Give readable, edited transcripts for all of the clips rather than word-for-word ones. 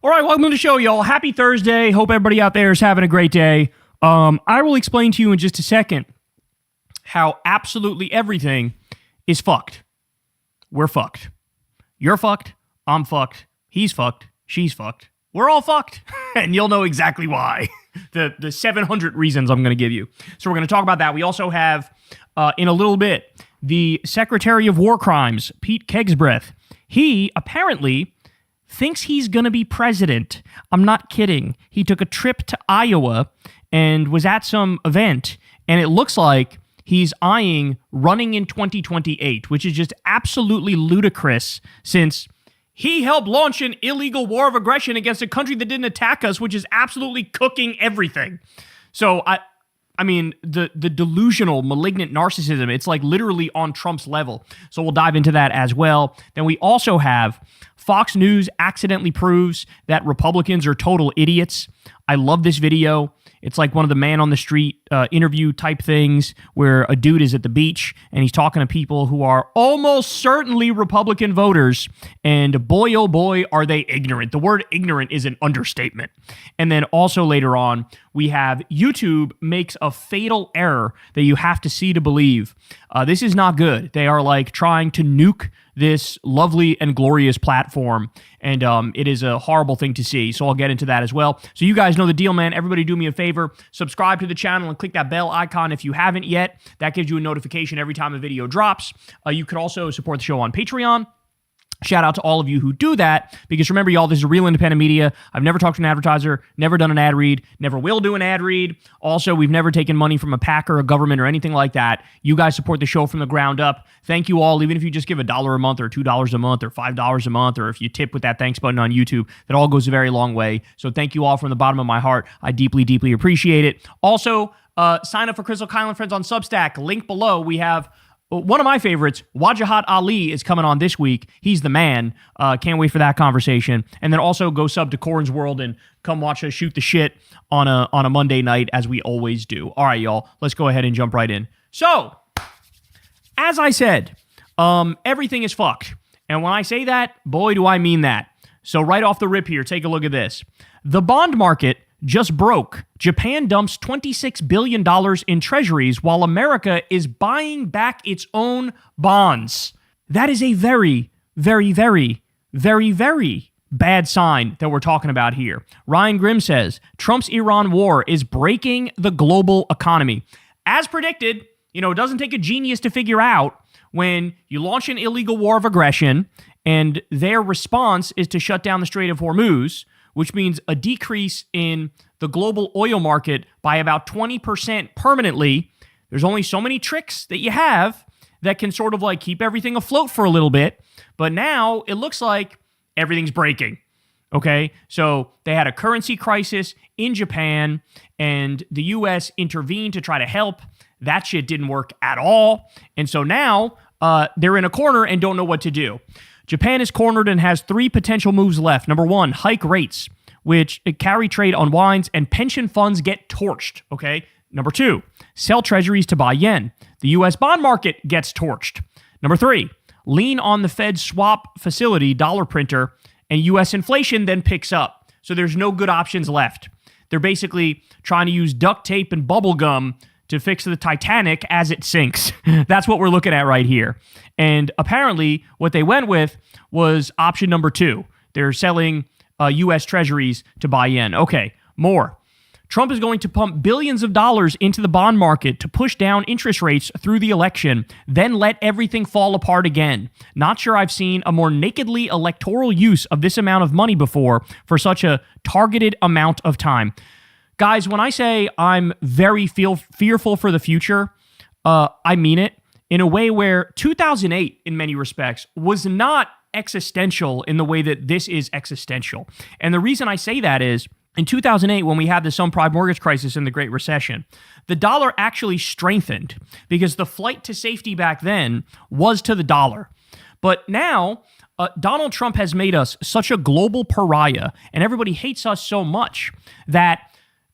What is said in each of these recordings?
All right, welcome to the show, y'all. Happy Thursday. Hope everybody out there is having a great day. I will explain to you in just a second how absolutely everything is fucked. We're fucked. You're fucked. I'm fucked. He's fucked. She's fucked. We're all fucked. And you'll know exactly why. The 700 reasons I'm going to give you. So we're going to talk about that. We also have, in a little bit, the Secretary of War Crimes, Pete Kegsbreth. He apparently thinks he's going to be president. I'm not kidding. He took a trip to Iowa and was at some event, and it looks like he's eyeing running in 2028, which is just absolutely ludicrous since he helped launch an illegal war of aggression against a country that didn't attack us, which is absolutely cooking everything. So, I mean, the delusional, malignant narcissism, it's like literally on Trump's level. So we'll dive into that as well. Then we also have Fox News accidentally proves that Republicans are total idiots. I love this video. It's like one of the man on the street interview type things where a dude is at the beach and he's talking to people who are almost certainly Republican voters. And boy, oh boy, are they ignorant. The word ignorant is an understatement. And then also later on, we have YouTube makes a fatal error that you have to see to believe. This is not good. They are like trying to nuke this lovely and glorious platform, and it is a horrible thing to see, so I'll get into that as well. So you guys know the deal, man. Everybody do me a favor. Subscribe to the channel and click that bell icon if you haven't yet. That gives you a notification every time a video drops. You can also support the show on Patreon. Shout out to all of you who do that, because remember, y'all, this is real independent media. I've never talked to an advertiser, never done an ad read, never will do an ad read. Also, we've never taken money from a PAC or a government or anything like that. You guys support the show from the ground up. Thank you all, even if you just give $1 a month or $2 a month or $5 a month, or if you tip with that thanks button on YouTube, that all goes a very long way. So thank you all from the bottom of my heart. I deeply, deeply appreciate it. Also, sign up for Crystal Kylan Friends on Substack. Link below. We have one of my favorites, Wajahat Ali, is coming on this week. He's the man. Can't wait for that conversation. And then also go sub to Corn's World and come watch us shoot the shit on a Monday night, as we always do. All right, y'all. Let's go ahead and jump right in. So, as I said, everything is fucked. And when I say that, boy, do I mean that. So right off the rip here, take a look at this. The bond market just broke. Japan dumps $26 billion in treasuries while America is buying back its own bonds. That is a very, very, very, very, very bad sign that we're talking about here. Ryan Grimm says, Trump's Iran war is breaking the global economy. As predicted, it doesn't take a genius to figure out when you launch an illegal war of aggression and their response is to shut down the Strait of Hormuz, which means a decrease in the global oil market by about 20% permanently. There's only so many tricks that you have that can sort of like keep everything afloat for a little bit. But now it looks like everything's breaking. Okay, so they had a currency crisis in Japan and the US intervened to try to help. That shit didn't work at all. And so now they're in a corner and don't know what to do. Japan is cornered and has 3 potential moves left. Number 1, hike rates, which carry trade unwinds and pension funds get torched, okay? Number 2, sell treasuries to buy yen. The U.S. bond market gets torched. Number 3, lean on the Fed swap facility dollar printer, and U.S. inflation then picks up. So there's no good options left. They're basically trying to use duct tape and bubble gum to fix the Titanic as it sinks. That's what we're looking at right here. And apparently what they went with was option number 2. They're selling U.S. treasuries to buy yen. Okay, more. Trump is going to pump billions of dollars into the bond market to push down interest rates through the election, then let everything fall apart again. Not sure I've seen a more nakedly electoral use of this amount of money before for such a targeted amount of time. Guys, when I say I'm very fearful for the future, I mean it in a way where 2008, in many respects, was not existential in the way that this is existential. And the reason I say that is, in 2008, when we had the subprime mortgage crisis and the Great Recession, the dollar actually strengthened because the flight to safety back then was to the dollar. But now, Donald Trump has made us such a global pariah, and everybody hates us so much that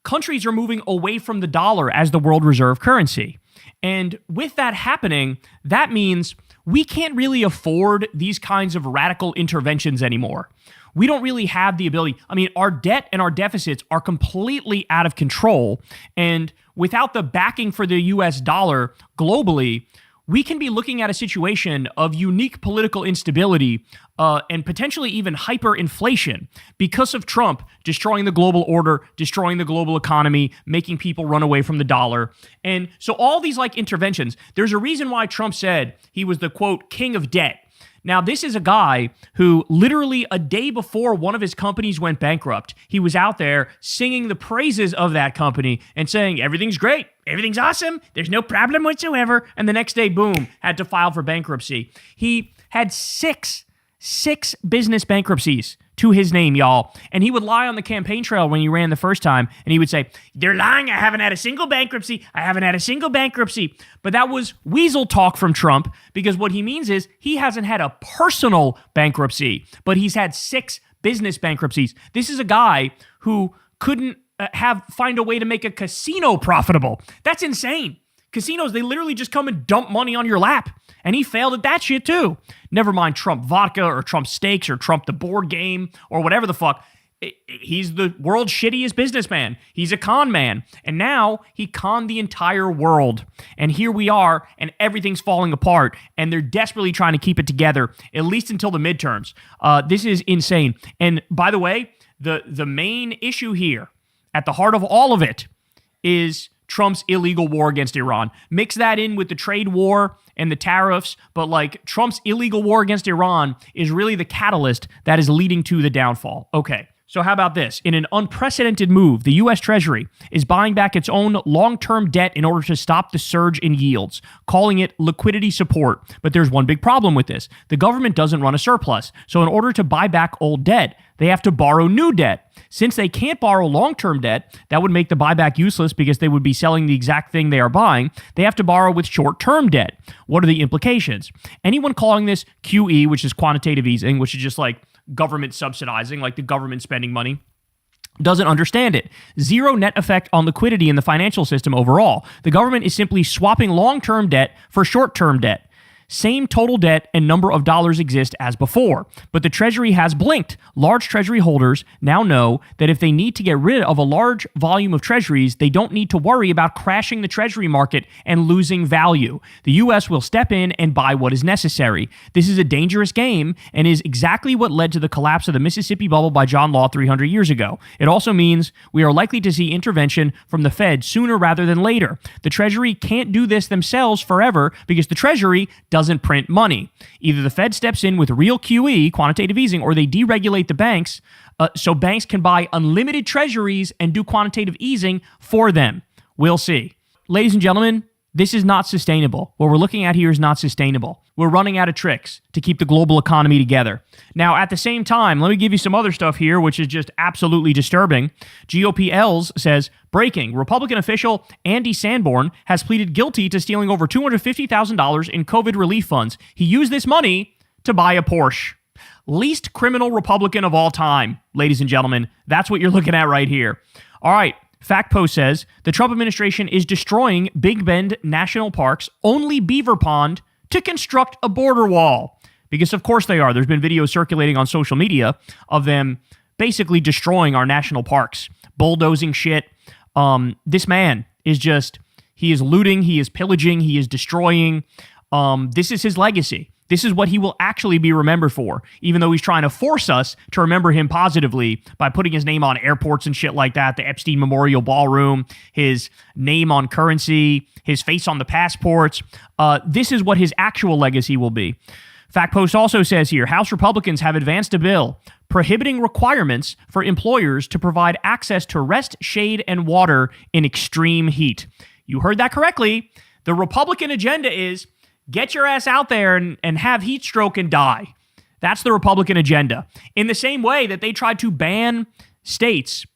countries are moving away from the dollar as the world reserve currency. And with that happening, that means we can't really afford these kinds of radical interventions anymore. We don't really have the ability. I mean, our debt and our deficits are completely out of control. And without the backing for the US dollar globally, we can be looking at a situation of unique political instability and potentially even hyperinflation because of Trump destroying the global order, destroying the global economy, making people run away from the dollar. And so all these like interventions, there's a reason why Trump said he was the, quote, king of debt. Now, this is a guy who literally a day before one of his companies went bankrupt, he was out there singing the praises of that company and saying, everything's great, everything's awesome, there's no problem whatsoever. And the next day, boom, had to file for bankruptcy. He had six business bankruptcies to his name, y'all. And he would lie on the campaign trail when he ran the first time, and he would say, they're lying, I haven't had a single bankruptcy, I haven't had a single bankruptcy. But that was weasel talk from Trump, because what he means is he hasn't had a personal bankruptcy, but he's had 6 business bankruptcies. This is a guy who couldn't find a way to make a casino profitable. That's insane. Casinos, they literally just come and dump money on your lap. And he failed at that shit too. Never mind Trump vodka or Trump steaks or Trump the board game or whatever the fuck. He's the world's shittiest businessman. He's a con man. And now he conned the entire world. And here we are, and everything's falling apart. And they're desperately trying to keep it together, at least until the midterms. This is insane. And by the way, the main issue here, at the heart of all of it, is Trump's illegal war against Iran. Mix that in with the trade war and the tariffs, but like Trump's illegal war against Iran is really the catalyst that is leading to the downfall. Okay, so how about this? In an unprecedented move, the U.S. Treasury is buying back its own long-term debt in order to stop the surge in yields, calling it liquidity support. But there's one big problem with this. The government doesn't run a surplus, so in order to buy back old debt, they have to borrow new debt. Since they can't borrow long-term debt, that would make the buyback useless because they would be selling the exact thing they are buying. They have to borrow with short-term debt. What are the implications? Anyone calling this QE, which is quantitative easing, which is just like government subsidizing, like the government spending money, doesn't understand it. Zero net effect on liquidity in the financial system overall. The government is simply swapping long-term debt for short-term debt. Same total debt and number of dollars exist as before, but the Treasury has blinked. Large Treasury holders now know that if they need to get rid of a large volume of Treasuries, they don't need to worry about crashing the Treasury market and losing value. The U.S. will step in and buy what is necessary. This is a dangerous game and is exactly what led to the collapse of the Mississippi bubble by John Law 300 years ago. It also means we are likely to see intervention from the Fed sooner rather than later. The Treasury can't do this themselves forever because the Treasury doesn't print money. Either the Fed steps in with real QE, quantitative easing, or they deregulate the banks so banks can buy unlimited treasuries and do quantitative easing for them. We'll see. Ladies and gentlemen, this is not sustainable. What we're looking at here is not sustainable. We're running out of tricks to keep the global economy together. Now, at the same time, let me give you some other stuff here, which is just absolutely disturbing. GOP-Els says, breaking, Republican official Andy Sanborn has pleaded guilty to stealing over $250,000 in COVID relief funds. He used this money to buy a Porsche. Least criminal Republican of all time, ladies and gentlemen. That's what you're looking at right here. All right. Fact Post says, the Trump administration is destroying Big Bend National Park's only beaver pond to construct a border wall. Because of course they are. There's been videos circulating on social media of them basically destroying our national parks, bulldozing shit. This man is just, he is looting, he is pillaging, he is destroying. This is his legacy. This is what he will actually be remembered for, even though he's trying to force us to remember him positively by putting his name on airports and shit like that, the Epstein Memorial Ballroom, his name on currency, his face on the passports. This is what his actual legacy will be. Fact Post also says here, House Republicans have advanced a bill prohibiting requirements for employers to provide access to rest, shade, and water in extreme heat. You heard that correctly. The Republican agenda is get your ass out there and have heat stroke and die. That's the Republican agenda. In the same way that they tried to ban states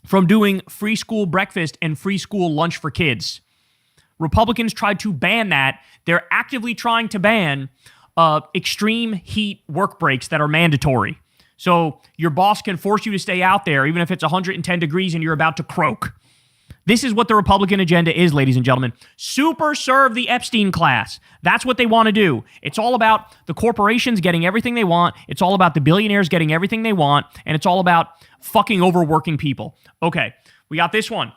from doing free school breakfast and free school lunch for kids. Republicans tried to ban that. They're actively trying to ban extreme heat work breaks that are mandatory. So your boss can force you to stay out there even if it's 110 degrees and you're about to croak. This is what the Republican agenda is, ladies and gentlemen. Super serve the Epstein class. That's what they want to do. It's all about the corporations getting everything they want. It's all about the billionaires getting everything they want. And it's all about fucking overworking people. Okay, we got this one.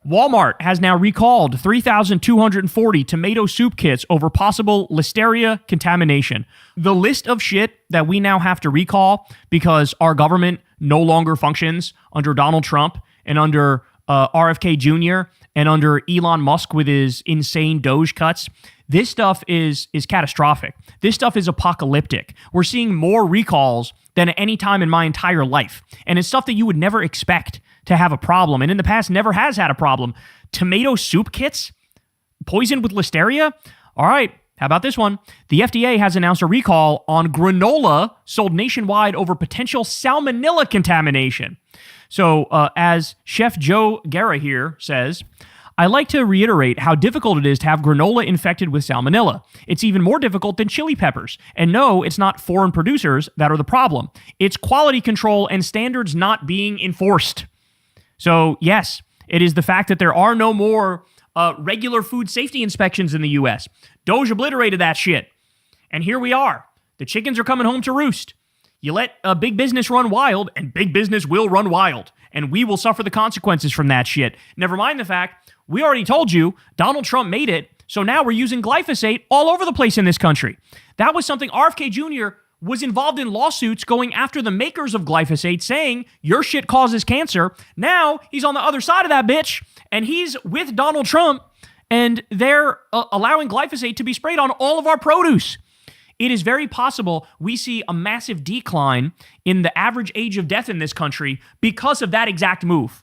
Walmart has now recalled 3,240 tomato soup kits over possible listeria contamination. The list of shit that we now have to recall because our government no longer functions under Donald Trump and under RFK Jr. and under Elon Musk with his insane Doge cuts. This stuff is catastrophic. This stuff is apocalyptic. We're seeing more recalls than at any time in my entire life. And it's stuff that you would never expect to have a problem, and in the past never has had a problem. Tomato soup kits poisoned with listeria? All right, how about this one? The FDA has announced a recall on granola sold nationwide over potential salmonella contamination. So as Chef Joe Guerra here says, I like to reiterate how difficult it is to have granola infected with salmonella. It's even more difficult than chili peppers. And no, it's not foreign producers that are the problem. It's quality control and standards not being enforced. So yes, it is the fact that there are no more regular food safety inspections in the U.S. Doge obliterated that shit. And here we are. The chickens are coming home to roost. You let big business run wild, and big business will run wild. And we will suffer the consequences from that shit. Never mind the fact, we already told you, Donald Trump made it, so now we're using glyphosate all over the place in this country. That was something RFK Jr. was involved in lawsuits going after the makers of glyphosate, saying, your shit causes cancer. Now, he's on the other side of that bitch, and he's with Donald Trump, and they're allowing glyphosate to be sprayed on all of our produce. It is very possible we see a massive decline in the average age of death in this country because of that exact move.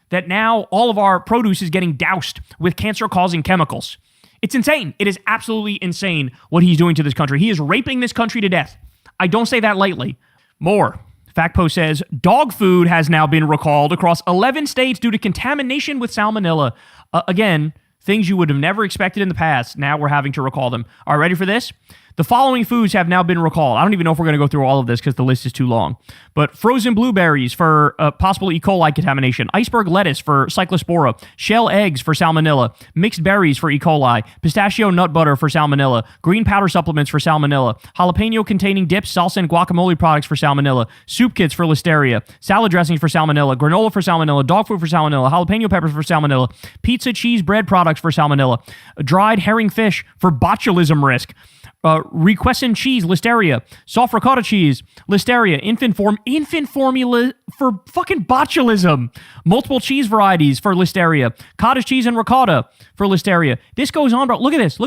That now all of our produce is getting doused with cancer-causing chemicals. It's insane. It is absolutely insane what he's doing to this country. He is raping this country to death. I don't say that lightly. More. FactPost says, dog food has now been recalled across 11 states due to contamination with salmonella. Again, things you would have never expected in the past. Now we're having to recall them. All right, ready for this? The following foods have now been recalled. I don't even know if we're going to go through all of this because the list is too long. But frozen blueberries for possible E. coli contamination, iceberg lettuce for cyclospora, shell eggs for salmonella, mixed berries for E. coli, pistachio nut butter for salmonella, green powder supplements for salmonella, jalapeno-containing dips, salsa, and guacamole products for salmonella, soup kits for listeria, salad dressings for salmonella, granola for salmonella, dog food for salmonella, jalapeno peppers for salmonella, pizza, cheese, bread products for salmonella, dried herring fish for botulism risk, requescent cheese, listeria, soft ricotta cheese, listeria, infant formula for fucking botulism, multiple cheese varieties for listeria, cottage cheese and ricotta for listeria. This goes on, bro. Look at this.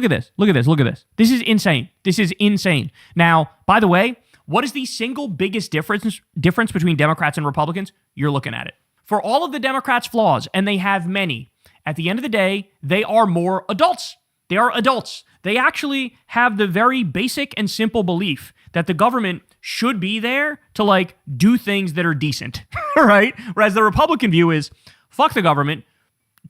This is insane. This is insane. Now, by the way, what is the single biggest difference between Democrats and Republicans? You're looking at it. For all of the Democrats' flaws, and they have many, at the end of the day, they are more adults. They are adults. They actually have the very basic and simple belief that the government should be there to, do things that are decent, right? Whereas the Republican view is, fuck the government,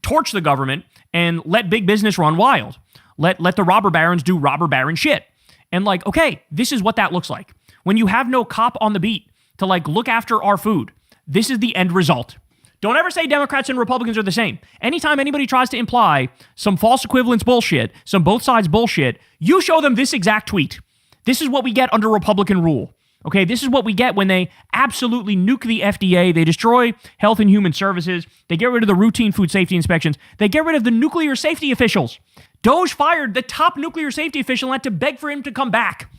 torch the government, and let big business run wild. Let the robber barons do robber baron shit. And, okay, this is what that looks like. When you have no cop on the beat to, look after our food, this is the end result. Don't ever say Democrats and Republicans are the same. Anytime anybody tries to imply some false equivalence bullshit, some both sides bullshit, you show them this exact tweet. This is what we get under Republican rule. Okay, this is what we get when they absolutely nuke the FDA. They destroy Health and Human Services. They get rid of the routine food safety inspections. They get rid of the nuclear safety officials. Doge fired the top nuclear safety official and had to beg for him to come back.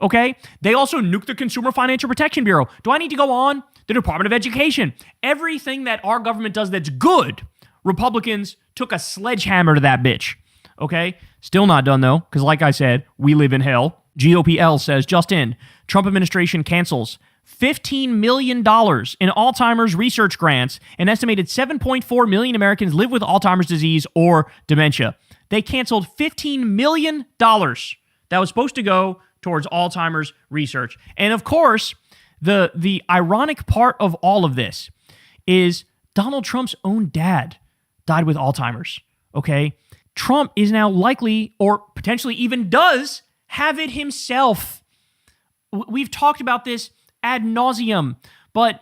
Okay, they also nuked the Consumer Financial Protection Bureau. Do I need to go on? The Department of Education. Everything that our government does that's good, Republicans took a sledgehammer to that bitch. Okay? Still not done, though, because like I said, we live in hell. GOPL says, just in, Trump administration cancels $15 million in Alzheimer's research grants. An estimated 7.4 million Americans live with Alzheimer's disease or dementia. They canceled $15 million that was supposed to go towards Alzheimer's research. And of course, the ironic part of all of this is Donald Trump's own dad died with Alzheimer's, okay? Trump is now likely, or potentially even does, have it himself. We've talked about this ad nauseum, but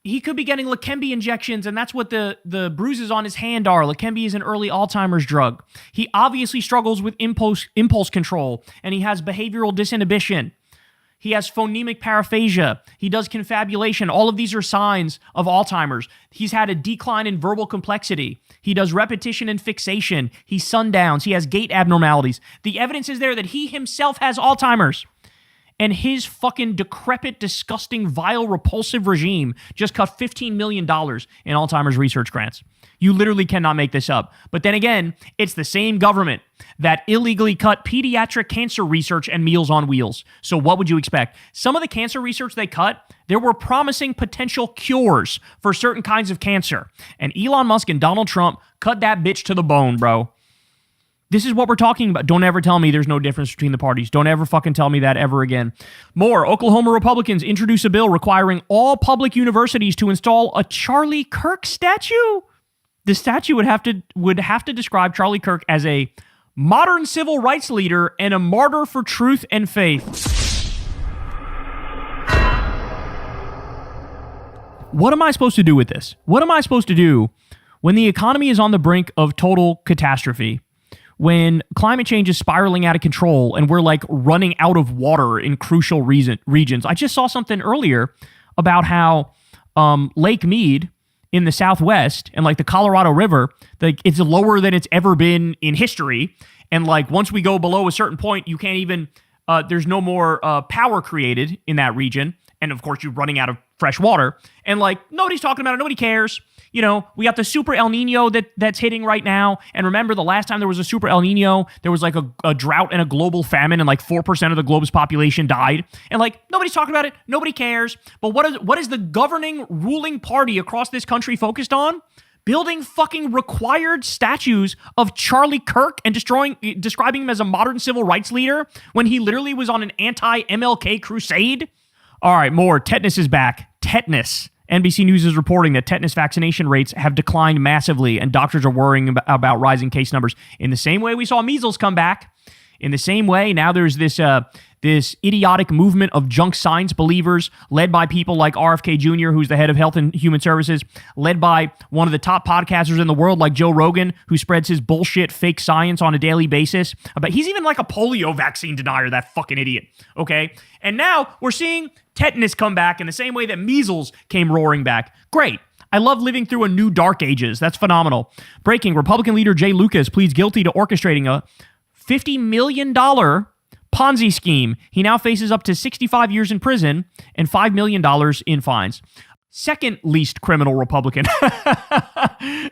He could be getting Leqembi injections, and that's what the bruises on his hand are. Leqembi is an early Alzheimer's drug. He obviously struggles with impulse control, and he has behavioral disinhibition. He has phonemic paraphasia. He does confabulation. All of these are signs of Alzheimer's. He's had a decline in verbal complexity. He does repetition and fixation. He sundowns. He has gait abnormalities. The evidence is there that he himself has Alzheimer's. And his fucking decrepit, disgusting, vile, repulsive regime just cut $15 million in Alzheimer's research grants. You literally cannot make this up. But then again, it's the same government that illegally cut pediatric cancer research and Meals on Wheels. So what would you expect? Some of the cancer research they cut, there were promising potential cures for certain kinds of cancer. And Elon Musk and Donald Trump cut that bitch to the bone, bro. This is what we're talking about. Don't ever tell me there's no difference between the parties. Don't ever fucking tell me that ever again. More, Oklahoma Republicans introduce a bill requiring all public universities to install a Charlie Kirk statue. The statue would have to describe Charlie Kirk as a modern civil rights leader and a martyr for truth and faith. What am I supposed to do with this? What am I supposed to do when the economy is on the brink of total catastrophe? When climate change is spiraling out of control and we're like running out of water in crucial regions. I just saw something earlier about how Lake Mead in the Southwest and like the Colorado River, like it's lower than it's ever been in history. And like once we go below a certain point, you can't even, there's no more power created in that region. And of course, you're running out of fresh water. And like nobody's talking about it. Nobody cares. You know, we got the super El Nino that's hitting right now. And remember, the last time there was a super El Nino, there was like a drought and a global famine, and like 4% of the globe's population died. And like nobody's talking about it. Nobody cares. But what is the governing ruling party across this country focused on? Building fucking required statues of Charlie Kirk and describing him as a modern civil rights leader when he literally was on an anti-MLK crusade. All right, more. Tetanus is back. Tetanus. NBC News is reporting that tetanus vaccination rates have declined massively, and doctors are worrying about rising case numbers. In the same way we saw measles come back, in the same way, now there's this idiotic movement of junk science believers led by people like RFK Jr., who's the head of Health and Human Services, led by one of the top podcasters in the world like Joe Rogan, who spreads his bullshit fake science on a daily basis. But he's even like a polio vaccine denier, that fucking idiot, okay? And now we're seeing tetanus come back in the same way that measles came roaring back. Great. I love living through a new dark ages. That's phenomenal. Breaking, Republican leader Jay Lucas pleads guilty to orchestrating a $50 million Ponzi scheme. He now faces up to 65 years in prison and $5 million in fines. Second least criminal Republican.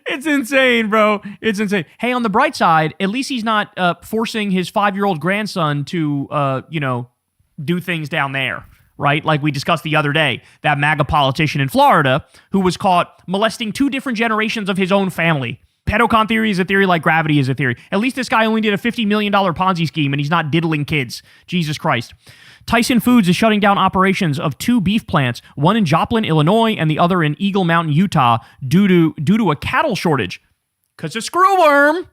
It's insane, bro. It's insane. Hey, on the bright side, at least he's not forcing his 5-year-old grandson to, do things down there, right? Like we discussed the other day, that MAGA politician in Florida who was caught molesting 2 different generations of his own family. Pedocon theory is a theory like gravity is a theory. At least this guy only did a $50 million Ponzi scheme and he's not diddling kids. Jesus Christ. Tyson Foods is shutting down operations of 2 beef plants, one in Joplin, Illinois, and the other in Eagle Mountain, Utah, due to a cattle shortage. Because of screwworm.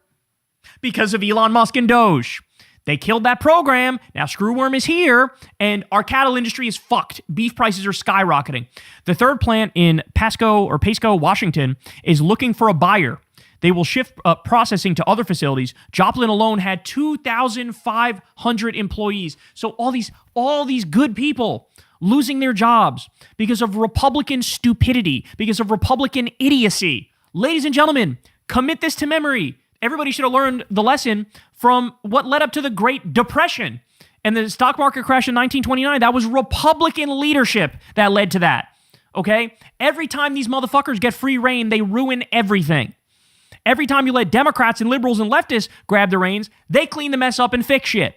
Because of Elon Musk and Doge. They killed that program. Now screwworm is here, and our cattle industry is fucked. Beef prices are skyrocketing. The third plant in Pasco, Washington, is looking for a buyer. They will shift processing to other facilities. Joplin alone had 2,500 employees. So all these good people losing their jobs because of Republican stupidity, because of Republican idiocy. Ladies and gentlemen, commit this to memory. Everybody should have learned the lesson from what led up to the Great Depression and the stock market crash in 1929. That was Republican leadership that led to that, okay? Every time these motherfuckers get free reign, they ruin everything. Every time you let Democrats and liberals and leftists grab the reins, they clean the mess up and fix shit.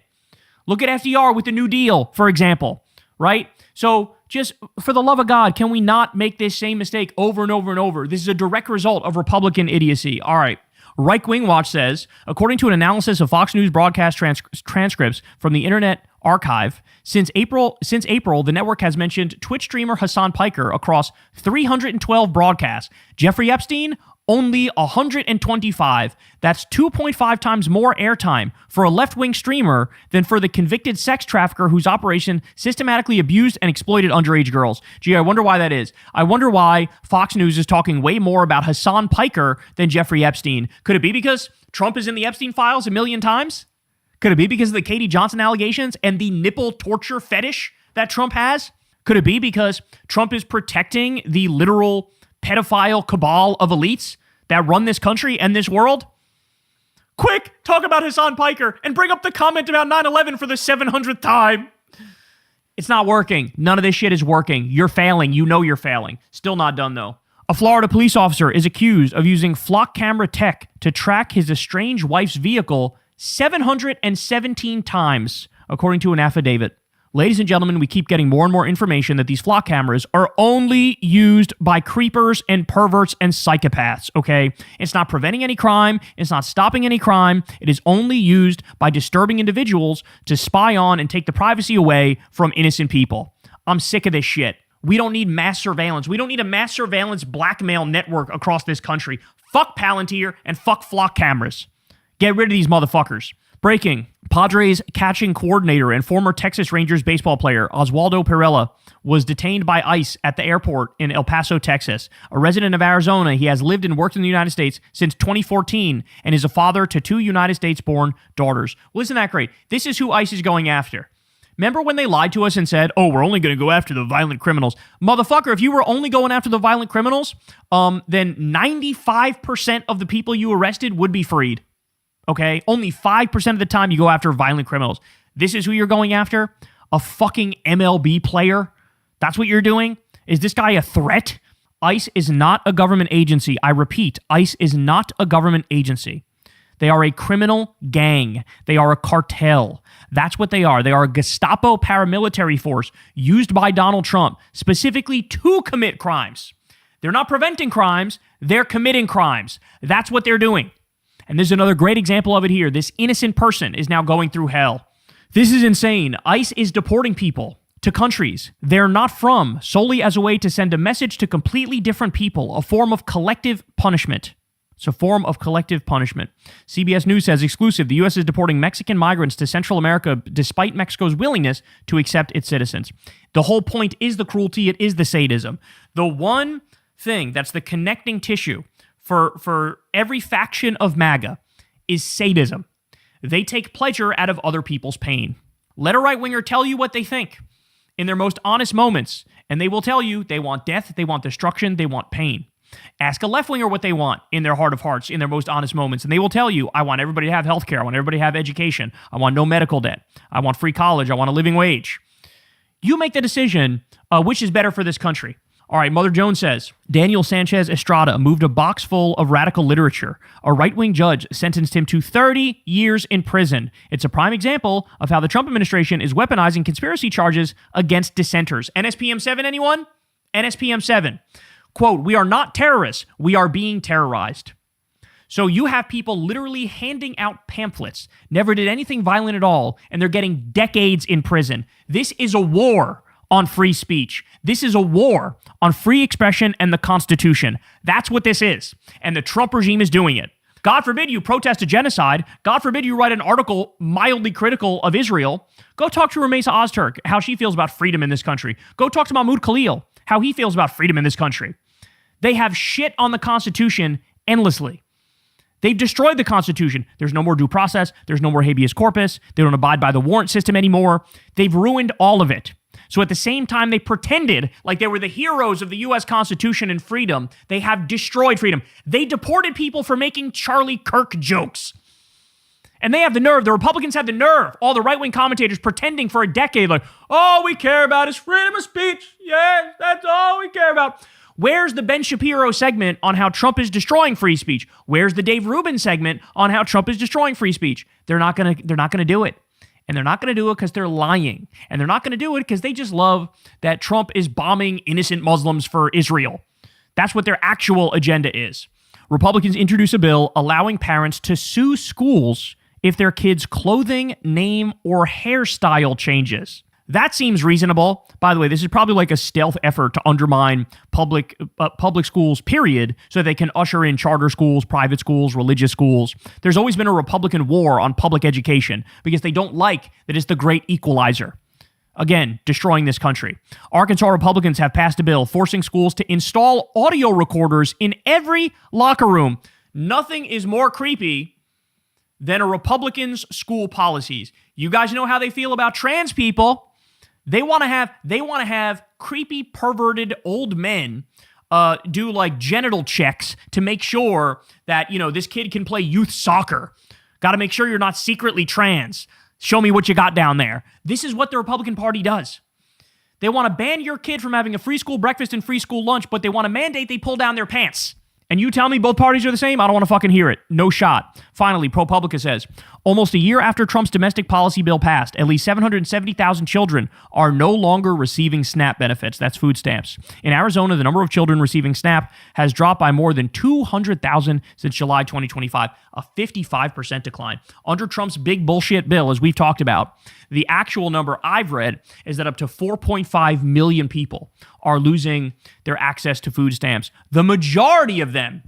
Look at FDR with the New Deal, for example, right? So just for the love of God, can we not make this same mistake over and over and over? This is a direct result of Republican idiocy. All right. Right Wing Watch says, according to an analysis of Fox News broadcast transcripts from the Internet Archive, since April, the network has mentioned Twitch streamer Hassan Piker across 312 broadcasts. Jeffrey Epstein Only 125. That's 2.5 times more airtime for a left-wing streamer than for the convicted sex trafficker whose operation systematically abused and exploited underage girls. Gee, I wonder why that is. I wonder why Fox News is talking way more about Hassan Piker than Jeffrey Epstein. Could it be because Trump is in the Epstein files a million times? Could it be because of the Katie Johnson allegations and the nipple torture fetish that Trump has? Could it be because Trump is protecting the literal pedophile cabal of elites that run this country and this world? Quick, talk about Hassan Piker and bring up the comment about 9/11 for the 700th time. It's not working. None of this shit is working. You're failing. You know you're failing. Still not done, though. A Florida police officer is accused of using flock camera tech to track his estranged wife's vehicle 717 times, according to an affidavit. Ladies and gentlemen, we keep getting more and more information that these flock cameras are only used by creepers and perverts and psychopaths, okay? It's not preventing any crime. It's not stopping any crime. It is only used by disturbing individuals to spy on and take the privacy away from innocent people. I'm sick of this shit. We don't need mass surveillance. We don't need a mass surveillance blackmail network across this country. Fuck Palantir and fuck flock cameras. Get rid of these motherfuckers. Breaking. Padres catching coordinator and former Texas Rangers baseball player Oswaldo Perella was detained by ICE at the airport in El Paso, Texas. A resident of Arizona, he has lived and worked in the United States since 2014 and is a father to 2 United States-born daughters. Well, isn't that great? This is who ICE is going after. Remember when they lied to us and said, oh, we're only going to go after the violent criminals? Motherfucker, if you were only going after the violent criminals, then 95% of the people you arrested would be freed. Okay? Only 5% of the time you go after violent criminals. This is who you're going after? A fucking MLB player? That's what you're doing? Is this guy a threat? ICE is not a government agency. I repeat, ICE is not a government agency. They are a criminal gang. They are a cartel. That's what they are. They are a Gestapo paramilitary force used by Donald Trump specifically to commit crimes. They're not preventing crimes. They're committing crimes. That's what they're doing. And there's another great example of it here. This innocent person is now going through hell. This is insane. ICE is deporting people to countries they're not from solely as a way to send a message to completely different people, a form of collective punishment. It's a form of collective punishment. CBS News says, exclusive, the U.S. is deporting Mexican migrants to Central America despite Mexico's willingness to accept its citizens. The whole point is the cruelty. It is the sadism. The one thing that's the connecting tissue for every faction of MAGA is sadism. They take pleasure out of other people's pain. Let a right-winger tell you what they think in their most honest moments, and they will tell you they want death, they want destruction, they want pain. Ask a left-winger what they want in their heart of hearts, in their most honest moments, and they will tell you, I want everybody to have health care, I want everybody to have education, I want no medical debt, I want free college, I want a living wage. You make the decision which is better for this country. All right, Mother Jones says, Daniel Sanchez Estrada moved a box full of radical literature. A right-wing judge sentenced him to 30 years in prison. It's a prime example of how the Trump administration is weaponizing conspiracy charges against dissenters. NSPM 7, anyone? NSPM 7. Quote, we are not terrorists. We are being terrorized. So you have people literally handing out pamphlets, never did anything violent at all, and they're getting decades in prison. This is a war on free speech. This is a war on free expression and the Constitution. That's what this is. And the Trump regime is doing it. God forbid you protest a genocide. God forbid you write an article mildly critical of Israel. Go talk to Ramesa Ozturk, how she feels about freedom in this country. Go talk to Mahmoud Khalil, how he feels about freedom in this country. They have shit on the Constitution endlessly. They've destroyed the Constitution. There's no more due process. There's no more habeas corpus. They don't abide by the warrant system anymore. They've ruined all of it. So at the same time they pretended like they were the heroes of the U.S. Constitution and freedom, they have destroyed freedom. They deported people for making Charlie Kirk jokes. And they have the nerve, the Republicans have the nerve, all the right-wing commentators pretending for a decade like, all we care about is freedom of speech. Yes, that's all we care about. Where's the Ben Shapiro segment on how Trump is destroying free speech? Where's the Dave Rubin segment on how Trump is destroying free speech? They're not going to do it. And they're not going to do it because they're lying. And they're not going to do it because they just love that Trump is bombing innocent Muslims for Israel. That's what their actual agenda is. Republicans introduce a bill allowing parents to sue schools if their kids' clothing, name, or hairstyle changes. That seems reasonable. By the way, this is probably like a stealth effort to undermine public schools, period, so they can usher in charter schools, private schools, religious schools. There's always been a Republican war on public education because they don't like that it's the great equalizer. Again, destroying this country. Arkansas Republicans have passed a bill forcing schools to install audio recorders in every locker room. Nothing is more creepy than a Republican's school policies. You guys know how they feel about trans people. They want to have creepy, perverted old men do like genital checks to make sure that, this kid can play youth soccer. Got to make sure you're not secretly trans. Show me what you got down there. This is what the Republican Party does. They want to ban your kid from having a free school breakfast and free school lunch, but they want to mandate they pull down their pants. And you tell me both parties are the same? I don't want to fucking hear it. No shot. Finally, ProPublica says, almost a year after Trump's domestic policy bill passed, at least 770,000 children are no longer receiving SNAP benefits. That's food stamps. In Arizona, the number of children receiving SNAP has dropped by more than 200,000 since July 2025, a 55% decline. Under Trump's big bullshit bill, as we've talked about, the actual number I've read is that up to 4.5 million people are losing their access to food stamps. The majority of them,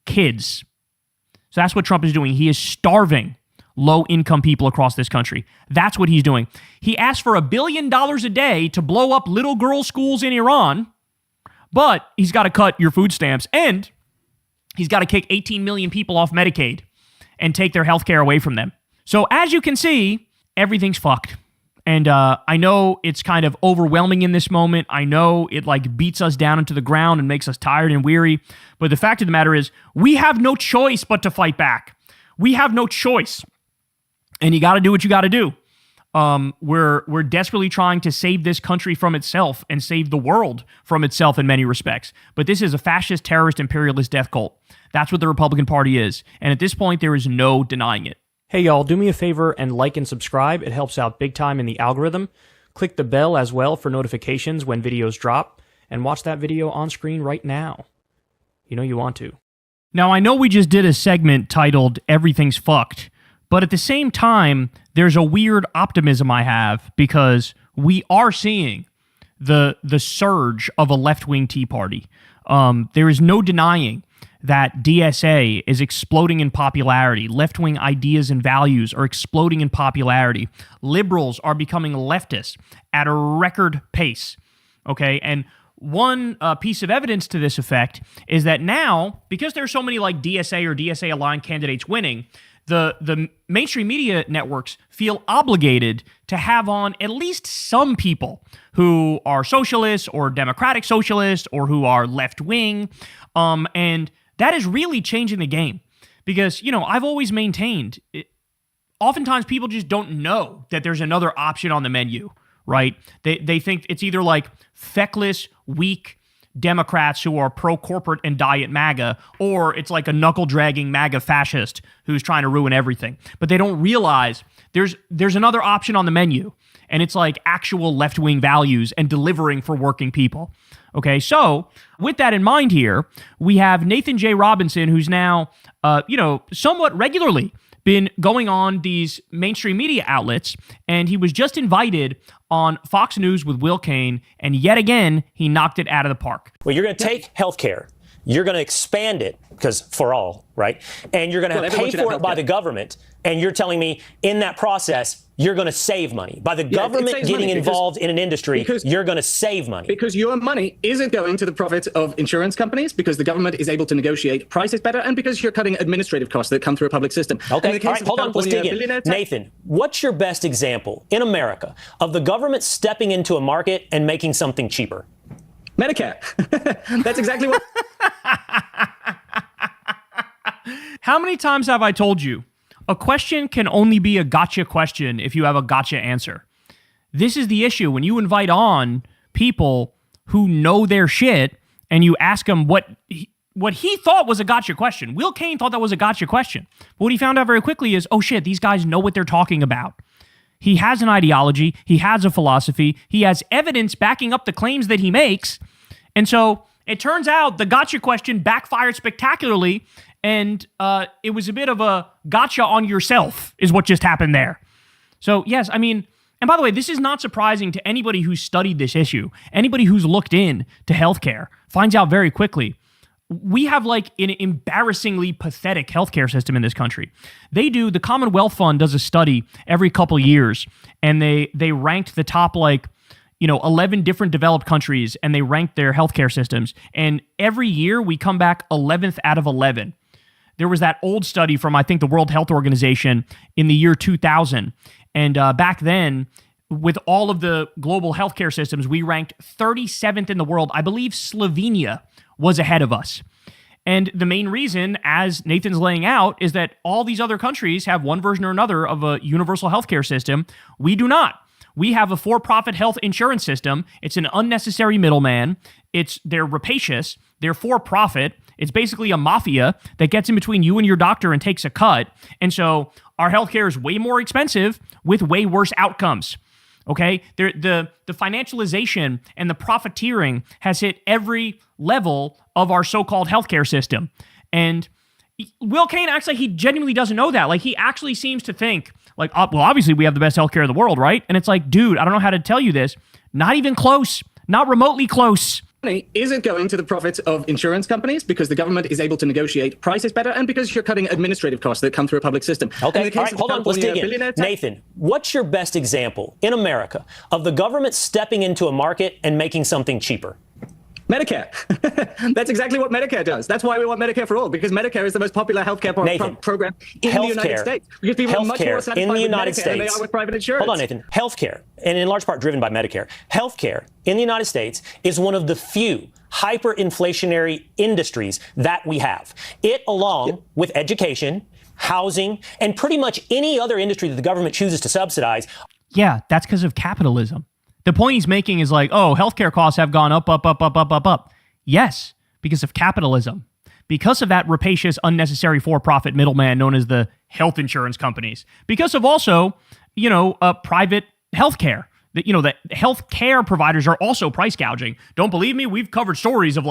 kids. So that's what Trump is doing. He is starving low-income people across this country. That's what he's doing. He asked for $1 billion a day to blow up little girl schools in Iran, but he's got to cut your food stamps, and he's got to kick 18 million people off Medicaid and take their health care away from them. So as you can see, everything's fucked. And I know it's kind of overwhelming in this moment. I know it like beats us down into the ground and makes us tired and weary. But the fact of the matter is, we have no choice but to fight back. We have no choice. And you got to do what you got to do. We're desperately trying to save this country from itself and save the world from itself in many respects. But this is a fascist, terrorist, imperialist death cult. That's what the Republican Party is. And at this point, there is no denying it. Hey y'all, do me a favor and like and subscribe. It helps out big time in the algorithm. Click the bell as well for notifications when videos drop, and watch that video on screen right now. You know you want to. Now, I know we just did a segment titled Everything's Fucked, but at the same time, there's a weird optimism I have because we are seeing the surge of a left-wing Tea Party. There is no denying that DSA is exploding in popularity. Left-wing ideas and values are exploding in popularity. Liberals are becoming leftists at a record pace, okay? And one piece of evidence to this effect is that now, because there's so many like DSA or DSA-aligned candidates winning, the mainstream media networks feel obligated to have on at least some people who are socialists or democratic socialists or who are left-wing, and that is really changing the game because, I've always maintained, oftentimes people just don't know that there's another option on the menu, right? They think it's either like feckless, weak Democrats who are pro-corporate and diet MAGA, or it's like a knuckle-dragging MAGA fascist who's trying to ruin everything. But they don't realize there's another option on the menu, and it's like actual left-wing values and delivering for working people. Okay, so with that in mind here, we have Nathan J. Robinson, who's now, somewhat regularly been going on these mainstream media outlets, and he was just invited on Fox News with Will Cain, and yet again, he knocked it out of the park. Well, you're going to take healthcare, you're going to expand it, because for all, right? And you're going to pay for it by the government, and you're telling me in that process, you're going to save money. By the government getting involved in an industry, you're going to save money. Because your money isn't going to the profit of insurance companies, because the government is able to negotiate prices better, and because you're cutting administrative costs that come through a public system. Okay, all right, hold on, let's dig in. Nathan, what's your best example in America of the government stepping into a market and making something cheaper? Medicare. That's exactly what... How many times have I told you? A question can only be a gotcha question if you have a gotcha answer. This is the issue. When you invite on people who know their shit and you ask them what he thought was a gotcha question. Will Cain thought that was a gotcha question. But what he found out very quickly is, oh shit, these guys know what they're talking about. He has an ideology. He has a philosophy. He has evidence backing up the claims that he makes. And so it turns out the gotcha question backfired spectacularly. And it was a bit of a gotcha on yourself is what just happened there. So, yes, I mean, And by the way, this is not surprising to anybody who's studied this issue. Anybody who's looked in to healthcare finds out very quickly. We have like an embarrassingly pathetic healthcare system in this country. The Commonwealth Fund does a study every couple years, and they ranked the top 11 different developed countries, and they ranked their healthcare systems. And every year we come back 11th out of 11. There was that old study from, I think, the World Health Organization in the year 2000. And back then, with all of the global healthcare systems, we ranked 37th in the world. I believe Slovenia was ahead of us. And the main reason, as Nathan's laying out, is that all these other countries have one version or another of a universal healthcare system. We do not. We have a for-profit health insurance system. It's an unnecessary middleman. They're rapacious. They're for-profit. It's basically a mafia that gets in between you and your doctor and takes a cut. And so our healthcare is way more expensive with way worse outcomes. Okay? The financialization and the profiteering has hit every level of our so-called healthcare system. And Will Kane actually, he genuinely doesn't know that. Like, he actually seems to think, well, obviously we have the best healthcare in the world, right? And it's like, dude, I don't know how to tell you this. Not even close. Not remotely close. Money isn't going to the profits of insurance companies because the government is able to negotiate prices better and because you're cutting administrative costs that come through a public system. Okay, all right, hold on, let's dig in. Nathan, what's your best example in America of the government stepping into a market and making something cheaper? Medicare. That's exactly what Medicare does. That's why we want Medicare for all, because Medicare is the most popular healthcare program in the United States. Because people are much more satisfied in the with United Medicare States than they are with private insurance. Hold on, Nathan. Healthcare, and in large part driven by Medicare, healthcare in the United States is one of the few hyperinflationary industries that we have. It, along with education, housing, and pretty much any other industry that the government chooses to subsidize. Yeah, that's because of capitalism. The point he's making is like, oh, healthcare costs have gone up. Yes, because of capitalism. Because of that rapacious, unnecessary for-profit middleman known as the health insurance companies. Because of also, private healthcare. The healthcare providers are also price gouging. Don't believe me? We've covered stories of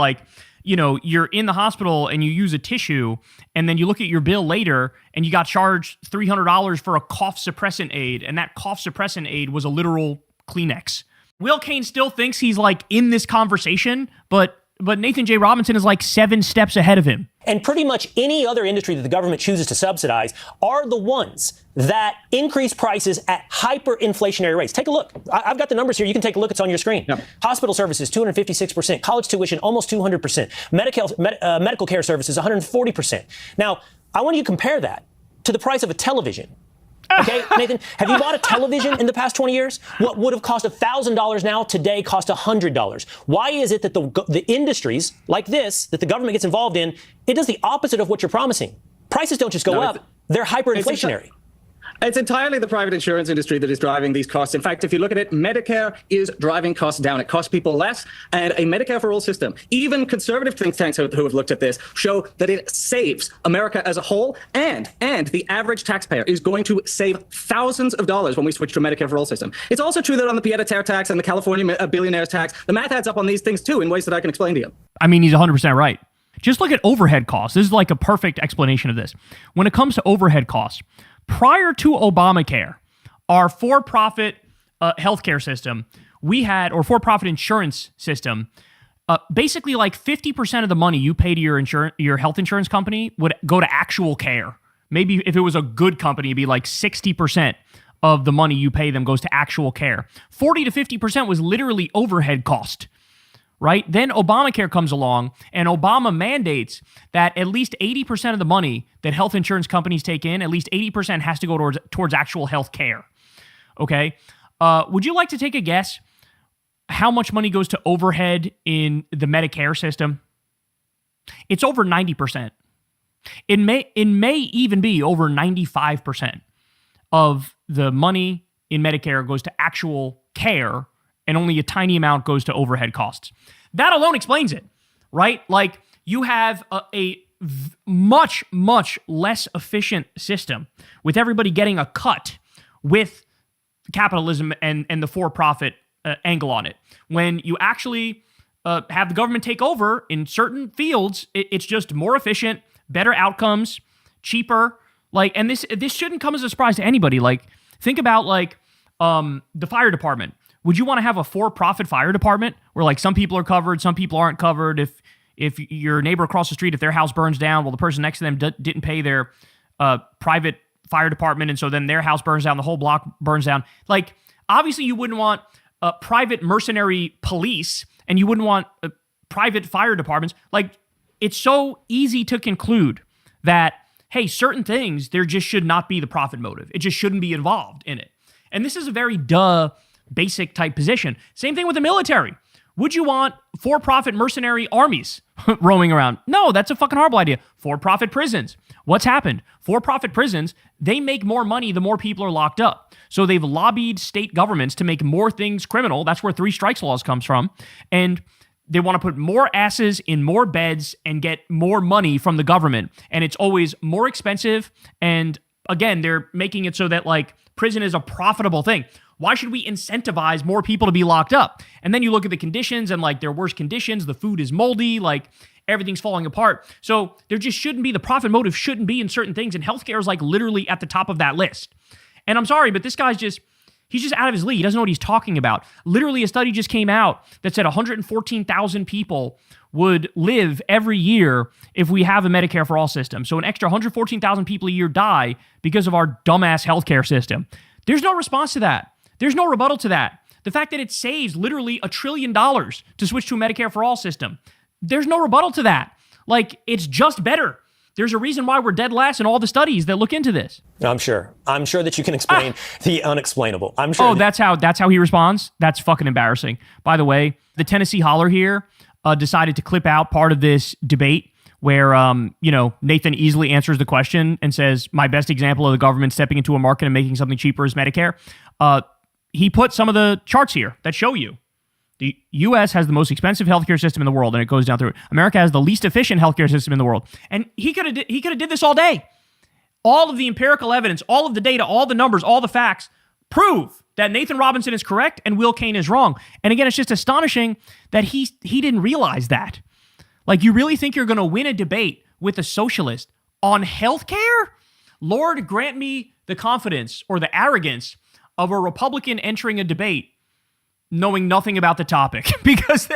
you're in the hospital and you use a tissue, and then you look at your bill later and you got charged $300 for a cough suppressant aid, and that cough suppressant aid was a literal Kleenex. Will Kane still thinks he's in this conversation, but Nathan J. Robinson is 7 steps ahead of him. And pretty much any other industry that the government chooses to subsidize are the ones that increase prices at hyperinflationary rates. Take a look. I've got the numbers here. You can take a look. It's on your screen. Yep. Hospital services, 256%. College tuition, almost 200%. Medical care services, 140%. Now, I want you to compare that to the price of a television. Okay, Nathan, have you bought a television in the past 20 years? What would have cost $1,000 now today cost $100. Why is it that the industries like this that the government gets involved in, it does the opposite of what you're promising? Prices don't just go up, they're hyperinflationary. It's entirely the private insurance industry that is driving these costs. In fact, if you look at it, Medicare is driving costs down. It costs people less. And a Medicare for all system, even conservative think tanks who have looked at this, show that it saves America as a whole. And the average taxpayer is going to save thousands of dollars when we switch to a Medicare for all system. It's also true that on the pied-à-terre tax and the California billionaires tax, the math adds up on these things too in ways that I can explain to you. I mean, he's 100% right. Just look at overhead costs. This is a perfect explanation of this. When it comes to overhead costs, prior to Obamacare, our for-profit healthcare system, or for-profit insurance system, basically 50% of the money you pay to your health insurance company would go to actual care. Maybe if it was a good company, it'd be 60% of the money you pay them goes to actual care. 40 to 50% was literally overhead cost. Right? Then Obamacare comes along, and Obama mandates that at least 80% of the money that health insurance companies take in, at least 80% has to go towards actual health care. Okay? Would you like to take a guess how much money goes to overhead in the Medicare system? It's over 90%. It may even be over 95% of the money in Medicare goes to actual care, and only a tiny amount goes to overhead costs. That alone explains it, right? You have a much, much less efficient system with everybody getting a cut with capitalism and the for-profit angle on it. When you actually have the government take over in certain fields, it's just more efficient, better outcomes, cheaper. And this shouldn't come as a surprise to anybody. Think about the fire department. Would you want to have a for-profit fire department where like some people are covered, some people aren't covered? If your neighbor across the street, if their house burns down, well, the person next to them didn't pay their private fire department, and so then their house burns down, the whole block burns down. Like, obviously you wouldn't want private mercenary police, and you wouldn't want private fire departments. Like, it's so easy to conclude that, hey, certain things, there just should not be the profit motive. It just shouldn't be involved in it. And this is a very basic type position. Same thing with the military. Would you want for-profit mercenary armies roaming around? No, that's a fucking horrible idea. For-profit prisons. What's happened? For-profit prisons, they make more money the more people are locked up. So they've lobbied state governments to make more things criminal. That's where 3 strikes laws comes from. And they want to put more asses in more beds and get more money from the government. And it's always more expensive. And again, they're making it so that like prison is a profitable thing. Why should we incentivize more people to be locked up? And then you look at the conditions and like they're worse conditions. The food is moldy, like everything's falling apart. So there just shouldn't be, the profit motive shouldn't be in certain things. And healthcare is like literally at the top of that list. And I'm sorry, but this guy's he's just out of his league. He doesn't know what he's talking about. Literally, a study just came out that said 114,000 people would live every year if we have a Medicare for all system. So an extra 114,000 people a year die because of our dumbass healthcare system. There's no response to that. There's no rebuttal to that. The fact that it saves literally $1 trillion to switch to a Medicare for all system. There's no rebuttal to that. Like, it's just better. There's a reason why we're dead last in all the studies that look into this. I'm sure that you can explain the unexplainable. I'm sure. Oh, that's how he responds? That's fucking embarrassing. By the way, the Tennessee Holler here decided to clip out part of this debate where, Nathan easily answers the question and says, my best example of the government stepping into a market and making something cheaper is Medicare. He put some of the charts here that show you. The U.S. has the most expensive healthcare system in the world, and it goes down through it. America has the least efficient healthcare system in the world. And he could have did this all day. All of the empirical evidence, all of the data, all the numbers, all the facts prove that Nathan Robinson is correct and Will Cain is wrong. And again, it's just astonishing that he didn't realize that. Like, you really think you're going to win a debate with a socialist on healthcare? Lord, grant me the confidence or the arrogance of a Republican entering a debate knowing nothing about the topic, because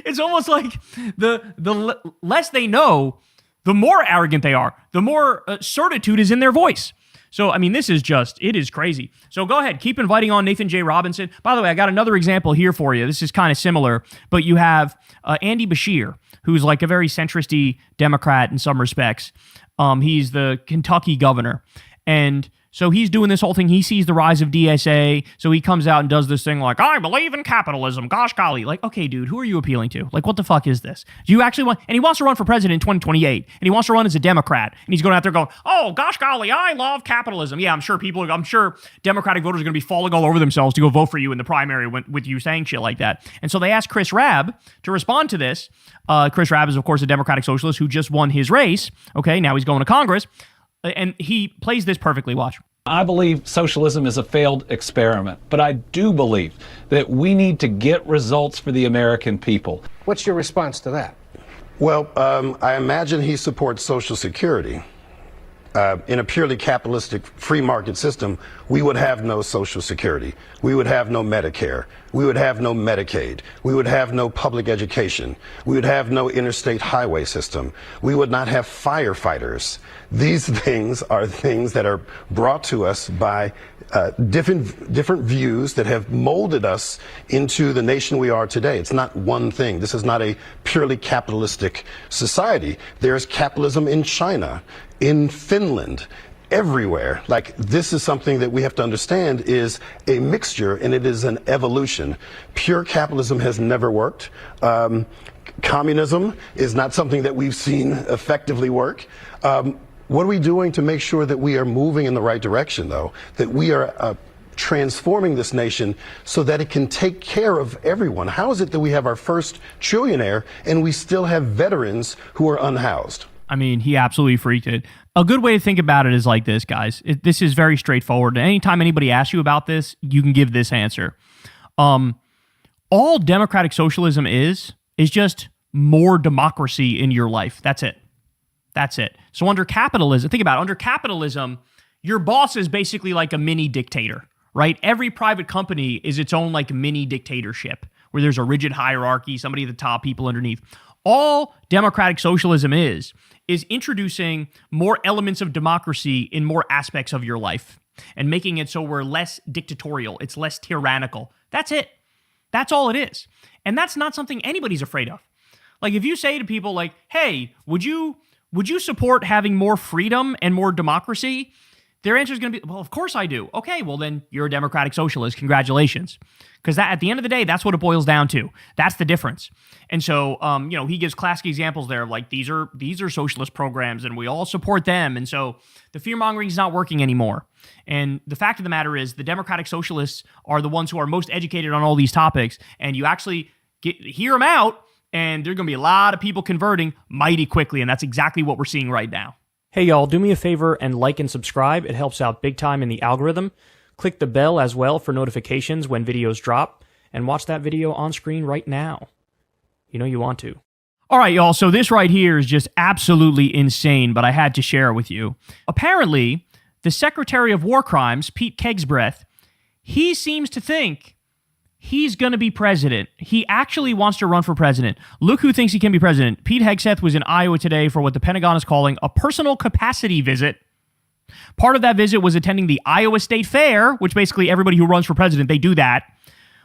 it's almost like the less they know, the more arrogant they are, the more certitude is in their voice. So, I mean, it is crazy. So go ahead, keep inviting on Nathan J. Robinson. By the way, I got another example here for you. This is kind of similar, but you have Andy Beshear, who's like a very centrist-y Democrat in some respects. He's the Kentucky governor. And so he's doing this whole thing. He sees the rise of DSA. So he comes out and does this thing like, I believe in capitalism. Gosh golly. Like, okay, dude, who are you appealing to? Like, what the fuck is this? Do you actually want... And he wants to run for president in 2028. And he wants to run as a Democrat. And he's going out there going, oh, gosh golly, I love capitalism. Yeah, I'm sure Democratic voters are going to be falling all over themselves to go vote for you in the primary with you saying shit like that. And so they asked Chris Rabb to respond to this. Chris Rabb is, of course, a Democratic socialist who just won his race. Okay, now he's going to Congress. And he plays this perfectly. Watch. I believe socialism is a failed experiment, but I do believe that we need to get results for the American people. What's your response to that? Well, I imagine he supports Social Security. In a purely capitalistic free market system, we would have no Social Security. We would have no Medicare. We would have no Medicaid. We would have no public education. We would have no interstate highway system. We would not have firefighters. These things are things that are brought to us by different views that have molded us into the nation we are today. It's not one thing. This is not a purely capitalistic society. There's capitalism in China, in Finland, everywhere. Like, this is something that we have to understand is a mixture, and it is an evolution. Pure capitalism has never worked. Communism is not something that we've seen effectively work. What are we doing to make sure that we are moving in the right direction, though? That we are transforming this nation so that it can take care of everyone? How is it that we have our first trillionaire and we still have veterans who are unhoused? I mean, he absolutely freaked it. A good way to think about it is like this, guys. This is very straightforward. Anytime anybody asks you about this, you can give this answer. All democratic socialism is just more democracy in your life. That's it. That's it. So under capitalism, think about it. Under capitalism, your boss is basically like a mini dictator, right? Every private company is its own like mini dictatorship where there's a rigid hierarchy, somebody at the top, people underneath. All democratic socialism is introducing more elements of democracy in more aspects of your life and making it so we're less dictatorial. It's less tyrannical. That's it. That's all it is. And that's not something anybody's afraid of. Like if you say to people like, hey, would you support having more freedom and more democracy? Their answer is going to be, well, of course I do. Okay, well then you're a democratic socialist. Congratulations. Because that at the end of the day, that's what it boils down to. That's the difference. And so, he gives classic examples there of like, these are socialist programs and we all support them. And so the fear-mongering is not working anymore. And the fact of the matter is the democratic socialists are the ones who are most educated on all these topics. And you actually hear them out and there's going to be a lot of people converting mighty quickly. And that's exactly what we're seeing right now. Hey y'all, do me a favor and like and subscribe. It helps out big time in the algorithm. Click the bell as well for notifications when videos drop, and watch that video on screen right now. You know you want to. All right, y'all, so this right here is just absolutely insane, but I had to share it with you. Apparently, the Secretary of War Crimes, Pete HEGSETH, he seems to think he's going to be president. He actually wants to run for president. Look who thinks he can be president. Pete HEGSETH was in Iowa today for what the Pentagon is calling a personal capacity visit. Part of that visit was attending the Iowa State Fair, which basically everybody who runs for president, they do that,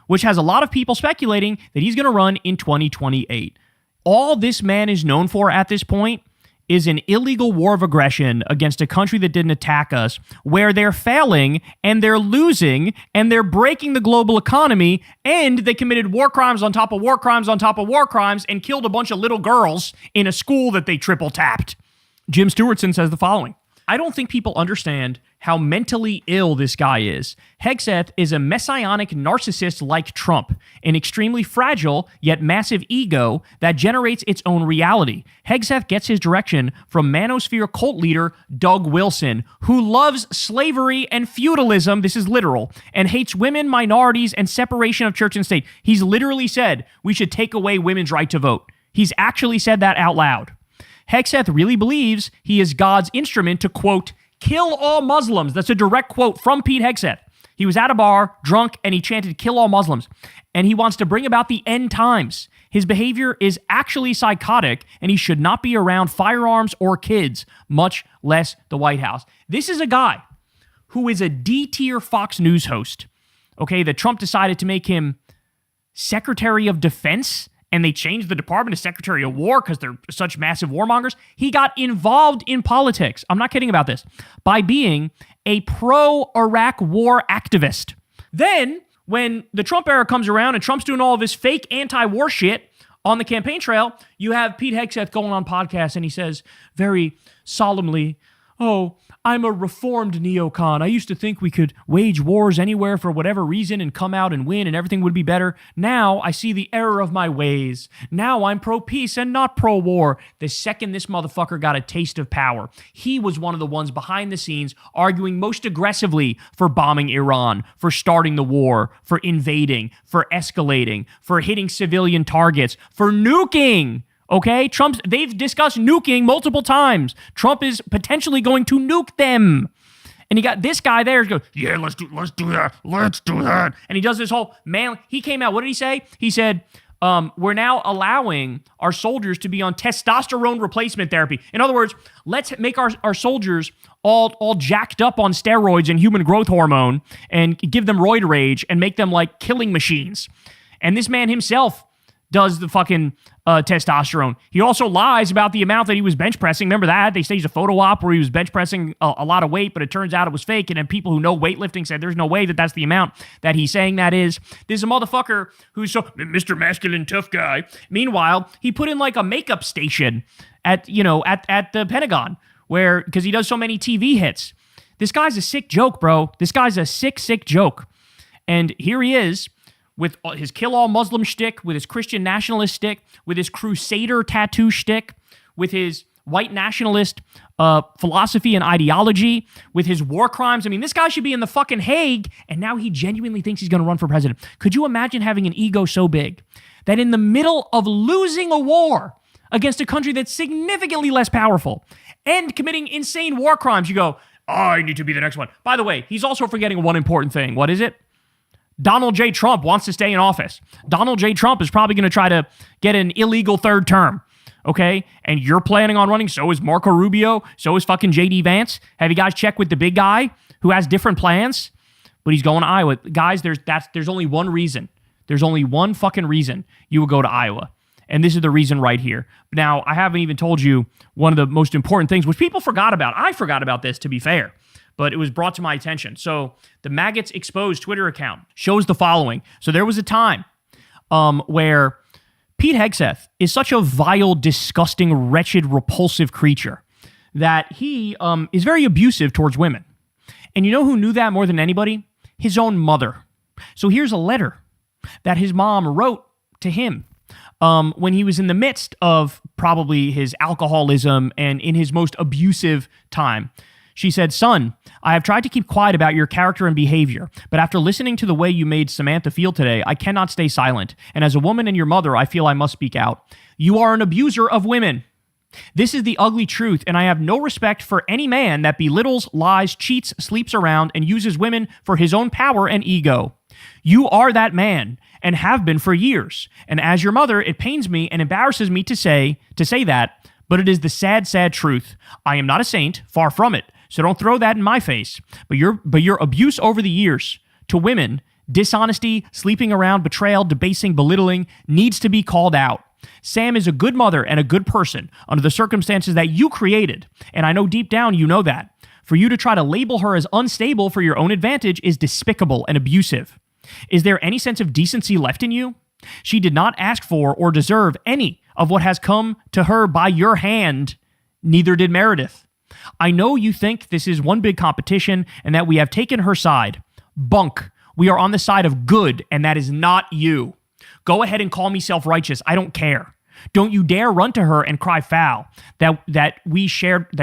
which has a lot of people speculating that he's going to run in 2028. All this man is known for at this point is an illegal war of aggression against a country that didn't attack us, where they're failing and they're losing and they're breaking the global economy, and they committed war crimes on top of war crimes on top of war crimes and killed a bunch of little girls in a school that they triple tapped. Jim Stewartson says the following: I don't think people understand how mentally ill this guy is. HEGSETH is a messianic narcissist like Trump, an extremely fragile yet massive ego that generates its own reality. HEGSETH gets his direction from manosphere cult leader Doug Wilson, who loves slavery and feudalism, this is literal, and hates women, minorities, and separation of church and state. He's literally said we should take away women's right to vote. He's actually said that out loud. HEGSETH really believes he is God's instrument to, quote, kill all Muslims. That's a direct quote from Pete HEGSETH. He was at a bar, drunk, and he chanted, kill all Muslims. And he wants to bring about the end times. His behavior is actually psychotic, and he should not be around firearms or kids, much less the White House. This is a guy who is a D-tier Fox News host, okay, that Trump decided to make him Secretary of Defense, and they changed the Department of Secretary of War because they're such massive warmongers. He got involved in politics, I'm not kidding about this, by being a pro-Iraq war activist. Then, when the Trump era comes around and Trump's doing all of his fake anti-war shit on the campaign trail, you have Pete HEGSETH going on podcasts and he says very solemnly, oh, I'm a reformed neocon. I used to think we could wage wars anywhere for whatever reason and come out and win and everything would be better. Now I see the error of my ways. Now I'm pro-peace and not pro-war. The second this motherfucker got a taste of power, he was one of the ones behind the scenes arguing most aggressively for bombing Iran, for starting the war, for invading, for escalating, for hitting civilian targets, for nuking. Okay, they've discussed nuking multiple times. Trump is potentially going to nuke them. And you got this guy there who goes, yeah, let's do that. And he does this whole, man, he came out, what did he say? He said, we're now allowing our soldiers to be on testosterone replacement therapy. In other words, let's make our soldiers all jacked up on steroids and human growth hormone and give them roid rage and make them like killing machines. And this man himself does the fucking testosterone. He also lies about the amount that he was bench pressing. Remember that? They staged a photo op where he was bench pressing a lot of weight, but it turns out it was fake. And then people who know weightlifting said there's no way that that's the amount that he's saying that is. This is a motherfucker who's so Mr. Masculine Tough Guy. Meanwhile, he put in like a makeup station at the Pentagon where, because he does so many TV hits. This guy's a sick joke, bro. This guy's a sick joke. And here he is, with his kill-all-Muslim shtick, with his Christian nationalist shtick, with his crusader tattoo shtick, with his white nationalist philosophy and ideology, with his war crimes. I mean, this guy should be in the fucking Hague, and now he genuinely thinks he's going to run for president. Could you imagine having an ego so big that in the middle of losing a war against a country that's significantly less powerful and committing insane war crimes, you go, I need to be the next one. By the way, he's also forgetting one important thing. What is it? Donald J. Trump wants to stay in office. Donald J. Trump is probably going to try to get an illegal third term. Okay? And you're planning on running. So is Marco Rubio. So is fucking J.D. Vance. Have you guys checked with the big guy who has different plans? But he's going to Iowa. Guys, there's only one reason. There's only one fucking reason you would go to Iowa. And this is the reason right here. Now, I haven't even told you one of the most important things, which people forgot about. I forgot about this, to be fair, but it was brought to my attention. So the Maggots Exposed Twitter account shows the following. So there was a time where Pete Hegseth is such a vile, disgusting, wretched, repulsive creature that he is very abusive towards women. And you know who knew that more than anybody? His own mother. So here's a letter that his mom wrote to him when he was in the midst of probably his alcoholism and in his most abusive time. She said, "Son, I have tried to keep quiet about your character and behavior, but after listening to the way you made Samantha feel today, I cannot stay silent. And as a woman and your mother, I feel I must speak out. You are an abuser of women. This is the ugly truth, and I have no respect for any man that belittles, lies, cheats, sleeps around, and uses women for his own power and ego. You are that man, and have been for years. And as your mother, it pains me and embarrasses me to say that, but it is the sad, sad truth. I am not a saint, far from it, so don't throw that in my face. But your abuse over the years to women, dishonesty, sleeping around, betrayal, debasing, belittling, needs to be called out. Sam is a good mother and a good person under the circumstances that you created, and I know deep down you know that. For you to try to label her as unstable for your own advantage is despicable and abusive. Is there any sense of decency left in you? She did not ask for or deserve any of what has come to her by your hand, neither did Meredith. I know you think this is one big competition and that we have taken her side. Bunk. We are on the side of good, and that is not you. Go ahead and call me self-righteous. I don't care. Don't you dare run to her and cry foul that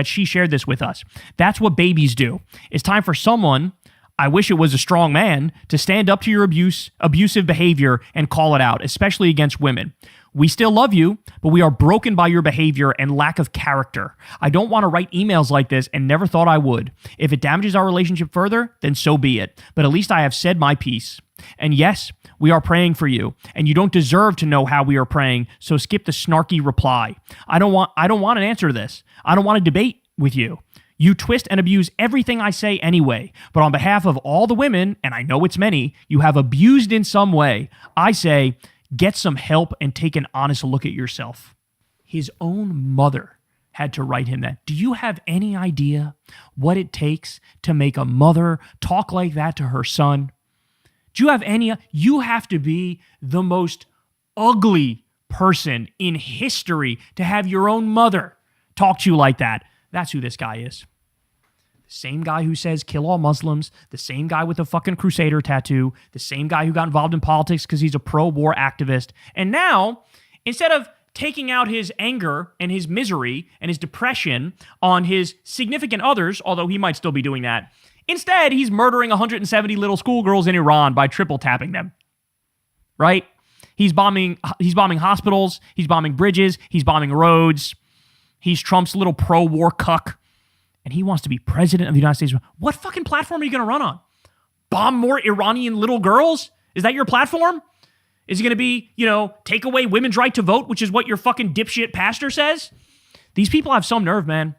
she shared this with us. That's what babies do. It's time for someone, I wish it was a strong man, to stand up to your abusive behavior and call it out, especially against women. We still love you, but we are broken by your behavior and lack of character. I don't want to write emails like this and never thought I would. If it damages our relationship further, then so be it. But at least I have said my piece. And yes, we are praying for you, and you don't deserve to know how we are praying, so skip the snarky reply. I don't want an answer to this. I don't want to debate with you. You twist and abuse everything I say anyway, but on behalf of all the women, and I know it's many, you have abused in some way, I say, get some help and take an honest look at yourself. His own mother had to write him that. Do you have any idea what it takes to make a mother talk like that to her son? Do you have any? You have to be the most ugly person in history to have your own mother talk to you like that. That's who this guy is. The same guy who says kill all Muslims, the same guy with the fucking Crusader tattoo, the same guy who got involved in politics because he's a pro-war activist. And now, instead of taking out his anger and his misery and his depression on his significant others, although he might still be doing that, instead, he's murdering 170 little schoolgirls in Iran by triple tapping them. Right? He's bombing hospitals, he's bombing bridges, he's bombing roads. He's Trump's little pro-war cuck. And he wants to be president of the United States. What fucking platform are you going to run on? Bomb more Iranian little girls? Is that your platform? Is it going to be, take away women's right to vote, which is what your fucking dipshit pastor says? These people have some nerve, man.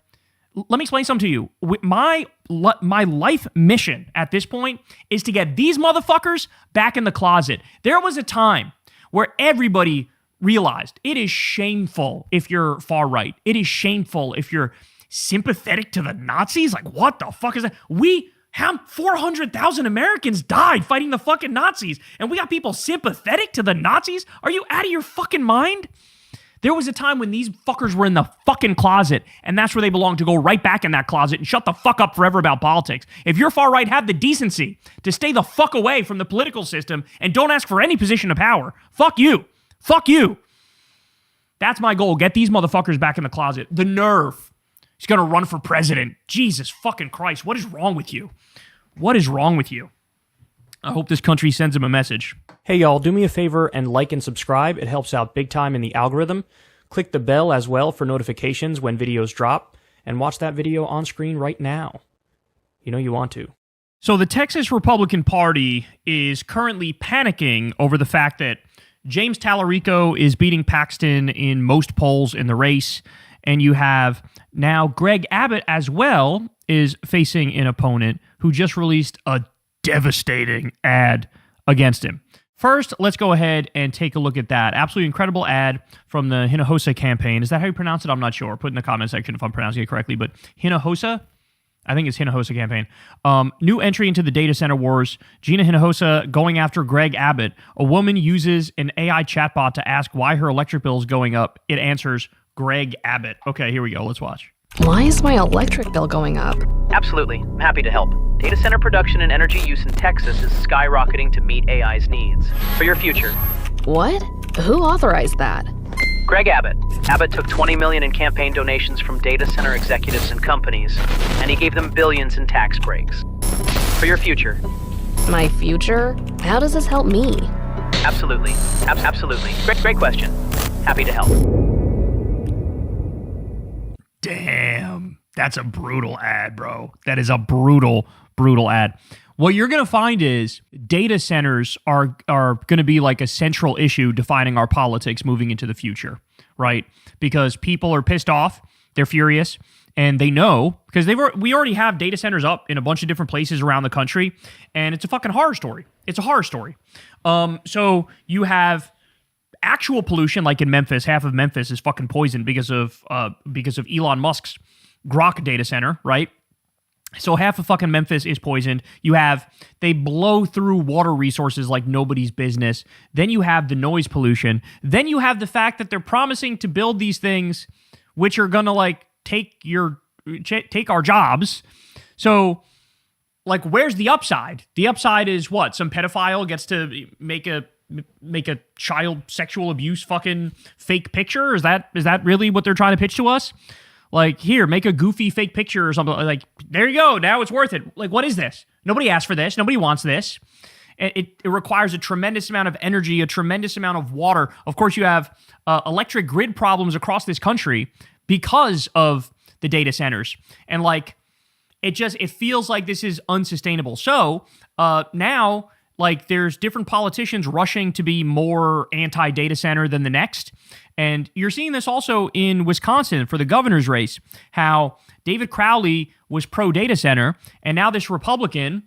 Let me explain something to you. My life mission at this point is to get these motherfuckers back in the closet. There was a time where everybody realized it is shameful if you're far right. It is shameful if you're sympathetic to the Nazis. Like, what the fuck is that? 400,000 Americans died fighting the fucking Nazis, and we got people sympathetic to the Nazis? Are you out of your fucking mind? There was a time when these fuckers were in the fucking closet, and that's where they belong, to go right back in that closet and shut the fuck up forever about politics. If you're far right, have the decency to stay the fuck away from the political system and don't ask for any position of power. Fuck you. Fuck you. That's my goal. Get these motherfuckers back in the closet. The nerve. He's going to run for president. Jesus fucking Christ. What is wrong with you? What is wrong with you? I hope this country sends him a message. Hey, y'all, do me a favor and like and subscribe. It helps out big time in the algorithm. Click the bell as well for notifications when videos drop, and watch that video on screen right now. You know you want to. So the Texas Republican Party is currently panicking over the fact that James Tallarico is beating Paxton in most polls in the race, and you have now Greg Abbott as well is facing an opponent who just released a devastating ad against him. First, let's go ahead and take a look at that. Absolutely incredible ad from the Hinojosa campaign. Is that how you pronounce it? I'm not sure. Put in the comment section if I'm pronouncing it correctly, but Hinojosa? I think it's Hinojosa campaign. New entry into the data center wars. Gina Hinojosa going after Greg Abbott. A woman uses an AI chatbot to ask why her electric bill is going up. It answers Greg Abbott. Okay, here we go. Let's watch. Why is my electric bill going up? Absolutely. I'm happy to help. Data center production and energy use in Texas is skyrocketing to meet AI's needs. For your future. What? Who authorized that? Greg Abbott. Abbott took $20 million in campaign donations from data center executives and companies, and he gave them billions in tax breaks. For your future. My future? How does this help me? Absolutely. Absolutely. Great question. Happy to help. Damn. That's a brutal ad, bro. That is a brutal ad. What you're going to find is data centers are going to be like a central issue defining our politics moving into the future, right? Because people are pissed off, they're furious, and they know, because we already have data centers up in a bunch of different places around the country, and it's a fucking horror story. It's a horror story. So you have actual pollution, like in Memphis. Half of Memphis is fucking poisoned because of Elon Musk's Grok data center, right? So half of fucking Memphis is poisoned. They blow through water resources like nobody's business. Then you have the noise pollution. Then you have the fact that they're promising to build these things which are gonna like take our jobs. So like, where's the upside? The upside is what? Some pedophile gets to make a child sexual abuse fucking fake picture? Is that really what they're trying to pitch to us? Like, here, make a goofy fake picture or something. Like, there you go. Now it's worth it. Like, what is this? Nobody asked for this. Nobody wants this. It requires a tremendous amount of energy, a tremendous amount of water. Of course, you have electric grid problems across this country because of the data centers. And, like, it feels like this is unsustainable. So, now, like, there's different politicians rushing to be more anti-data center than the next. And you're seeing this also in Wisconsin for the governor's race, how David Crowley was pro-data center, and now this Republican,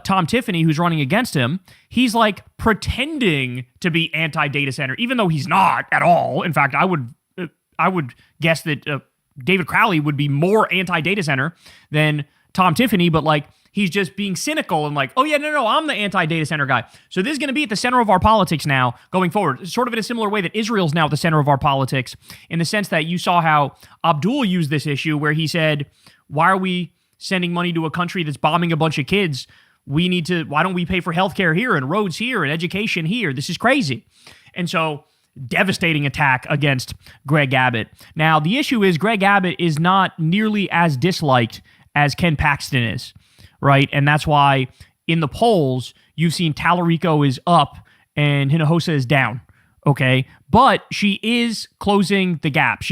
Tom Tiffany, who's running against him, he's like pretending to be anti-data center, even though he's not at all. In fact, I would guess that David Crowley would be more anti-data center than Tom Tiffany, but like, he's just being cynical and like, oh yeah, no, I'm the anti-data center guy. So this is going to be at the center of our politics now going forward, sort of in a similar way that Israel's now at the center of our politics, in the sense that you saw how Abdul used this issue where he said, why are we sending money to a country that's bombing a bunch of kids? Why don't we pay for healthcare here and roads here and education here? This is crazy. And so, devastating attack against Greg Abbott. Now, the issue is Greg Abbott is not nearly as disliked as Ken Paxton is. Right, and that's why in the polls you've seen Tallarico is up and Hinojosa is down. Okay, but she is closing the gap.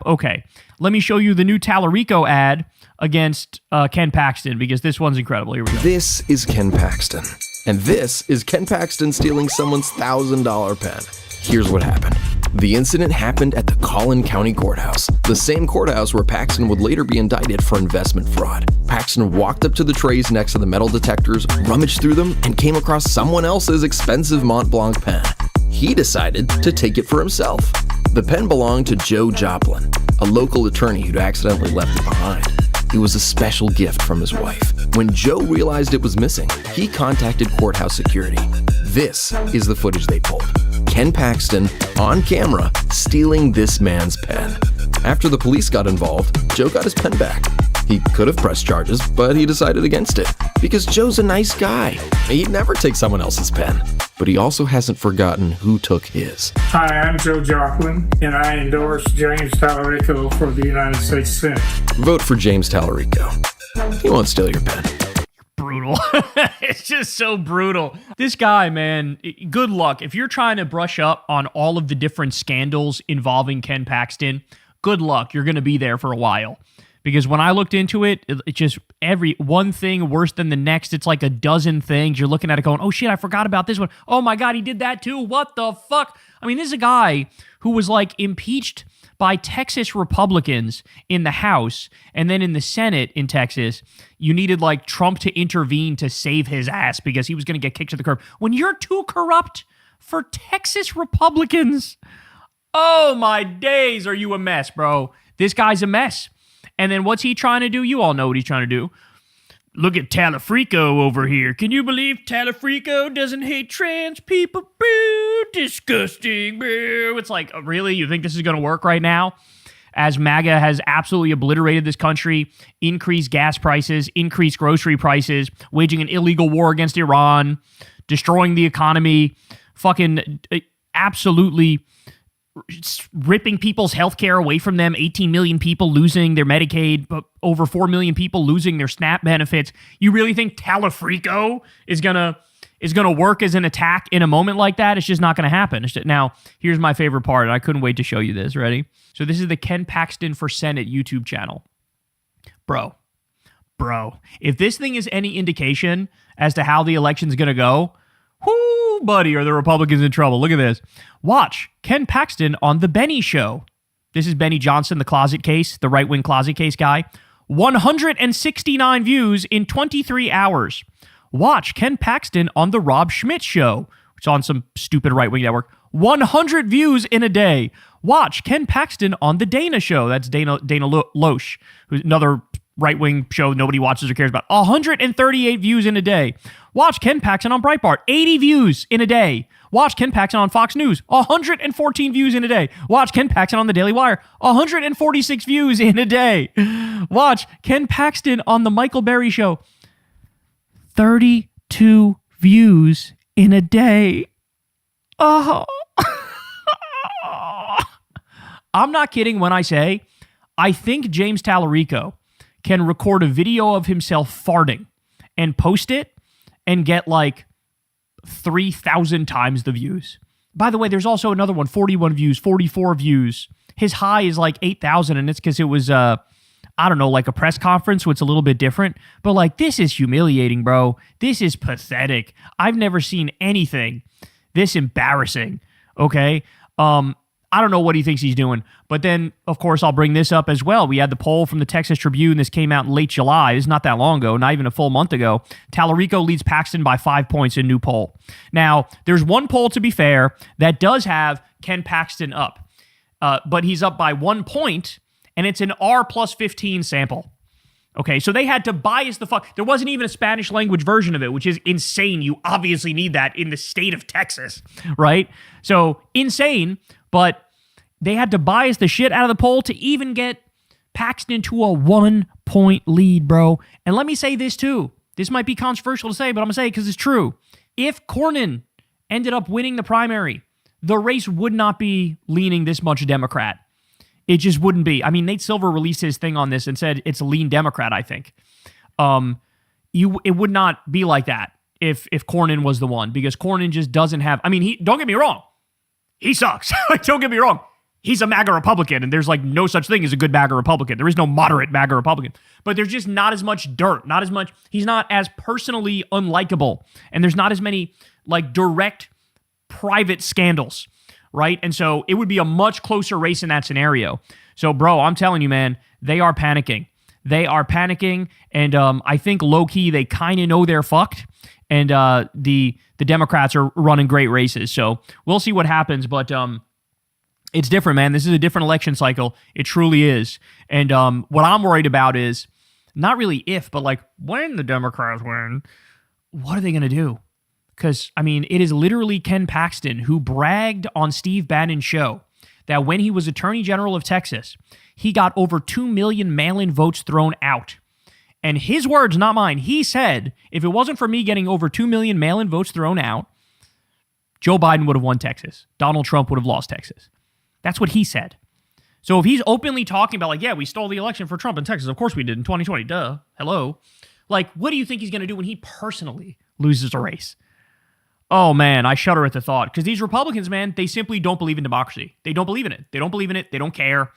Okay, let me show you the new Tallarico ad against Ken Paxton, because this one's incredible. Here we go. This is Ken Paxton, and this is Ken Paxton stealing someone's $1,000 pen. Here's what happened. The incident happened at the Collin County Courthouse, the same courthouse where Paxton would later be indicted for investment fraud. Paxton walked up to the trays next to the metal detectors, rummaged through them, and came across someone else's expensive Mont Blanc pen. He decided to take it for himself. The pen belonged to Joe Joplin, a local attorney who'd accidentally left it behind. It was a special gift from his wife. When Joe realized it was missing, he contacted courthouse security. This is the footage they pulled. Ken Paxton, on camera, stealing this man's pen. After the police got involved, Joe got his pen back. He could have pressed charges, but he decided against it, because Joe's a nice guy. He'd never take someone else's pen. But he also hasn't forgotten who took his. Hi, I'm Joe Joplin, and I endorse James Tallarico for the United States Senate. Vote for James Tallarico. He won't steal your pen. Brutal. It's just so brutal. This guy, man, good luck. If you're trying to brush up on all of the different scandals involving Ken Paxton, good luck. You're going to be there for a while, Because when I looked into it, it just every one thing worse than the next. It's like a dozen things. You're looking at it going, oh shit, I forgot about this one. Oh my God, he did that too. What the fuck? I mean, this is a guy who was like impeached by Texas Republicans in the House, and then in the Senate in Texas, you needed like Trump to intervene to save his ass because he was going to get kicked to the curb. When you're too corrupt for Texas Republicans, oh my days, are you a mess, bro? This guy's a mess. And then what's he trying to do? You all know what he's trying to do. Look at Talafrico over here. Can you believe Talafrico doesn't hate trans people? Boo, disgusting, boo. It's like, really? You think this is going to work right now? As MAGA has absolutely obliterated this country, increased gas prices, increased grocery prices, waging an illegal war against Iran, destroying the economy, fucking absolutely ripping people's health care away from them, 18 million people losing their Medicaid, but over 4 million people losing their SNAP benefits. You really think Talafrico is gonna work as an attack in a moment like that? It's just not gonna happen. Now, here's my favorite part. I couldn't wait to show you this. Ready? So this is the Ken Paxton for Senate YouTube channel. Bro, if this thing is any indication as to how the election's gonna go, whoo, buddy, are the Republicans in trouble? Look at this. Watch Ken Paxton on The Benny Show. This is Benny Johnson, the closet case, the right-wing closet case guy. 169 views in 23 hours. Watch Ken Paxton on The Rob Schmidt Show, which is on some stupid right-wing network. 100 views in a day. Watch Ken Paxton on The Dana Show. That's Dana Loesch, who's another right-wing show nobody watches or cares about. 138 views in a day. Watch Ken Paxton on Breitbart. 80 views in a day. Watch Ken Paxton on Fox News. 114 views in a day. Watch Ken Paxton on The Daily Wire. 146 views in a day. Watch Ken Paxton on The Michael Berry Show. 32 views in a day. Oh. I'm not kidding when I say I think James Talarico can record a video of himself farting and post it and get like 3,000 times the views. By the way, there's also another one, 41 views, 44 views. His high is like 8,000, and it's because it was, I don't know, like a press conference, so it's a little bit different. But like, this is humiliating, bro. This is pathetic. I've never seen anything this embarrassing, okay? I don't know what he thinks he's doing. But then, of course, I'll bring this up as well. We had the poll from the Texas Tribune. This came out in late July. It's not that long ago, not even a full month ago. Talarico leads Paxton by 5 points in new poll. Now, there's one poll, to be fair, that does have Ken Paxton up. But he's up by 1 point, and it's an R plus 15 sample. Okay, so they had to bias the fuck. There wasn't even a Spanish language version of it, which is insane. You obviously need that in the state of Texas, right? So insane, but they had to bias the shit out of the poll to even get Paxton to a 1 point lead, bro. And let me say this too. This might be controversial to say, but I'm going to say it because it's true. If Cornyn ended up winning the primary, the race would not be leaning this much Democrat. It just wouldn't be. I mean, Nate Silver released his thing on this and said it's a lean Democrat, I think. It would not be like that if Cornyn was the one, because Cornyn just doesn't have... I mean, don't get me wrong. He sucks. Don't get me wrong. He's a MAGA Republican, and there's like no such thing as a good MAGA Republican. There is no moderate MAGA Republican. But there's just not as much dirt, not as much... He's not as personally unlikable, and there's not as many like direct private scandals, right? And so it would be a much closer race in that scenario. So, bro, I'm telling you, man, they are panicking. They are panicking, and I think low-key they kind of know they're fucked, and the Democrats are running great races. So we'll see what happens, but it's different, man. This is a different election cycle. It truly is. And what I'm worried about is not really if, but like when the Democrats win, what are they going to do? Because, I mean, it is literally Ken Paxton who bragged on Steve Bannon's show that when he was Attorney General of Texas, he got over 2 million mail-in votes thrown out. And his words, not mine, he said, if it wasn't for me getting over 2 million mail-in votes thrown out, Joe Biden would have won Texas. Donald Trump would have lost Texas. That's what he said. So if he's openly talking about like, yeah, we stole the election for Trump in Texas, of course we did in 2020, duh, hello. Like, what do you think he's going to do when he personally loses a race? Oh, man, I shudder at the thought. Because these Republicans, man, they simply don't believe in democracy. They don't believe in it. They don't believe in it. They don't care.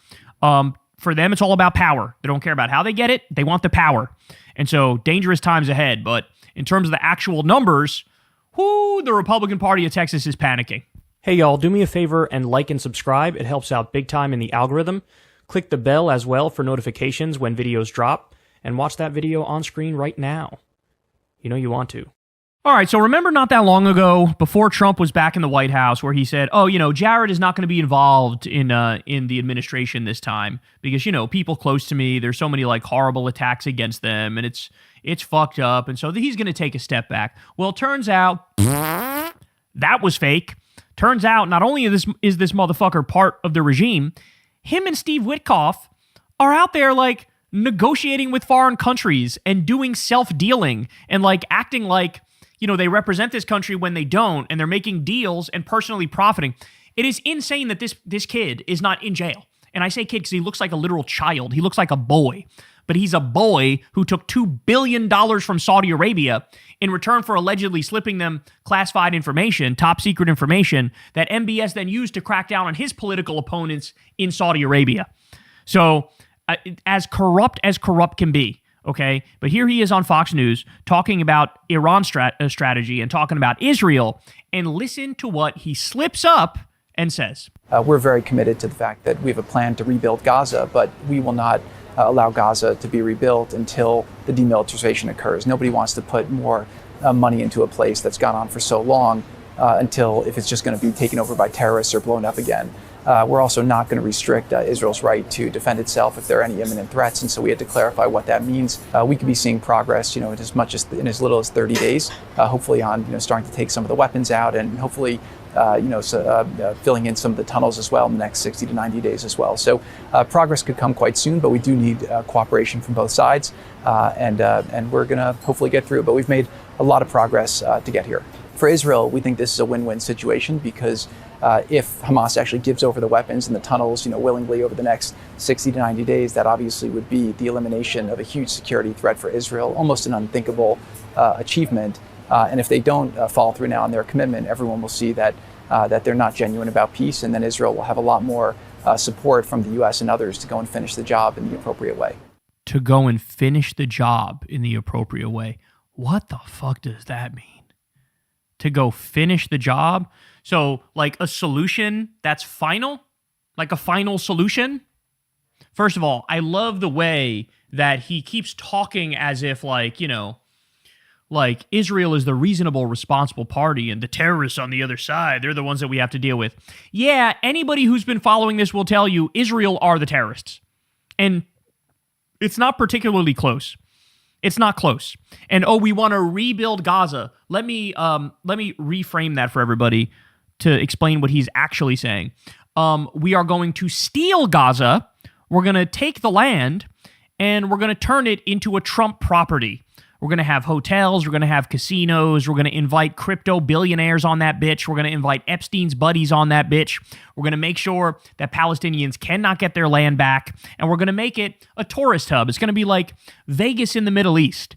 For them, it's all about power. They don't care about how they get it. They want the power. And so dangerous times ahead. But in terms of the actual numbers, the Republican Party of Texas is panicking. Hey y'all, do me a favor and like and subscribe. It helps out big time in the algorithm. Click the bell as well for notifications when videos drop. And watch that video on screen right now. You know you want to. All right, so remember not that long ago, before Trump was back in the White House, where he said, Jared is not going to be involved in the administration this time because, people close to me, there's so many like horrible attacks against them, and it's fucked up, and so he's going to take a step back. Well, it turns out that was fake. Turns out not only is this motherfucker part of the regime, him and Steve Witkoff are out there like negotiating with foreign countries and doing self-dealing and like acting like they represent this country when they don't, and they're making deals and personally profiting. It is insane that this kid is not in jail. And I say kid because he looks like a literal child. He looks like a boy. But he's a boy who took $2 billion from Saudi Arabia in return for allegedly slipping them classified information, top secret information, that MBS then used to crack down on his political opponents in Saudi Arabia. So as corrupt can be. Okay, but here he is on Fox News talking about Iran strategy and talking about Israel, and listen to what he slips up and says. We're very committed to the fact that we have a plan to rebuild Gaza, but we will not allow Gaza to be rebuilt until the demilitarization occurs. Nobody wants to put more money into a place that's gone on for so long until if it's just going to be taken over by terrorists or blown up again. We're also not going to restrict Israel's right to defend itself if there are any imminent threats, and so we had to clarify what that means. We could be seeing progress, in as much as in as little as 30 days, hopefully on starting to take some of the weapons out, and hopefully filling in some of the tunnels as well in the next 60 to 90 days as well. So progress could come quite soon, but we do need cooperation from both sides, and we're going to hopefully get through. But we've made a lot of progress to get here. For Israel, we think this is a win-win situation because if Hamas actually gives over the weapons and the tunnels, willingly over the next 60 to 90 days, that obviously would be the elimination of a huge security threat for Israel, almost an unthinkable achievement. And if they don't follow through now on their commitment, everyone will see that they're not genuine about peace, and then Israel will have a lot more support from the U.S. and others to go and finish the job in the appropriate way. To go and finish the job in the appropriate way. What the fuck does that mean? To go finish the job? So, like a solution that's final? Like a final solution? First of all, I love the way that he keeps talking as if like Israel is the reasonable, responsible party and the terrorists on the other side, they're the ones that we have to deal with. Yeah, anybody who's been following this will tell you Israel are the terrorists. And it's not particularly close. It's not close. And we want to rebuild Gaza. Let me reframe that for everybody to explain what he's actually saying. We are going to steal Gaza. We're going to take the land and we're going to turn it into a Trump property. We're going to have hotels. We're going to have casinos. We're going to invite crypto billionaires on that bitch. We're going to invite Epstein's buddies on that bitch. We're going to make sure that Palestinians cannot get their land back. And we're going to make it a tourist hub. It's going to be like Vegas in the Middle East.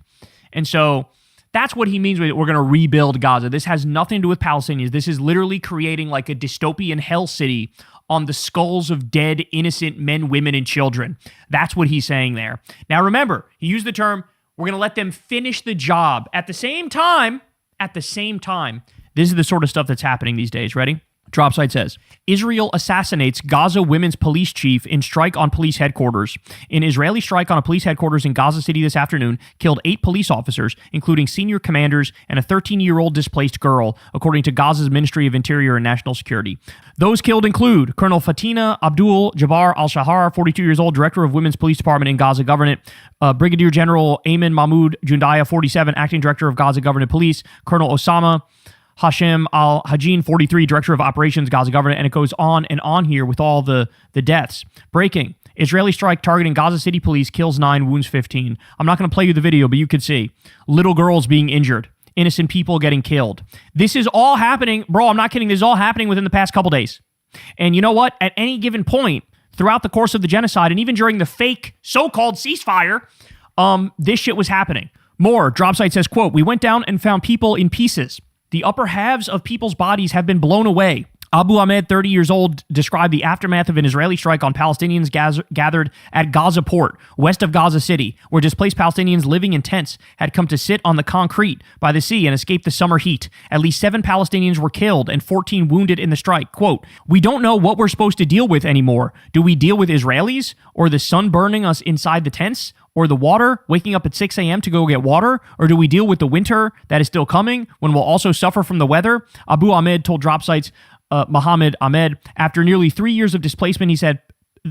And so that's what he means with we're going to rebuild Gaza. This has nothing to do with Palestinians. This is literally creating like a dystopian hell city on the skulls of dead, innocent men, women, and children. That's what he's saying there. Now remember, he used the term, we're going to let them finish the job. At the same time, this is the sort of stuff that's happening these days. Ready? Dropside says, Israel assassinates Gaza women's police chief in strike on police headquarters. An Israeli strike on a police headquarters in Gaza City this afternoon killed 8 police officers, including senior commanders and a 13-year-old displaced girl, according to Gaza's Ministry of Interior and National Security. Those killed include Colonel Fatina Abdul Jabbar al-Shahar, 42 years old, director of Women's Police Department in Gaza Government, Brigadier General Ayman Mahmoud Jundaya, 47, acting director of Gaza Government Police, Colonel Osama Hashem al-Hajin, 43, Director of Operations, Gaza Government, and it goes on and on here with all the deaths. Breaking. Israeli strike targeting Gaza City police, kills 9, wounds 15. I'm not going to play you the video, but you could see. Little girls being injured. Innocent people getting killed. This is all happening. Bro, I'm not kidding. This is all happening within the past couple days. And you know what? At any given point, throughout the course of the genocide, and even during the fake so-called ceasefire, this shit was happening. More. Dropsite says, quote, we went down and found people in pieces. The upper halves of people's bodies have been blown away. Abu Ahmed, 30 years old, described the aftermath of an Israeli strike on Palestinians gathered at Gaza port, west of Gaza City, where displaced Palestinians living in tents had come to sit on the concrete by the sea and escape the summer heat. At least 7 Palestinians were killed and 14 wounded in the strike. Quote, "We don't know what we're supposed to deal with anymore. Do we deal with Israelis, or the sun burning us inside the tents, or the water, waking up at 6 a.m. to go get water? Or do we deal with the winter that is still coming when we'll also suffer from the weather?" Abu Ahmed told DropSite's Mohammed Ahmed, after nearly 3 years of displacement, he said,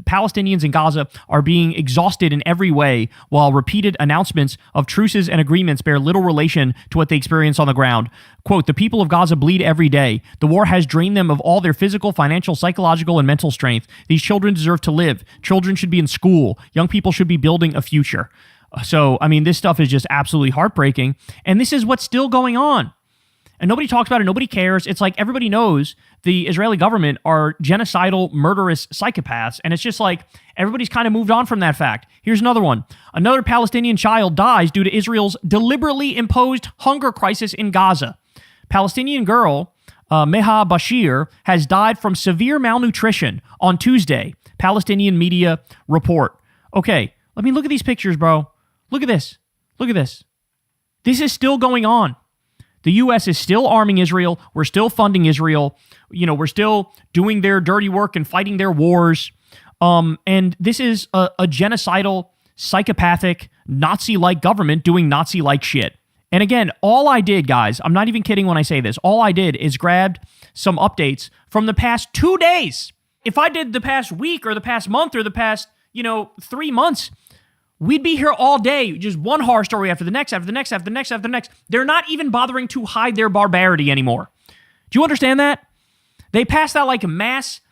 Palestinians in Gaza are being exhausted in every way, while repeated announcements of truces and agreements bear little relation to what they experience on the ground. Quote, "The people of Gaza bleed every day. The war has drained them of all their physical, financial, psychological, and mental strength. These children deserve to live. Children should be in school. Young people should be building a future." So, I mean, this stuff is just absolutely heartbreaking. And this is what's still going on. And nobody talks about it. Nobody cares. It's like everybody knows the Israeli government are genocidal, murderous psychopaths. And it's just like everybody's kind of moved on from that fact. Here's another one. Another Palestinian child dies due to Israel's deliberately imposed hunger crisis in Gaza. Palestinian girl, Meha Bashir, has died from severe malnutrition on Tuesday, Palestinian media report. Okay, let me look at these pictures, bro. Look at this. Look at this. This is still going on. The U.S. is still arming Israel. We're still funding Israel. You know, we're still doing their dirty work and fighting their wars. And this is a genocidal, psychopathic, Nazi-like government doing Nazi-like shit. And again, all I did, guys, I'm not even kidding when I say this, all I did is grabbed some updates from the past 2 days. If I did the past week or the past month or the past, 3 months, we'd be here all day, just one horror story after the next, after the next, after the next, after the next. They're not even bothering to hide their barbarity anymore. Do you understand that? They passed out like a mass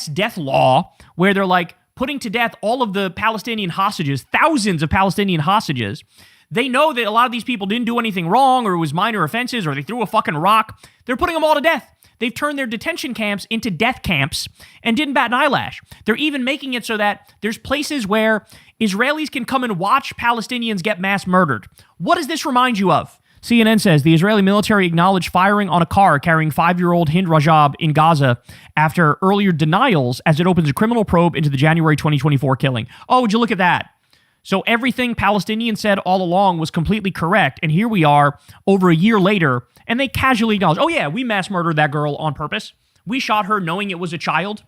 death law where they're like putting to death all of the Palestinian hostages, thousands of Palestinian hostages. They know that a lot of these people didn't do anything wrong, or it was minor offenses, or they threw a fucking rock. They're putting them all to death. They've turned their detention camps into death camps and didn't bat an eyelash. They're even making it so that there's places where Israelis can come and watch Palestinians get mass murdered. What does this remind you of? CNN says the Israeli military acknowledged firing on a car carrying 5-year-old Hind Rajab in Gaza after earlier denials as it opens a criminal probe into the January 2024 killing. Oh, would you look at that? So everything Palestinians said all along was completely correct, and here we are over a year later, and they casually acknowledge, oh yeah, we mass murdered that girl on purpose. We shot her knowing it was a child.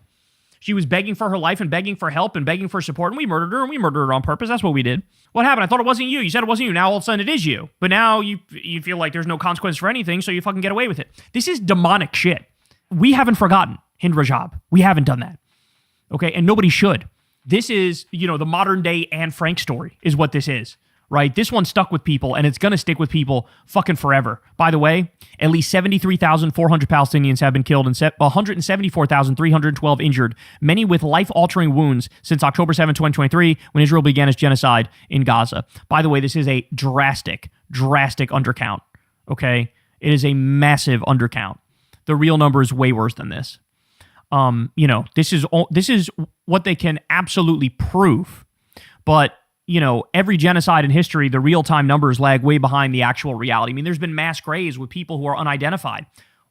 She was begging for her life and begging for help and begging for support, and we murdered her on purpose. That's what we did. What happened? I thought it wasn't you. You said it wasn't you. Now all of a sudden it is you. But now you feel like there's no consequence for anything, so you fucking get away with it. This is demonic shit. We haven't forgotten Hind Rajab. We haven't done that. Okay, and nobody should. This is, the modern day Anne Frank story is what this is, right? This one stuck with people, and it's going to stick with people fucking forever. By the way, at least 73,400 Palestinians have been killed and 174,312 injured, many with life-altering wounds since October 7, 2023, when Israel began its genocide in Gaza. By the way, this is a drastic undercount, okay? It is a massive undercount. The real number is way worse than this. This is what they can absolutely prove. But, every genocide in history, the real-time numbers lag way behind the actual reality. I mean, there's been mass graves with people who are unidentified.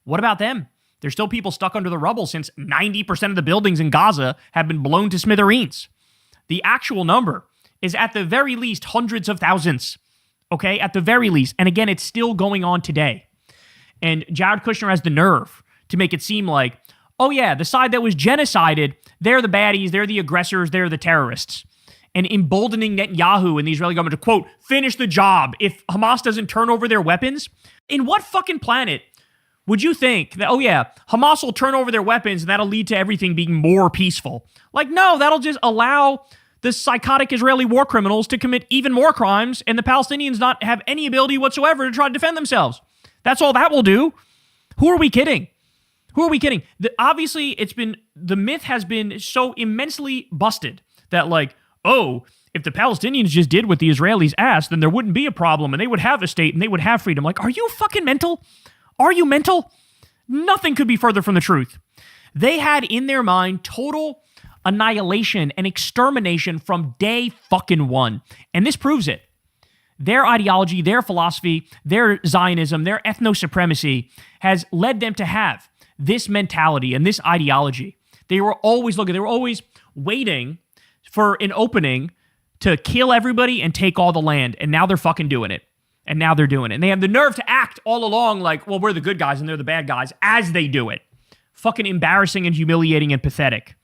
What about them? There's still people stuck under the rubble since 90% of the buildings in Gaza have been blown to smithereens. The actual number is at the very least hundreds of thousands. Okay? At the very least. And again, it's still going on today. And Jared Kushner has the nerve to make it seem like, oh yeah, the side that was genocided, they're the baddies, they're the aggressors, they're the terrorists. And emboldening Netanyahu and the Israeli government to, quote, finish the job if Hamas doesn't turn over their weapons. In what fucking planet would you think that, oh yeah, Hamas will turn over their weapons and that'll lead to everything being more peaceful? Like, no, that'll just allow the psychotic Israeli war criminals to commit even more crimes and the Palestinians not have any ability whatsoever to try to defend themselves. That's all that will do. Who are we kidding? Who are we kidding? Obviously, the myth has been so immensely busted that, like, oh, if the Palestinians just did what the Israelis asked, then there wouldn't be a problem and they would have a state and they would have freedom. Like, are you fucking mental? Are you mental? Nothing could be further from the truth. They had in their mind total annihilation and extermination from day fucking one. And this proves it. Their ideology, their philosophy, their Zionism, their ethno-supremacy has led them to have this mentality and this ideology. They were always waiting for an opening to kill everybody and take all the land. And now they're fucking doing it. And now they're doing it. And they have the nerve to act all along like, well, we're the good guys and they're the bad guys as they do it. Fucking embarrassing and humiliating and pathetic.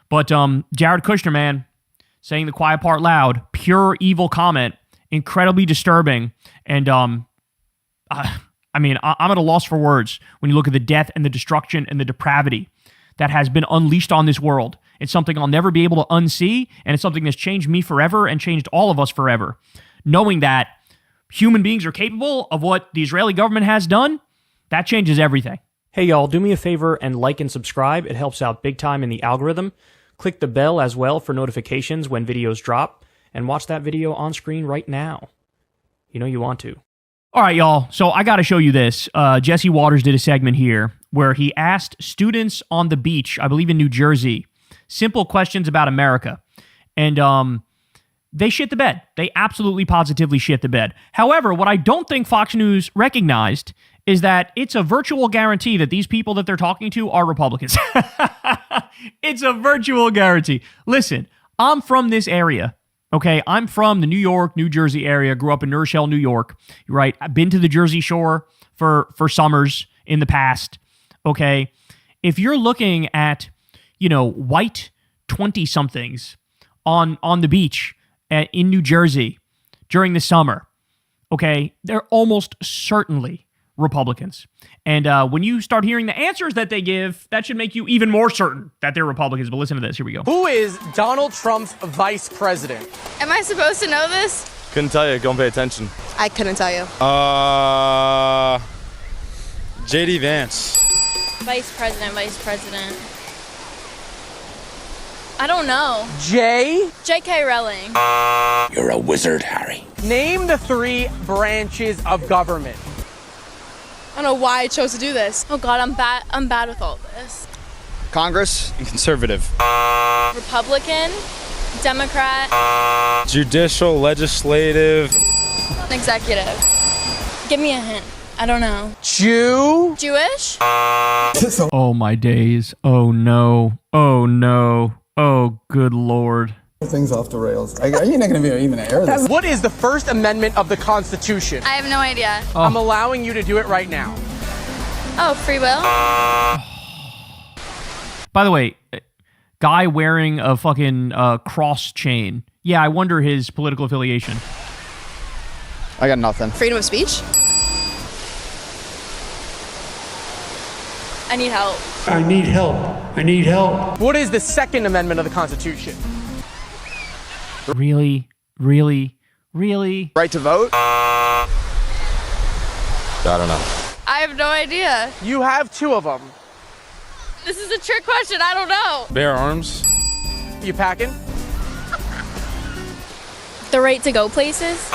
But Jared Kushner, man, saying the quiet part loud, pure evil comment, incredibly disturbing. And I'm at a loss for words when you look at the death and the destruction and the depravity that has been unleashed on this world. It's something I'll never be able to unsee, and it's something that's changed me forever and changed all of us forever. Knowing that human beings are capable of what the Israeli government has done, that changes everything. Hey y'all, do me a favor and like and subscribe. It helps out big time in the algorithm. Click the bell as well for notifications when videos drop, and watch that video on screen right now. You know you want to. All right, y'all. So I got to show you this. Jesse Waters did a segment here where he asked students on the beach, I believe in New Jersey, simple questions about America. And they shit the bed. They absolutely positively shit the bed. However, what I don't think Fox News recognized is that it's a virtual guarantee that these people that they're talking to are Republicans. It's a virtual guarantee. Listen, I'm from this area. Okay, I'm from the New York, New Jersey area. Grew up in New Rochelle, New York. Right, I've been to the Jersey Shore for summers in the past. Okay, if you're looking at, white 20-somethings on the beach in New Jersey during the summer, okay, they're almost certainly Republicans. And when you start hearing the answers that they give, that should make you even more certain that they're Republicans. But listen to this. Here we go. Who is Donald Trump's vice president? Am I supposed to know this? Couldn't tell you. Don't pay attention. I couldn't tell you. JD Vance. Vice president. I don't know. J.K. Rowling. You're a wizard, Harry. Name the 3 branches of government. I don't know why I chose to do this. Oh God, I'm bad with all this. Congress and conservative. Republican, Democrat. Judicial, legislative. Executive. Give me a hint. I don't know. Jewish? Oh my days. Oh no. Oh no. Oh good Lord. Things off the rails. Are you not going to be even air this? What is the First Amendment of the Constitution? I have no idea. Oh. I'm allowing you to do it right now. Oh, free will? By the way, guy wearing a fucking cross chain. Yeah, I wonder his political affiliation. I got nothing. Freedom of speech? I need help. I need help. What is the Second Amendment of the Constitution? Really? Right to vote? I don't know. I have no idea. You have 2 of them. This is a trick question. I don't know. Bear arms. You packing? The right to go places?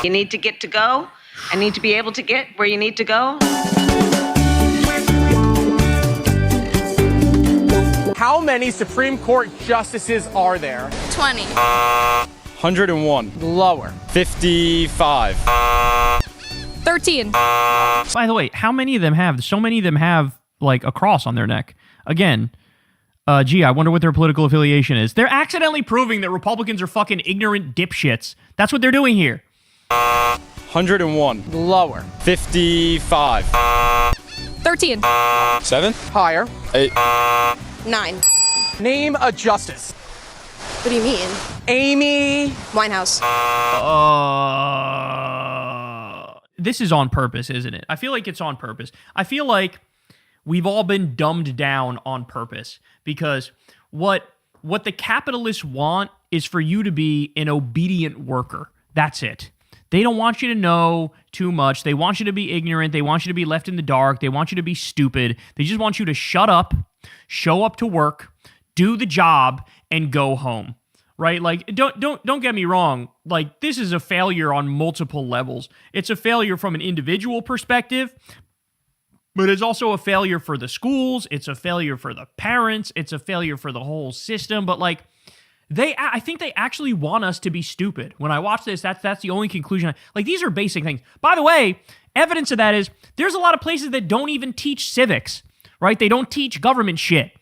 You need to get to go. I need to be able to get where you need to go. How many Supreme Court justices are there? 20. 101. Lower. 55. 13. By the way, how many of them have? So many of them have like a cross on their neck. Again, I wonder what their political affiliation is. They're accidentally proving that Republicans are fucking ignorant dipshits. That's what they're doing here. 101. Lower. 55. 13. 7. Higher. 8. 9. Name a justice. What do you mean? Amy Winehouse. This is on purpose, isn't it? I feel like it's on purpose. I feel like we've all been dumbed down on purpose because what the capitalists want is for you to be an obedient worker. That's it. They don't want you to know too much. They want you to be ignorant. They want you to be left in the dark. They want you to be stupid. They just want you to shut up, show up to work, do the job, and go home. Right? Like, don't get me wrong. Like, this is a failure on multiple levels. It's a failure from an individual perspective, but it's also a failure for the schools. It's a failure for the parents. It's a failure for the whole system. But like, I think they actually want us to be stupid. When I watch this, that's the only conclusion. Like, these are basic things. By the way, evidence of that is there's a lot of places that don't even teach civics. right? They don't teach government shit.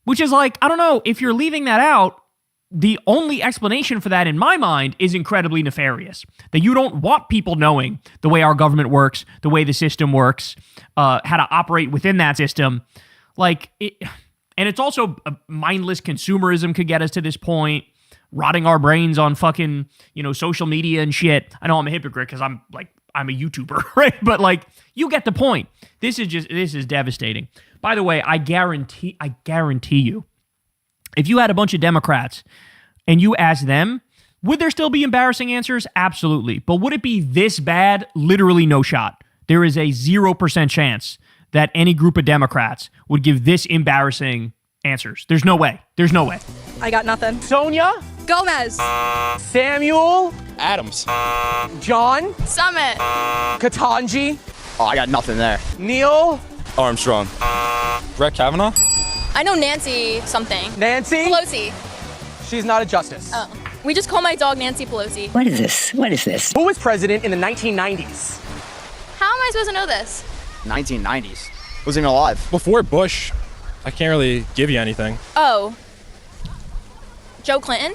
Which is like, I don't know, if you're leaving that out, the only explanation for that in my mind is incredibly nefarious. That you don't want people knowing the way our government works, the way the system works, how to operate within that system. And it's also mindless consumerism could get us to this point, rotting our brains on fucking, social media and shit. I know I'm a hypocrite because I'm a YouTuber, right? But you get the point. This is devastating. By the way, I guarantee you, if you had a bunch of Democrats and you asked them, would there still be embarrassing answers? Absolutely. But would it be this bad? Literally no shot. There is a 0% chance that any group of Democrats would give this embarrassing answers. There's no way. There's no way. I got nothing. Sonia? Gomez. Samuel? Adams. John? Summit. Katanji? Oh, I got nothing there. Neil? Armstrong. Brett Kavanaugh. I know Nancy something. Nancy? Pelosi. She's not a justice. Oh. We just call my dog Nancy Pelosi. What is this? What is this? Who was president in the 1990s? How am I supposed to know this? 1990s. Wasn't even alive. Before Bush. I can't really give you anything. Oh. Joe Clinton?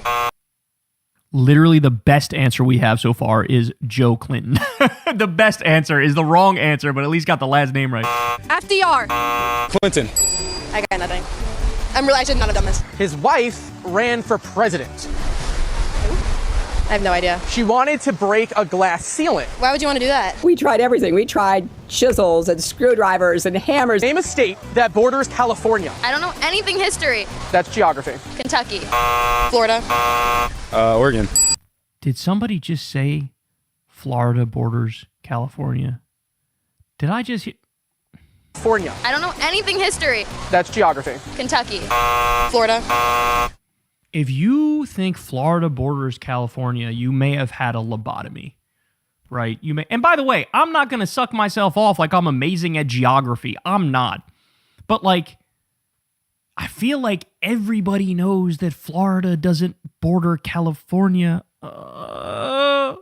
Literally the best answer we have so far is Joe Clinton. The best answer is the wrong answer, but at least got the last name right. FDR. Clinton. I got nothing. I should not have done this. His wife ran for president. I have no idea. She wanted to break a glass ceiling. Why would you want to do that? We tried everything. We tried chisels and screwdrivers and hammers. Name a state that borders California. I don't know anything history. That's geography. Kentucky. Florida. Oregon. Did somebody just say Florida borders California? Did I just hear? California. I don't know anything history. That's geography. Kentucky. Florida. If you think Florida borders California, you may have had a lobotomy, right? You may. And by the way, I'm not going to suck myself off like I'm amazing at geography. I'm not. But I feel like everybody knows that Florida doesn't border California. All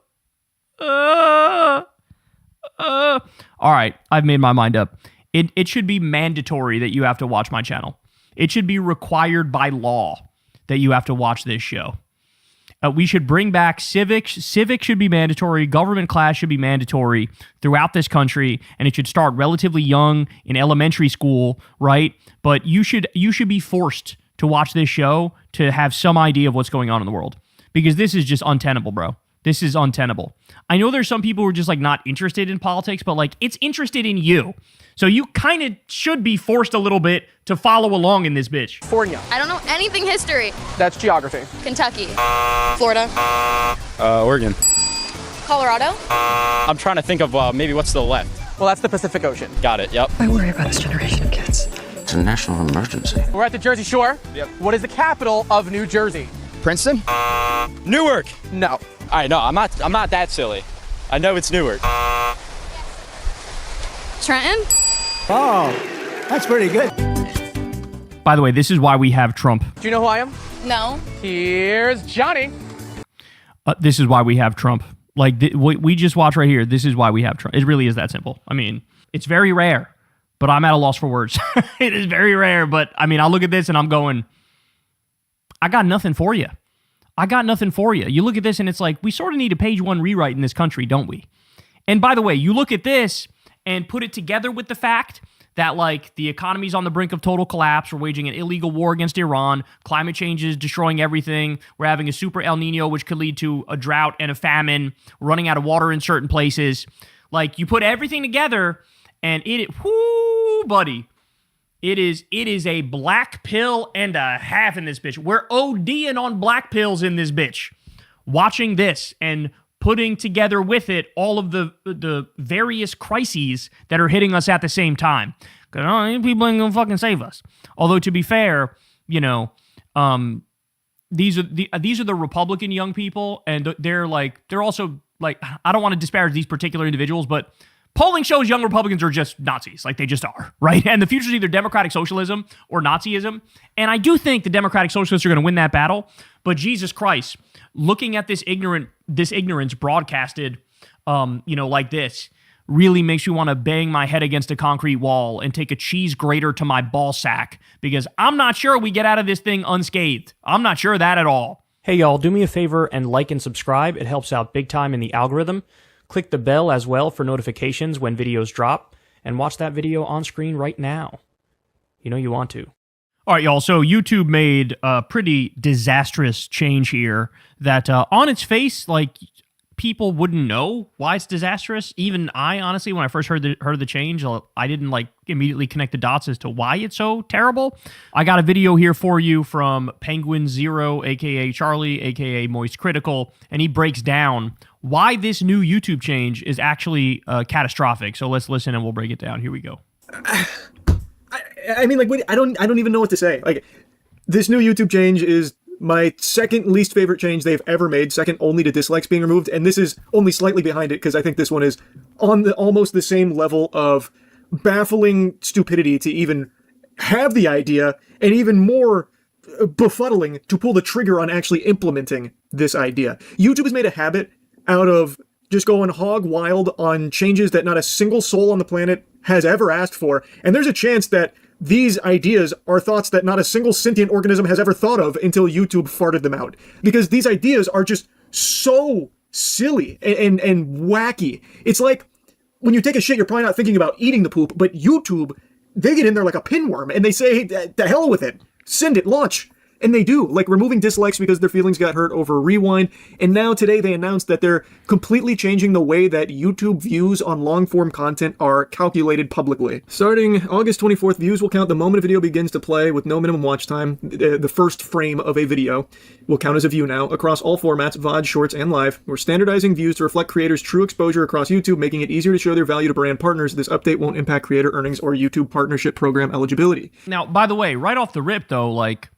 right, I've made my mind up. It should be mandatory that you have to watch my channel. It should be required by law that you have to watch this show. We should bring back civics. Civics should be mandatory. Government class should be mandatory throughout this country, and it should start relatively young in elementary school, right? But you should be forced to watch this show to have some idea of what's going on in the world, because this is just untenable, bro. This is untenable. I know there's some people who are just not interested in politics, but it's interested in you. So you kind of should be forced a little bit to follow along in this bitch. California. I don't know anything history. That's geography. Kentucky. Florida. Oregon. Colorado. I'm trying to think of maybe what's to the left. Well, that's the Pacific Ocean. Got it, yep. I worry about this generation of kids. It's a national emergency. We're at the Jersey Shore. Yep. What is the capital of New Jersey? Princeton? Newark. No. All right, no, I'm not that silly. I know it's Newark. Trenton. Oh, that's pretty good. By the way, this is why we have Trump. Do you know who I am? No. Here's Johnny. This is why we have Trump. We just watch right here. This is why we have Trump. It really is that simple. I mean, it's very rare, but I'm at a loss for words. It is very rare, but I mean, I look at this and I'm going, I got nothing for you. I got nothing for you. You look at this and it's we sort of need a page one rewrite in this country, don't we? And by the way, you look at this and put it together with the fact that the economy's on the brink of total collapse. We're waging an illegal war against Iran. Climate change is destroying everything. We're having a super El Nino, which could lead to a drought and a famine. We're running out of water in certain places. You put everything together and whoo, buddy. It is a black pill and a half in this bitch. We're ODing on black pills in this bitch. Watching this and putting together with it all of the various crises that are hitting us at the same time. Because people ain't gonna fucking save us. Although to be fair, these are the Republican young people, and they're also I don't want to disparage these particular individuals, but polling shows young Republicans are just Nazis. They just are, right? And the future is either democratic socialism or Nazism. And I do think the democratic socialists are going to win that battle. But Jesus Christ, looking at this ignorance broadcasted, like this, really makes me want to bang my head against a concrete wall and take a cheese grater to my ball sack, because I'm not sure we get out of this thing unscathed. I'm not sure of that at all. Hey y'all, do me a favor and like and subscribe. It helps out big time in the algorithm. Click the bell as well for notifications when videos drop, and watch that video on screen right now. You know you want to. All right, y'all. So YouTube made a pretty disastrous change here that on its face, like, people wouldn't know why it's disastrous. Even I, honestly, when I first heard the change, I didn't like immediately connect the dots as to why it's so terrible. I got a video here for you from Penguin Zero, aka Charlie, aka Moist Critical, and he breaks down why this new YouTube change is actually catastrophic. So let's listen and we'll break it down. Here we go. I mean, like, I don't even know what to say. Like, this new YouTube change is my second least favorite change they've ever made, second only to dislikes being removed, and this is only slightly behind it because I think this one is on almost the same level of baffling stupidity to even have the idea, and even more befuddling to pull the trigger on actually implementing this idea. YouTube has made a habit out of just going hog wild on changes that not a single soul on the planet has ever asked for, and there's a chance that these ideas are thoughts that not a single sentient organism has ever thought of until YouTube farted them out. Because these ideas are just so silly and wacky. It's like when you take a shit, you're probably not thinking about eating the poop, but YouTube, they get in there like a pinworm and they say, hey, the hell with it. Send it, launch. And they do, like removing dislikes because their feelings got hurt over Rewind. And now today they announced that they're completely changing the way that YouTube views on long-form content are calculated publicly. Starting August 24th, views will count the moment a video begins to play with no minimum watch time. The first frame of a video will count as a view now across all formats, VOD, Shorts, and Live. We're standardizing views to reflect creators' true exposure across YouTube, making it easier to show their value to brand partners. This update won't impact creator earnings or YouTube partnership program eligibility. Now, by the way, right off the rip though, like,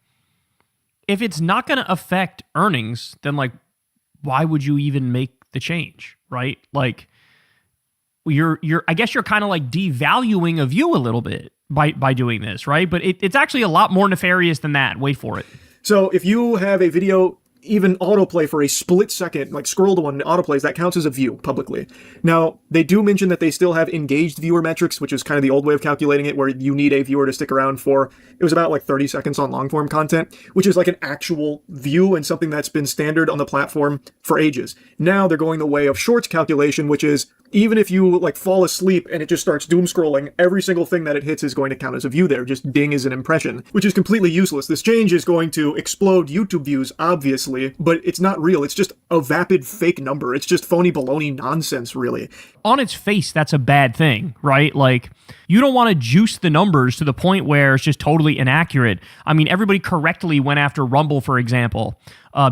if it's not going to affect earnings, then like, why would you even make the change, right? Like, I guess you're kind of like devaluing a view a little bit by doing this, right? But it's actually a lot more nefarious than that. Wait for it. So if you have a video even autoplay for a split second, like scroll to one autoplays, that counts as a view publicly. Now, they do mention that they still have engaged viewer metrics, which is kind of the old way of calculating it, where you need a viewer to stick around for, it was about like 30 seconds on long form content, which is like an actual view and something that's been standard on the platform for ages. Now they're going the way of shorts calculation, which is even if you like fall asleep and it just starts doom scrolling, every single thing that it hits is going to count as a view there, just ding as an impression, which is completely useless. This change is going to explode YouTube views, obviously, but it's not real. It's just a vapid fake number. It's just phony baloney nonsense, really. On its face, that's a bad thing, right? Like, you don't want to juice the numbers to the point where it's just totally inaccurate. I mean, everybody correctly went after Rumble, for example,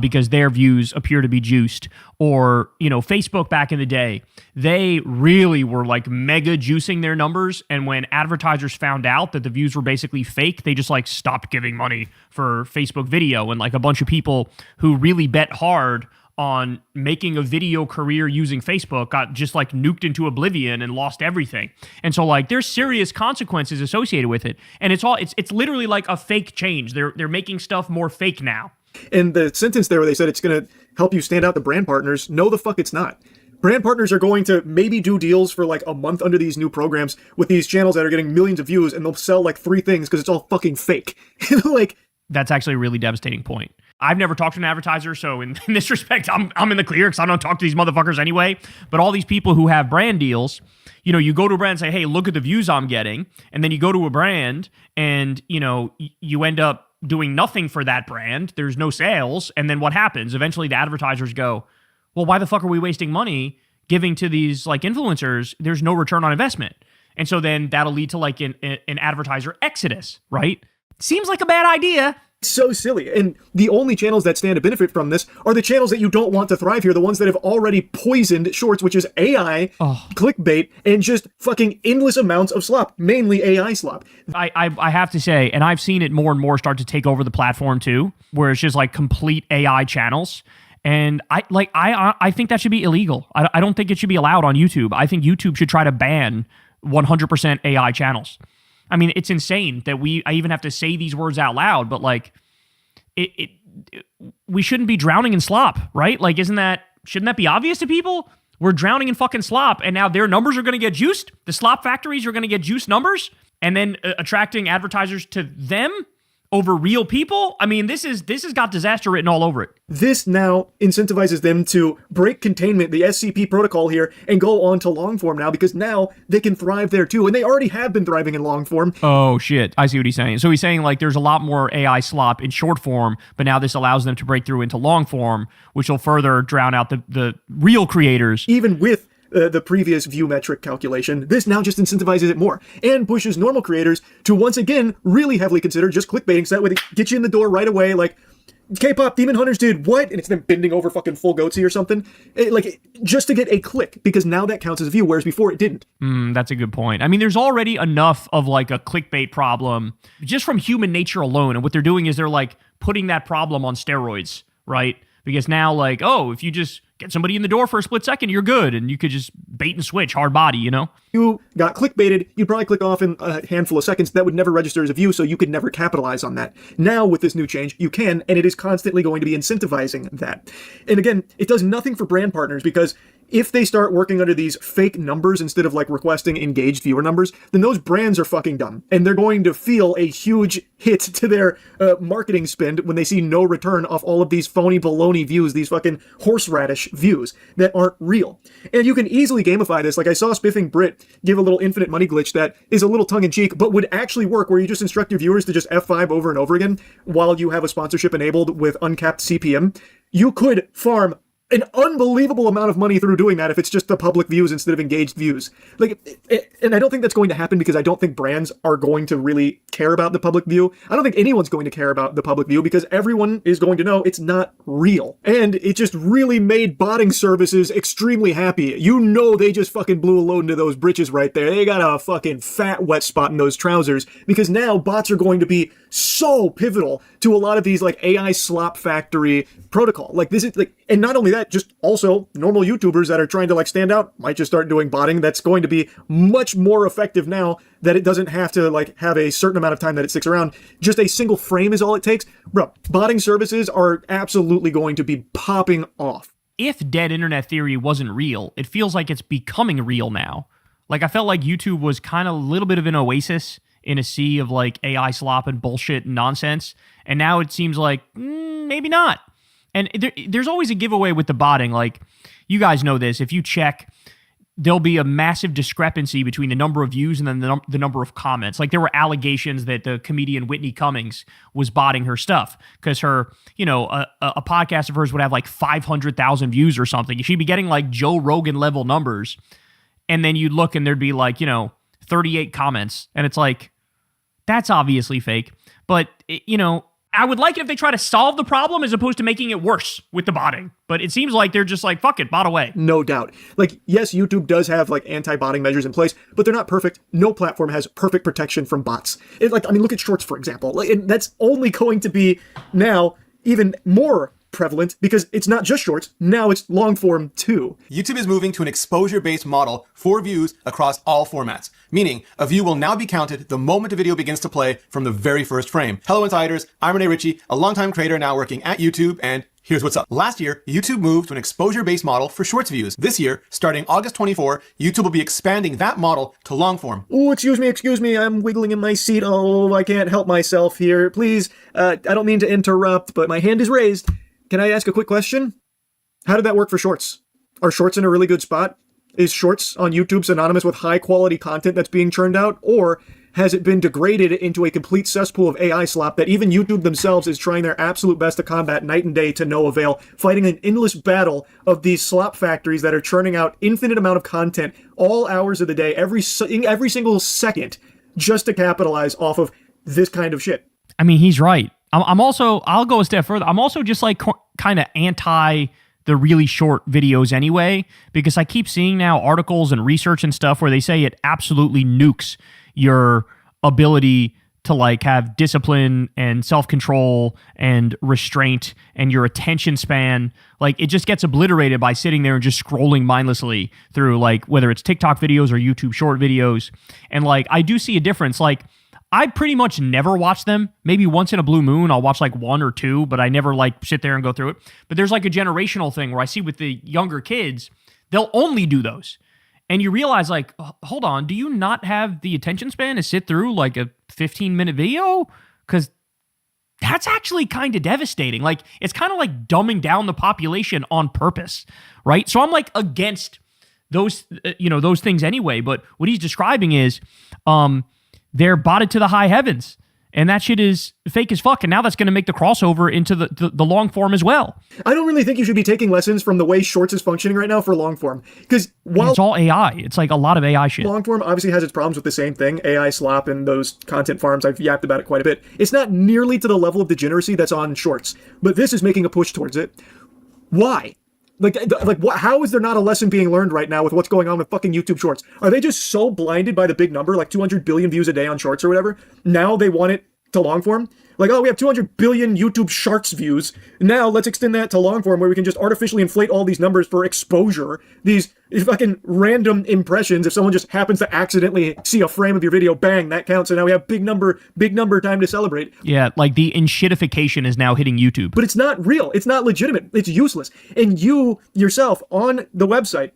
because their views appear to be juiced. Or, you know, Facebook back in the day, they really were like mega juicing their numbers. And when advertisers found out that the views were basically fake, they just like stopped giving money for Facebook video. And like a bunch of people who really bet hard on making a video career using Facebook got just like nuked into oblivion and lost everything. And so like there's serious consequences associated with it. And it's literally like a fake change. They're making stuff more fake now. And the sentence there where they said it's going to help you stand out to brand partners, no the fuck it's not. Brand partners are going to maybe do deals for like a month under these new programs with these channels that are getting millions of views, and they'll sell like 3 things because it's all fucking fake. Like, that's actually a really devastating point. I've never talked to an advertiser, so in this respect, I'm in the clear because I don't talk to these motherfuckers anyway. But all these people who have brand deals, you know, you go to a brand and say, hey, look at the views I'm getting. And then you go to a brand and, you know, you end up doing nothing for that brand. There's no sales. And then what happens? Eventually the advertisers go, well, why the fuck are we wasting money giving to these like influencers? There's no return on investment. And so then that'll lead to like an advertiser exodus, right? Seems like a bad idea. So silly. And the only channels that stand to benefit from this are the channels that you don't want to thrive here, the ones that have already poisoned shorts, which is AI, clickbait, and just fucking endless amounts of slop, mainly AI slop. I have to say, and I've seen it more and more start to take over the platform too, where it's just like complete AI channels. And I think that should be illegal. I don't think it should be allowed on YouTube. I think YouTube should try to ban 100% AI channels. I mean, it's insane that I even have to say these words out loud, but like, we shouldn't be drowning in slop, right? Like, shouldn't that be obvious to people? we're drowning in fucking slop, and now their numbers are going to get juiced. The slop factories are going to get juiced numbers, and then attracting advertisers to them over real people. I mean, this has got disaster written all over it. This now incentivizes them to break containment, the SCP protocol here, and go on to long form now, because now they can thrive there too. And they already have been thriving in long form. Oh, shit. I see what he's saying. So he's saying, like, there's a lot more AI slop in short form, but now this allows them to break through into long form, which will further drown out the real creators. Even with the previous view metric calculation, this now just incentivizes it more and pushes normal creators to once again really heavily consider just clickbaiting, so that way they get you in the door right away, like, K-pop Demon Hunters did what? And it's them bending over fucking full goatsy or something. Just to get a click, because now that counts as a view, whereas before it didn't. That's a good point. I mean, there's already enough of like a clickbait problem just from human nature alone. And what they're doing is they're like putting that problem on steroids, right? Because now, like, oh, if you just get somebody in the door for a split second, you're good. And you could just bait and switch, hard body, you know? You got clickbaited, you'd probably click off in a handful of seconds. That would never register as a view, so you could never capitalize on that. Now, with this new change, you can, and it is constantly going to be incentivizing that. And again, it does nothing for brand partners, because if they start working under these fake numbers instead of like requesting engaged viewer numbers, then those brands are fucking dumb. And they're going to feel a huge hit to their marketing spend when they see no return off all of these phony baloney views, these fucking horseradish views that aren't real. And you can easily gamify this. Like, I saw Spiffing Brit give a little infinite money glitch that is a little tongue-in-cheek, but would actually work, where you just instruct your viewers to just F5 over and over again while you have a sponsorship enabled with uncapped CPM. You could farm an unbelievable amount of money through doing that if it's just the public views instead of engaged views. And I don't think that's going to happen, because I don't think brands are going to really care about the public view. I don't think anyone's going to care about the public view, because everyone is going to know it's not real. And it just really made botting services extremely happy. You know, they just fucking blew a load into those britches right there. They got a fucking fat wet spot in those trousers, because now bots are going to be so pivotal to a lot of these like AI slop factory protocol. Like, this is like, and not only that, just also normal YouTubers that are trying to like stand out might just start doing botting. That's going to be much more effective now that it doesn't have to like have a certain amount of time that it sticks around. Just a single frame is all it takes. Bro, botting services are absolutely going to be popping off. If dead internet theory wasn't real, it feels like it's becoming real now. Like, I felt like YouTube was kind of a little bit of an oasis in a sea of like AI slop and bullshit and nonsense. And now it seems like maybe not. And there's always a giveaway with the botting. Like, you guys know this. If you check, there'll be a massive discrepancy between the number of views and then the number of comments. Like, there were allegations that the comedian Whitney Cummings was botting her stuff because her, you know, a podcast of hers would have like 500,000 views or something. She'd be getting like Joe Rogan level numbers. And then you'd look and there'd be like, you know, 38 comments. And it's like, that's obviously fake. But, you know, I would like it if they try to solve the problem as opposed to making it worse with the botting. But it seems like they're just like, fuck it, bot away. No doubt. Like, yes, YouTube does have like anti-botting measures in place, but they're not perfect. No platform has perfect protection from bots. Look at Shorts, for example. Like, and that's only going to be now even more prevalent, because it's not just Shorts, now it's long form too. YouTube is moving to an exposure-based model for views across all formats, meaning a view will now be counted the moment a video begins to play from the very first frame. Hello Insiders, I'm Renee Ritchie, a longtime creator now working at YouTube, and here's what's up. Last year, YouTube moved to an exposure-based model for Shorts views. This year, starting August 24, YouTube will be expanding that model to long form. Oh, excuse me, I'm wiggling in my seat. Oh, I can't help myself here. Please, I don't mean to interrupt, but my hand is raised. Can I ask a quick question? How did that work for Shorts? Are Shorts in a really good spot? Is Shorts on YouTube synonymous with high quality content that's being churned out? Or has it been degraded into a complete cesspool of AI slop that even YouTube themselves is trying their absolute best to combat night and day to no avail, fighting an endless battle of these slop factories that are churning out infinite amount of content all hours of the day, every single second, just to capitalize off of this kind of shit? I mean, he's right. I'm also, I'll go a step further. I'm also just like kind of anti the really short videos anyway, because I keep seeing now articles and research and stuff where they say it absolutely nukes your ability to like have discipline and self-control and restraint and your attention span. Like, it just gets obliterated by sitting there and just scrolling mindlessly through, like, whether it's TikTok videos or YouTube short videos. And like, I do see a difference. Like, I pretty much never watch them. Maybe once in a blue moon, I'll watch like one or two, but I never like sit there and go through it. But there's like a generational thing where I see with the younger kids, They'll only do those. And you realize, like, hold on, do you not have the attention span to sit through like a 15-minute video? Because that's actually kind of devastating. Like, it's kind of like dumbing down the population on purpose, right? So I'm like against those, those things anyway. But what he's describing is they're botted to the high heavens. And that shit is fake as fuck. And now that's going to make the crossover into the long form as well. I don't really think you should be taking lessons from the way Shorts is functioning right now for long form. Because while it's all AI, it's like a lot of AI shit. Long form obviously has its problems with the same thing, AI slop and those content farms. I've yapped about it quite a bit. It's not nearly to the level of degeneracy that's on Shorts. But this is making a push towards it. Why? How is there not a lesson being learned right now with what's going on with fucking YouTube Shorts? Are they just so blinded by the big number, like 200 billion views a day on Shorts or whatever? Now they want it to long form? Like, oh, we have 200 billion YouTube Shorts views. Now let's extend that to long form where we can just artificially inflate all these numbers for exposure. These fucking random impressions. If someone just happens to accidentally see a frame of your video, bang, that counts. So now we have big number time to celebrate. Yeah, like the enshittification is now hitting YouTube. But it's not real. It's not legitimate. It's useless. And you yourself on the website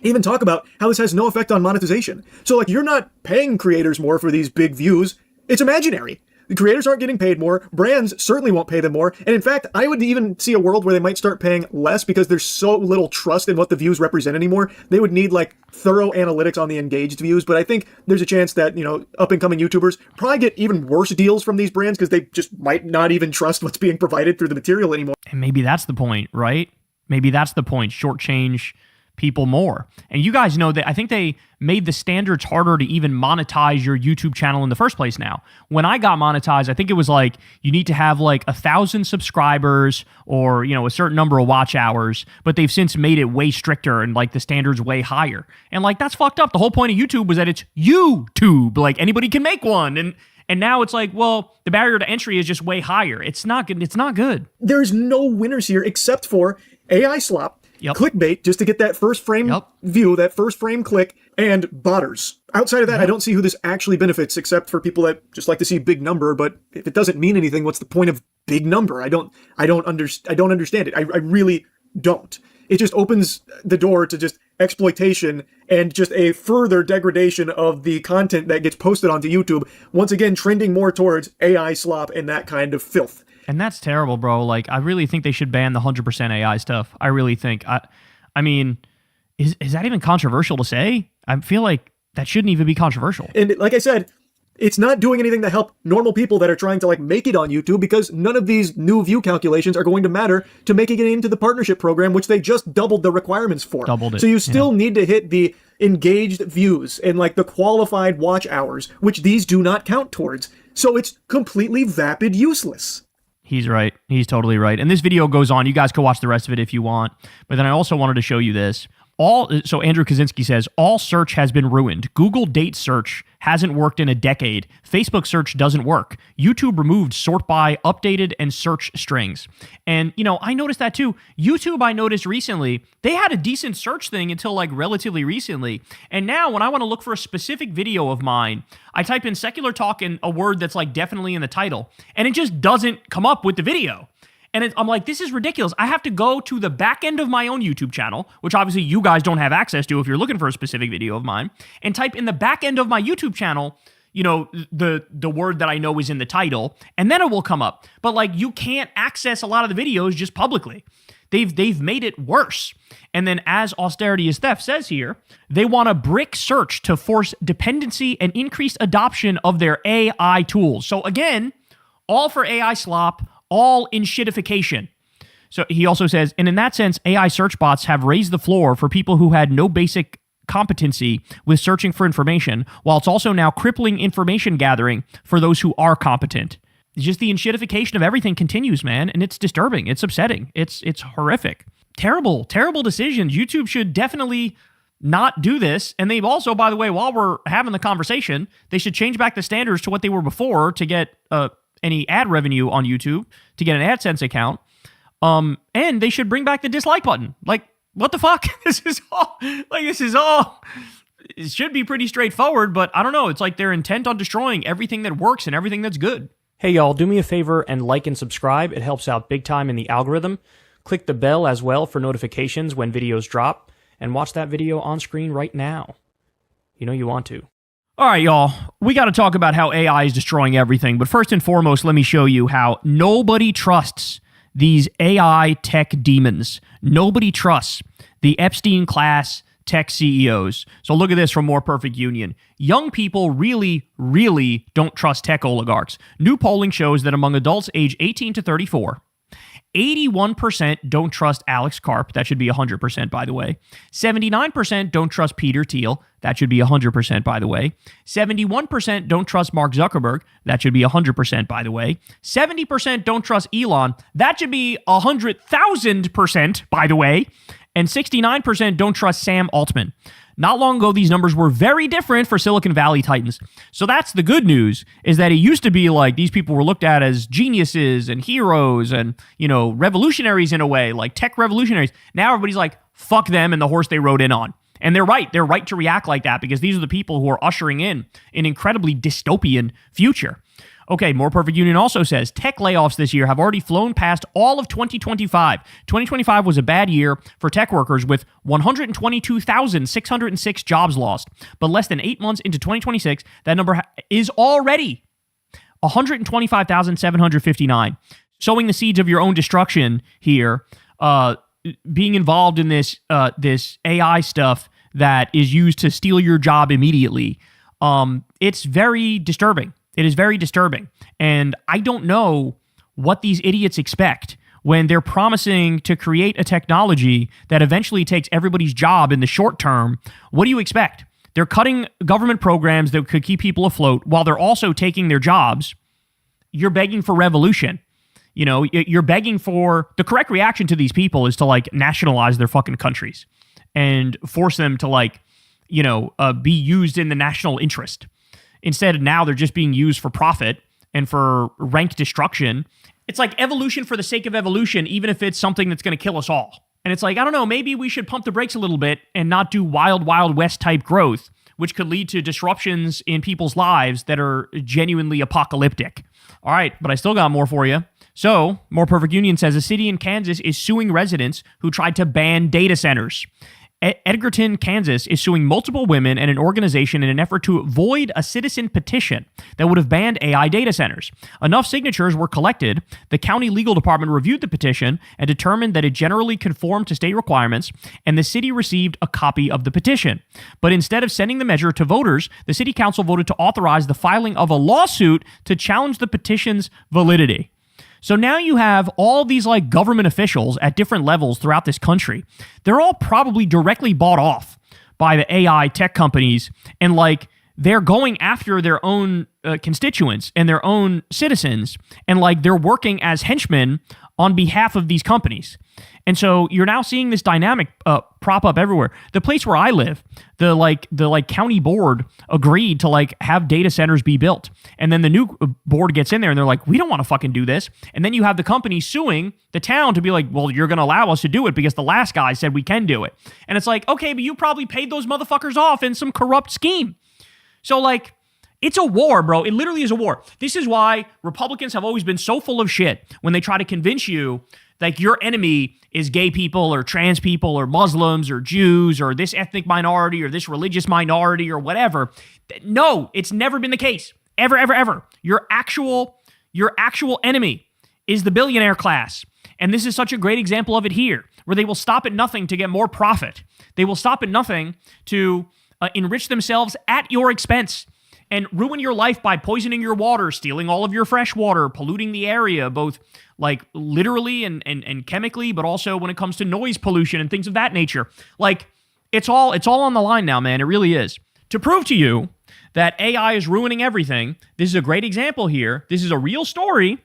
even talk about how this has no effect on monetization. So like, you're not paying creators more for these big views. It's imaginary. The creators aren't getting paid more. Brands certainly won't pay them more. And in fact, I would even see a world where they might start paying less because there's so little trust in what the views represent anymore. They would need like thorough analytics on the engaged views. But I think there's a chance that, up and coming YouTubers probably get even worse deals from these brands because they just might not even trust what's being provided through the material anymore. And maybe that's the point, right? Maybe that's the point. Shortchange people more. And you guys know that I think they made the standards harder to even monetize your YouTube channel in the first place now. When I got monetized, I think it was like you need to have like 1,000 subscribers or, a certain number of watch hours, but they've since made it way stricter and like the standards way higher. And like that's fucked up. The whole point of YouTube was that it's YouTube. Like anybody can make one. And now it's like, well, the barrier to entry is just way higher. It's not good. It's not good. There's no winners here except for AI slop, clickbait, just to get that first frame view, that first frame click, and botters. Outside of that, I don't see who this actually benefits, except for people that just like to see big number. But if it doesn't mean anything, what's the point of big number? I don't understand it. I really don't. It just opens the door to just exploitation and just a further degradation of the content that gets posted onto YouTube. Once again, trending more towards AI slop and that kind of filth. And that's terrible, bro. Like, I really think they should ban the 100% AI stuff. I really think. I mean, is that even controversial to say? I feel like that shouldn't even be controversial. And like I said, it's not doing anything to help normal people that are trying to like make it on YouTube because none of these new view calculations are going to matter to making it into the partnership program, which they just doubled the requirements for. Doubled it. So you still need to hit the engaged views and like the qualified watch hours, which these do not count towards. So it's completely vapid useless. He's right. He's totally right. And this video goes on. You guys can watch the rest of it if you want. But then I also wanted to show you this. So Andrew Kaczynski says, all search has been ruined. Google date search hasn't worked in a decade. Facebook search doesn't work. YouTube removed sort by, updated, and search strings. And, I noticed that too. YouTube, I noticed recently, they had a decent search thing until like relatively recently. And now when I want to look for a specific video of mine, I type in secular talk and a word that's like definitely in the title, and it just doesn't come up with the video. And I'm like, this is ridiculous. I have to go to the back end of my own YouTube channel, which obviously you guys don't have access to if you're looking for a specific video of mine, and type in the back end of my YouTube channel, the word that I know is in the title, and then it will come up. But like, you can't access a lot of the videos just publicly. They've made it worse. And then as Austerity is Theft says here, they want a brick search to force dependency and increased adoption of their AI tools. So again, all for AI slop, all in shitification. So he also says, and in that sense, AI search bots have raised the floor for people who had no basic competency with searching for information, while it's also now crippling information gathering for those who are competent. Just the enshitification of everything continues, man, and it's disturbing. It's upsetting. It's horrific. Terrible, terrible decisions. YouTube should definitely not do this. And they've also, by the way, while we're having the conversation, they should change back the standards to what they were before to get any ad revenue on YouTube, to get an AdSense account. And they should bring back the dislike button. Like, what the fuck? This is all, it should be pretty straightforward, but I don't know. It's like they're intent on destroying everything that works and everything that's good. Hey y'all, do me a favor and like and subscribe. It helps out big time in the algorithm. Click the bell as well for notifications when videos drop. and watch that video on screen right now. You know you want to. All right, y'all. We got to talk about how AI is destroying everything. But first and foremost, let me show you how nobody trusts these AI tech demons. Nobody trusts the Epstein class tech CEOs. So look at this from More Perfect Union. Young people really, really don't trust tech oligarchs. New polling shows that among adults age 18 to 34, 81% don't trust Alex Karp. That should be 100%, by the way. 79% don't trust Peter Thiel. That should be 100%, by the way. 71% don't trust Mark Zuckerberg. That should be 100%, by the way. 70% don't trust Elon. That should be 100,000%, by the way. And 69% don't trust Sam Altman. Not long ago, these numbers were very different for Silicon Valley titans. So that's the good news, is that it used to be like these people were looked at as geniuses and heroes and, you know, revolutionaries in a way, like tech revolutionaries. Now everybody's like, fuck them and the horse they rode in on. And they're right. They're right to react like that because these are the people who are ushering in an incredibly dystopian future. Okay, More Perfect Union also says tech layoffs this year have already flown past all of 2025. 2025 was a bad year for tech workers with 122,606 jobs lost. But less than 8 months into 2026, that number is already 125,759. Sowing the seeds of your own destruction here, being involved in this AI stuff that is used to steal your job immediately. It's very disturbing. It is very disturbing. And I don't know what these idiots expect when they're promising to create a technology that eventually takes everybody's job in the short term. What do you expect? They're cutting government programs that could keep people afloat while they're also taking their jobs. You're begging for revolution. You know, you're begging for the correct reaction to these people is to like nationalize their fucking countries and force them to like, you know, be used in the national interest. Instead, now they're just being used for profit and for rank destruction. It's like evolution for the sake of evolution, even if it's something that's going to kill us all. And it's like, I don't know, maybe we should pump the brakes a little bit and not do wild, wild west type growth, which could lead to disruptions in people's lives that are genuinely apocalyptic. All right, but I still got more for you. So, More Perfect Union says a city in Kansas is suing residents who tried to ban data centers. Edgerton, Kansas is suing multiple women and an organization in an effort to void a citizen petition that would have banned AI data centers. Enough signatures were collected. The county legal department reviewed the petition and determined that it generally conformed to state requirements, and the city received a copy of the petition. But instead of sending the measure to voters, the city council voted to authorize the filing of a lawsuit to challenge the petition's validity. So now you have all these like government officials at different levels throughout this country. They're all probably directly bought off by the AI tech companies, and like they're going after their own constituents and their own citizens, and like they're working as henchmen on behalf of these companies. And so you're now seeing this dynamic prop up everywhere. The place where I live, the county board agreed to like have data centers be built. And then the new board gets in there and they're like, we don't want to fucking do this. And then you have the company suing the town to be like, well, you're going to allow us to do it because the last guy said we can do it. And it's like, okay, but you probably paid those motherfuckers off in some corrupt scheme. So like, it's a war, bro. It literally is a war. This is why Republicans have always been so full of shit when they try to convince you like your enemy is gay people or trans people or Muslims or Jews or this ethnic minority or this religious minority or whatever. No, it's never been the case. Ever, ever, ever. Your actual enemy is the billionaire class. And this is such a great example of it here, where they will stop at nothing to get more profit. They will stop at nothing to enrich themselves at your expense and ruin your life by poisoning your water, stealing all of your fresh water, polluting the area, both like literally and chemically, but also when it comes to noise pollution and things of that nature. Like it's all on the line now, man. It really is. To prove to you that AI is ruining everything, this is a great example here. This is a real story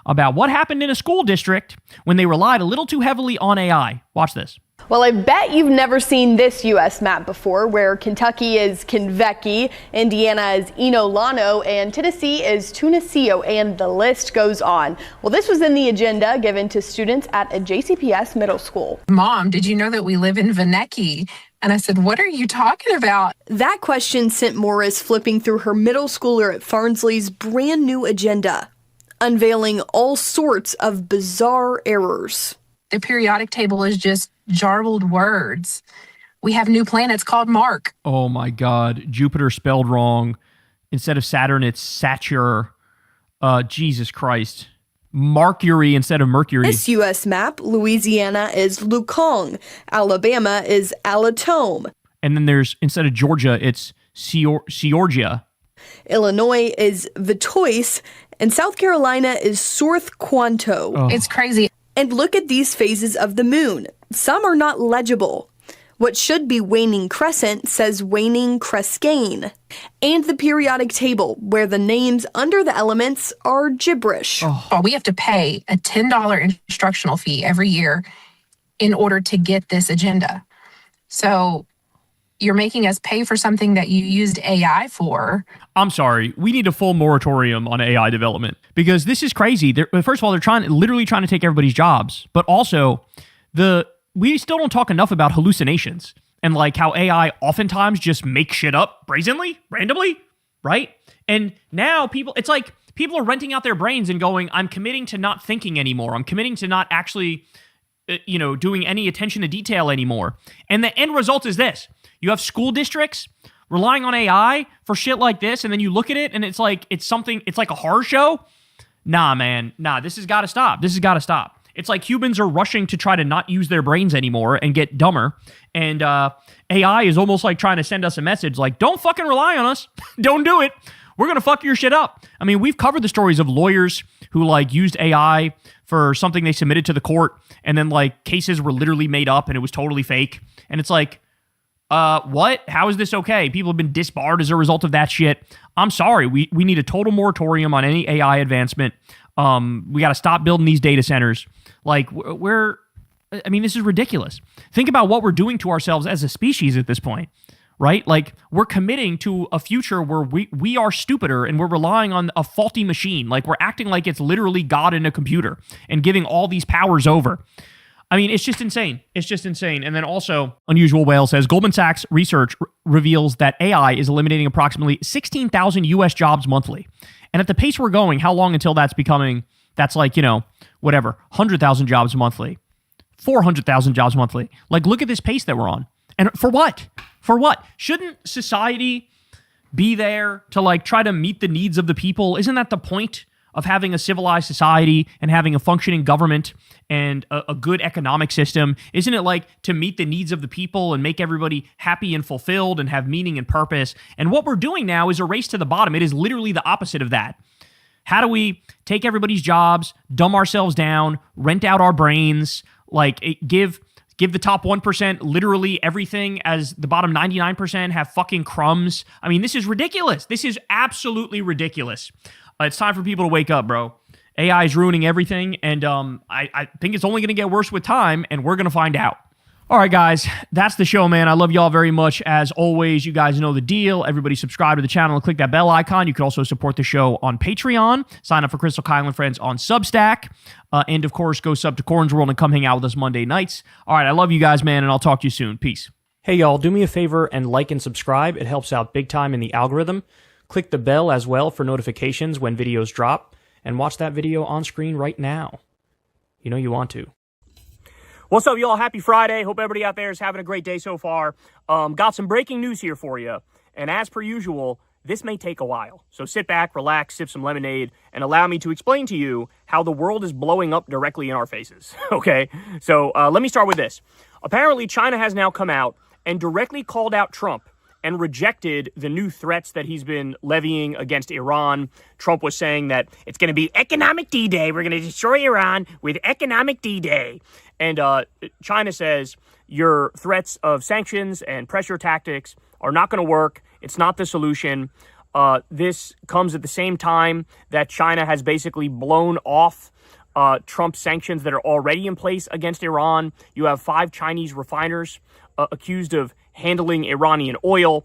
about what happened in a school district when they relied a little too heavily on AI. Watch this. Well, I bet you've never seen this U.S. map before, where Kentucky is Kenvecchi, Indiana is Inolano, and Tennessee is Tunisio, and the list goes on. Well, this was in the agenda given to students at a JCPS middle school. Mom, did you know that we live in Venecki? And I said, what are you talking about? That question sent Morris flipping through her middle schooler at Farnsley's brand new agenda, unveiling all sorts of bizarre errors. The periodic table is just jarbled words. We have new planets called Mark. Oh my God. Jupiter spelled wrong. Instead of Saturn, it's Satur. Jesus Christ. Mercury instead of Mercury. This U.S. map, Louisiana is Lukong. Alabama is Alatome. And then there's, instead of Georgia, it's Georgia. Illinois is Vitoise. And South Carolina is South Quanto. Oh. It's crazy. And look at these phases of the moon. Some are not legible. What should be waning crescent says waning crescane. And the periodic table, where the names under the elements are gibberish. Oh, we have to pay a $10 instructional fee every year in order to get this agenda. So you're making us pay for something that you used AI for. I'm sorry. We need a full moratorium on AI development because this is crazy. First of all, they're literally trying to take everybody's jobs, but also we still don't talk enough about hallucinations and like how AI oftentimes just makes shit up brazenly, randomly, right? And now it's like people are renting out their brains and going, I'm committing to not thinking anymore. I'm committing to not actually, doing any attention to detail anymore. And the end result is this. You have school districts relying on AI for shit like this, and then you look at it and it's like a horror show. Nah, man. Nah, this has got to stop. This has got to stop. It's like humans are rushing to try to not use their brains anymore and get dumber. And AI is almost like trying to send us a message like, don't fucking rely on us. Don't do it. We're going to fuck your shit up. I mean, we've covered the stories of lawyers who like used AI for something they submitted to the court. And then like cases were literally made up and it was totally fake. And it's like, what? How is this okay? People have been disbarred as a result of that shit. I'm sorry. We need a total moratorium on any AI advancement. We got to stop building these data centers. Like this is ridiculous. Think about what we're doing to ourselves as a species at this point, right? Like we're committing to a future where we are stupider and we're relying on a faulty machine. Like we're acting like it's literally God in a computer and giving all these powers over. I mean, it's just insane. It's just insane. And then also, Unusual Whale says, Goldman Sachs research reveals that AI is eliminating approximately 16,000 U.S. jobs monthly. And at the pace we're going, how long until that's like, 100,000 jobs monthly, 400,000 jobs monthly. Like, look at this pace that we're on. And for what? For what? Shouldn't society be there to like try to meet the needs of the people? Isn't that the point of having a civilized society and having a functioning government and a good economic system? Isn't it like to meet the needs of the people and make everybody happy and fulfilled and have meaning and purpose? And what we're doing now is a race to the bottom. It is literally the opposite of that. How do we take everybody's jobs, dumb ourselves down, rent out our brains, like give the top 1% literally everything as the bottom 99% have fucking crumbs? I mean, this is ridiculous. This is absolutely ridiculous. It's time for people to wake up, bro. AI is ruining everything, and I think it's only going to get worse with time, and we're going to find out. All right, guys, that's the show, man. I love y'all very much. As always, you guys know the deal. Everybody subscribe to the channel and click that bell icon. You can also support the show on Patreon. Sign up for Crystal Kyle and Friends on Substack. And, of course, go sub to Corn's World and come hang out with us Monday nights. All right, I love you guys, man, and I'll talk to you soon. Peace. Hey, y'all, do me a favor and like and subscribe. It helps out big time in the algorithm. Click the bell as well for notifications when videos drop, and watch that video on screen right now. You know you want to. What's up, y'all? Happy Friday. Hope everybody out there is having a great day so far. Got some breaking news here for you, and as per usual, this may take a while. So sit back, relax, sip some lemonade, and allow me to explain to you how the world is blowing up directly in our faces, okay? So let me start with this. Apparently, China has now come out and directly called out Trump and rejected the new threats that he's been levying against Iran. Trump was saying that it's going to be economic D-Day. We're going to destroy Iran with economic D-Day. And China says your threats of sanctions and pressure tactics are not going to work. It's not the solution. This comes at the same time that China has basically blown off Trump's sanctions that are already in place against Iran. You have 5 Chinese refiners accused of handling Iranian oil.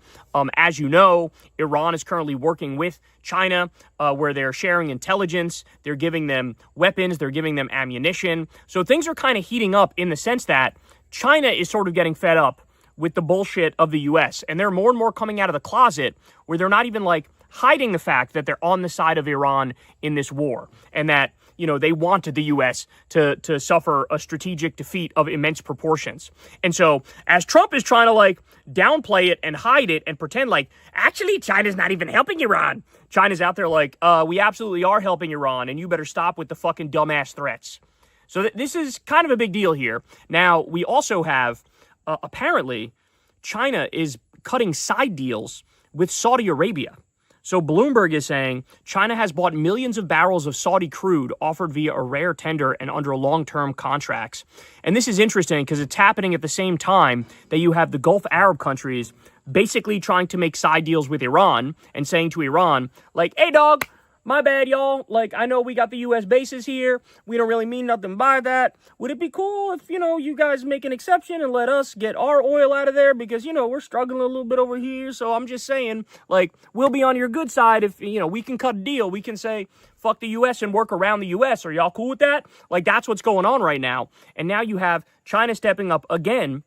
As you know, Iran is currently working with China where they're sharing intelligence. They're giving them weapons. They're giving them ammunition. So things are kind of heating up in the sense that China is sort of getting fed up with the bullshit of the U.S. And they're more and more coming out of the closet where they're not even like hiding the fact that they're on the side of Iran in this war and that they wanted the U.S. to suffer a strategic defeat of immense proportions. And so as Trump is trying to like downplay it and hide it and pretend like, actually, China's not even helping Iran. China's out there like, we absolutely are helping Iran, and you better stop with the fucking dumbass threats. So this is kind of a big deal here. Now, we also have, apparently, China is cutting side deals with Saudi Arabia. So Bloomberg is saying China has bought millions of barrels of Saudi crude offered via a rare tender and under long-term contracts. And this is interesting because it's happening at the same time that you have the Gulf Arab countries basically trying to make side deals with Iran and saying to Iran, like, hey, dog, my bad, y'all. Like, I know we got the U.S. bases here. We don't really mean nothing by that. Would it be cool if, you guys make an exception and let us get our oil out of there? Because, we're struggling a little bit over here. So I'm just saying, like, we'll be on your good side if, we can cut a deal. We can say, fuck the U.S. and work around the U.S. Are y'all cool with that? Like, that's what's going on right now. And now you have China stepping up again,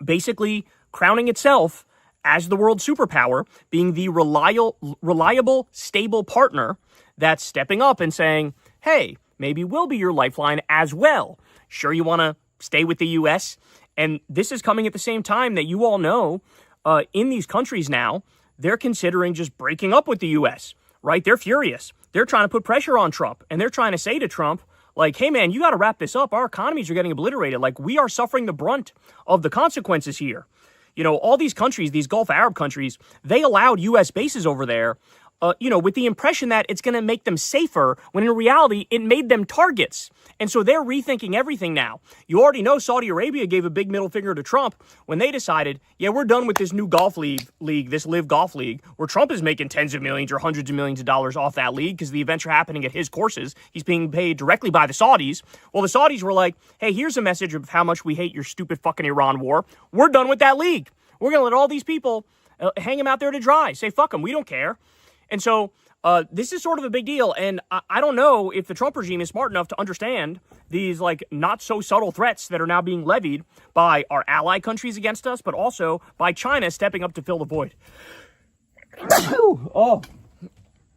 basically crowning itself as the world superpower, being the reliable, stable partner that's stepping up and saying, hey, maybe we'll be your lifeline as well. Sure, you want to stay with the U.S.? And this is coming at the same time that you all know in these countries now, they're considering just breaking up with the U.S., right? They're furious. They're trying to put pressure on Trump, and they're trying to say to Trump, like, hey, man, you got to wrap this up. Our economies are getting obliterated. Like, we are suffering the brunt of the consequences here. All these countries, these Gulf Arab countries, they allowed U.S. bases over there, with the impression that it's going to make them safer, when in reality, it made them targets. And so they're rethinking everything now. You already know Saudi Arabia gave a big middle finger to Trump when they decided, yeah, we're done with this new golf league, this Live Golf League, where Trump is making tens of millions or hundreds of millions of dollars off that league because the events are happening at his courses. He's being paid directly by the Saudis. Well, the Saudis were like, hey, here's a message of how much we hate your stupid fucking Iran war. We're done with that league. We're going to let all these people hang them out there to dry. Say, fuck them. We don't care. And so this is sort of a big deal. And I don't know if the Trump regime is smart enough to understand these, like, not so subtle threats that are now being levied by our ally countries against us, but also by China stepping up to fill the void. Oh,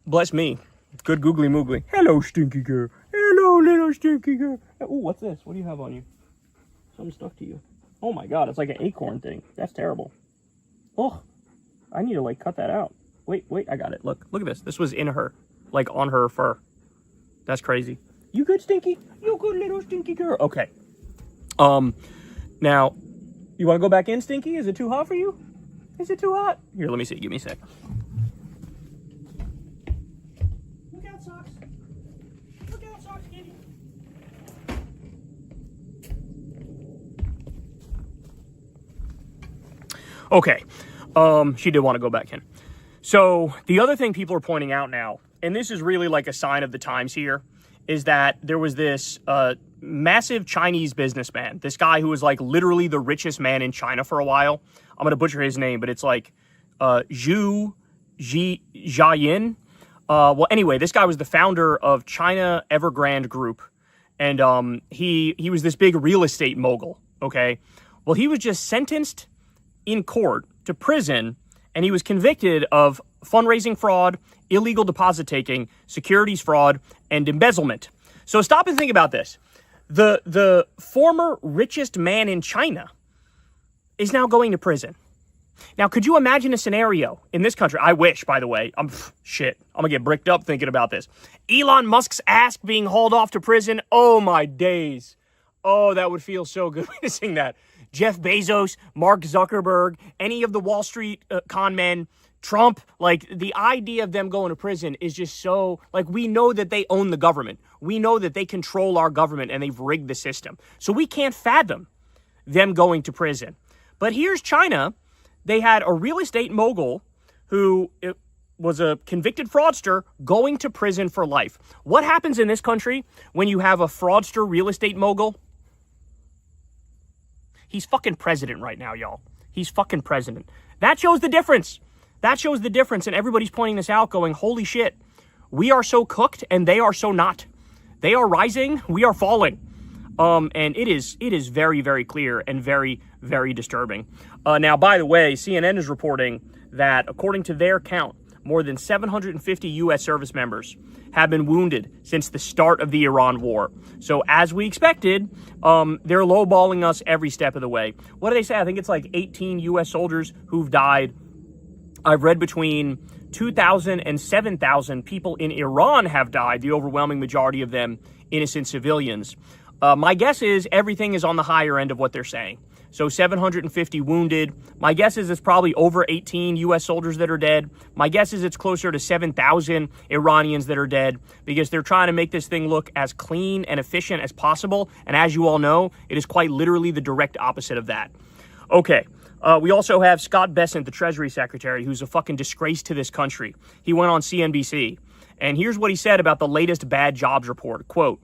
bless me. Good googly moogly. Hello, stinky girl. Hello, little stinky girl. Oh, what's this? What do you have on you? Something stuck to you. Oh my God, it's like an acorn thing. That's terrible. Oh, I need to, like, cut that out. Wait, I got it. Look at this. This was in her, like, on her fur. That's crazy. You good, Stinky? You good, little stinky girl. Okay. Now, you want to go back in, Stinky? Is it too hot for you? Is it too hot? Here, let me see. Give me a sec. Look out, Socks. Look out, Socks, kitty. Okay. She did want to go back in. So the other thing people are pointing out now, and this is really like a sign of the times here, is that there was this massive Chinese businessman, this guy who was like literally the richest man in China for a while. I'm going to butcher his name, but it's like Zhu Jiayin. Well, anyway, this guy was the founder of China Evergrande Group, and he was this big real estate mogul, okay? Well, he was just sentenced in court to prison, and he was convicted of fundraising fraud, illegal deposit taking, securities fraud, and embezzlement. So stop and think about this. The former richest man in China is now going to prison. Now, could you imagine a scenario in this country? I wish, by the way. I'm gonna get bricked up thinking about this. Elon Musk's ass being hauled off to prison. Oh my days. Oh, that would feel so good witnessing that. Jeff Bezos, Mark Zuckerberg, any of the Wall Street con men, Trump, like, the idea of them going to prison is just so, like, we know that they own the government. We know that they control our government and they've rigged the system. So we can't fathom them going to prison. But here's China. They had a real estate mogul who was a convicted fraudster going to prison for life. What happens in this country when you have a fraudster real estate mogul? He's fucking president right now, y'all. He's fucking president. That shows the difference. That shows the difference, and everybody's pointing this out going, holy shit, we are so cooked and they are so not. They are rising, we are falling. And it is very, very clear and very, very disturbing. Now, by the way, CNN is reporting that according to their count, more than 750 U.S. service members have been wounded since the start of the Iran war. So as we expected, they're lowballing us every step of the way. What do they say? I think it's like 18 U.S. soldiers who've died. I've read between 2,000 and 7,000 people in Iran have died, the overwhelming majority of them innocent civilians. My guess is everything is on the higher end of what they're saying. So 750 wounded. My guess is it's probably over 18 U.S. soldiers that are dead. My guess is it's closer to 7,000 Iranians that are dead because they're trying to make this thing look as clean and efficient as possible. And as you all know, it is quite literally the direct opposite of that. Okay. We also have Scott Bessent, the Treasury Secretary, who's a fucking disgrace to this country. He went on CNBC. And here's what he said about the latest bad jobs report. Quote,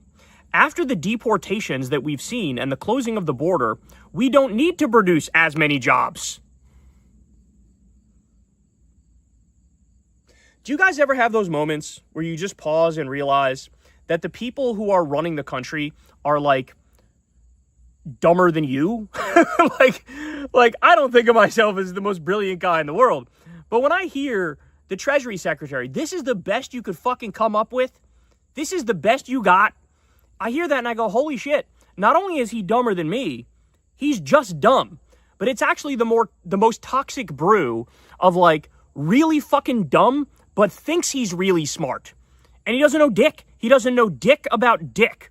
"After the deportations that we've seen and the closing of the border, we don't need to produce as many jobs." Do you guys ever have those moments where you just pause and realize that the people who are running the country are like dumber than you? like I don't think of myself as the most brilliant guy in the world. But when I hear the Treasury Secretary, this is the best you could fucking come up with. This is the best you got. I hear that and I go, holy shit. Not only is he dumber than me, he's just dumb. But it's actually the most toxic brew of like really fucking dumb, but thinks he's really smart. And he doesn't know dick. He doesn't know dick about dick.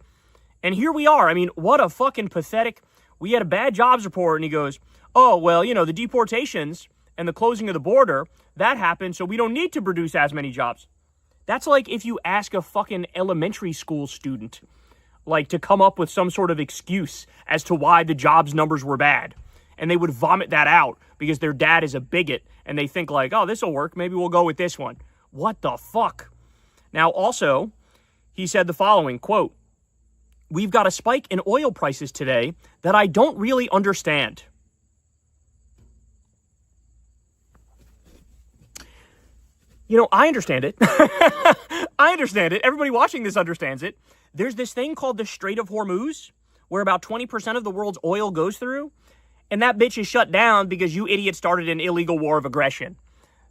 And here we are. I mean, what a fucking pathetic. We had a bad jobs report and he goes, oh, well, you know, the deportations and the closing of the border, that happened, so we don't need to produce as many jobs. That's like if you ask a fucking elementary school student, like, to come up with some sort of excuse as to why the jobs numbers were bad. And they would vomit that out because their dad is a bigot and they think like, oh, this will work. Maybe we'll go with this one. What the fuck? Now, also, he said the following, quote, "We've got a spike in oil prices today that I don't really understand." You know, I understand it. I understand it. Everybody watching this understands it. There's this thing called the Strait of Hormuz, where about 20% of the world's oil goes through, and that bitch is shut down because you idiots started an illegal war of aggression.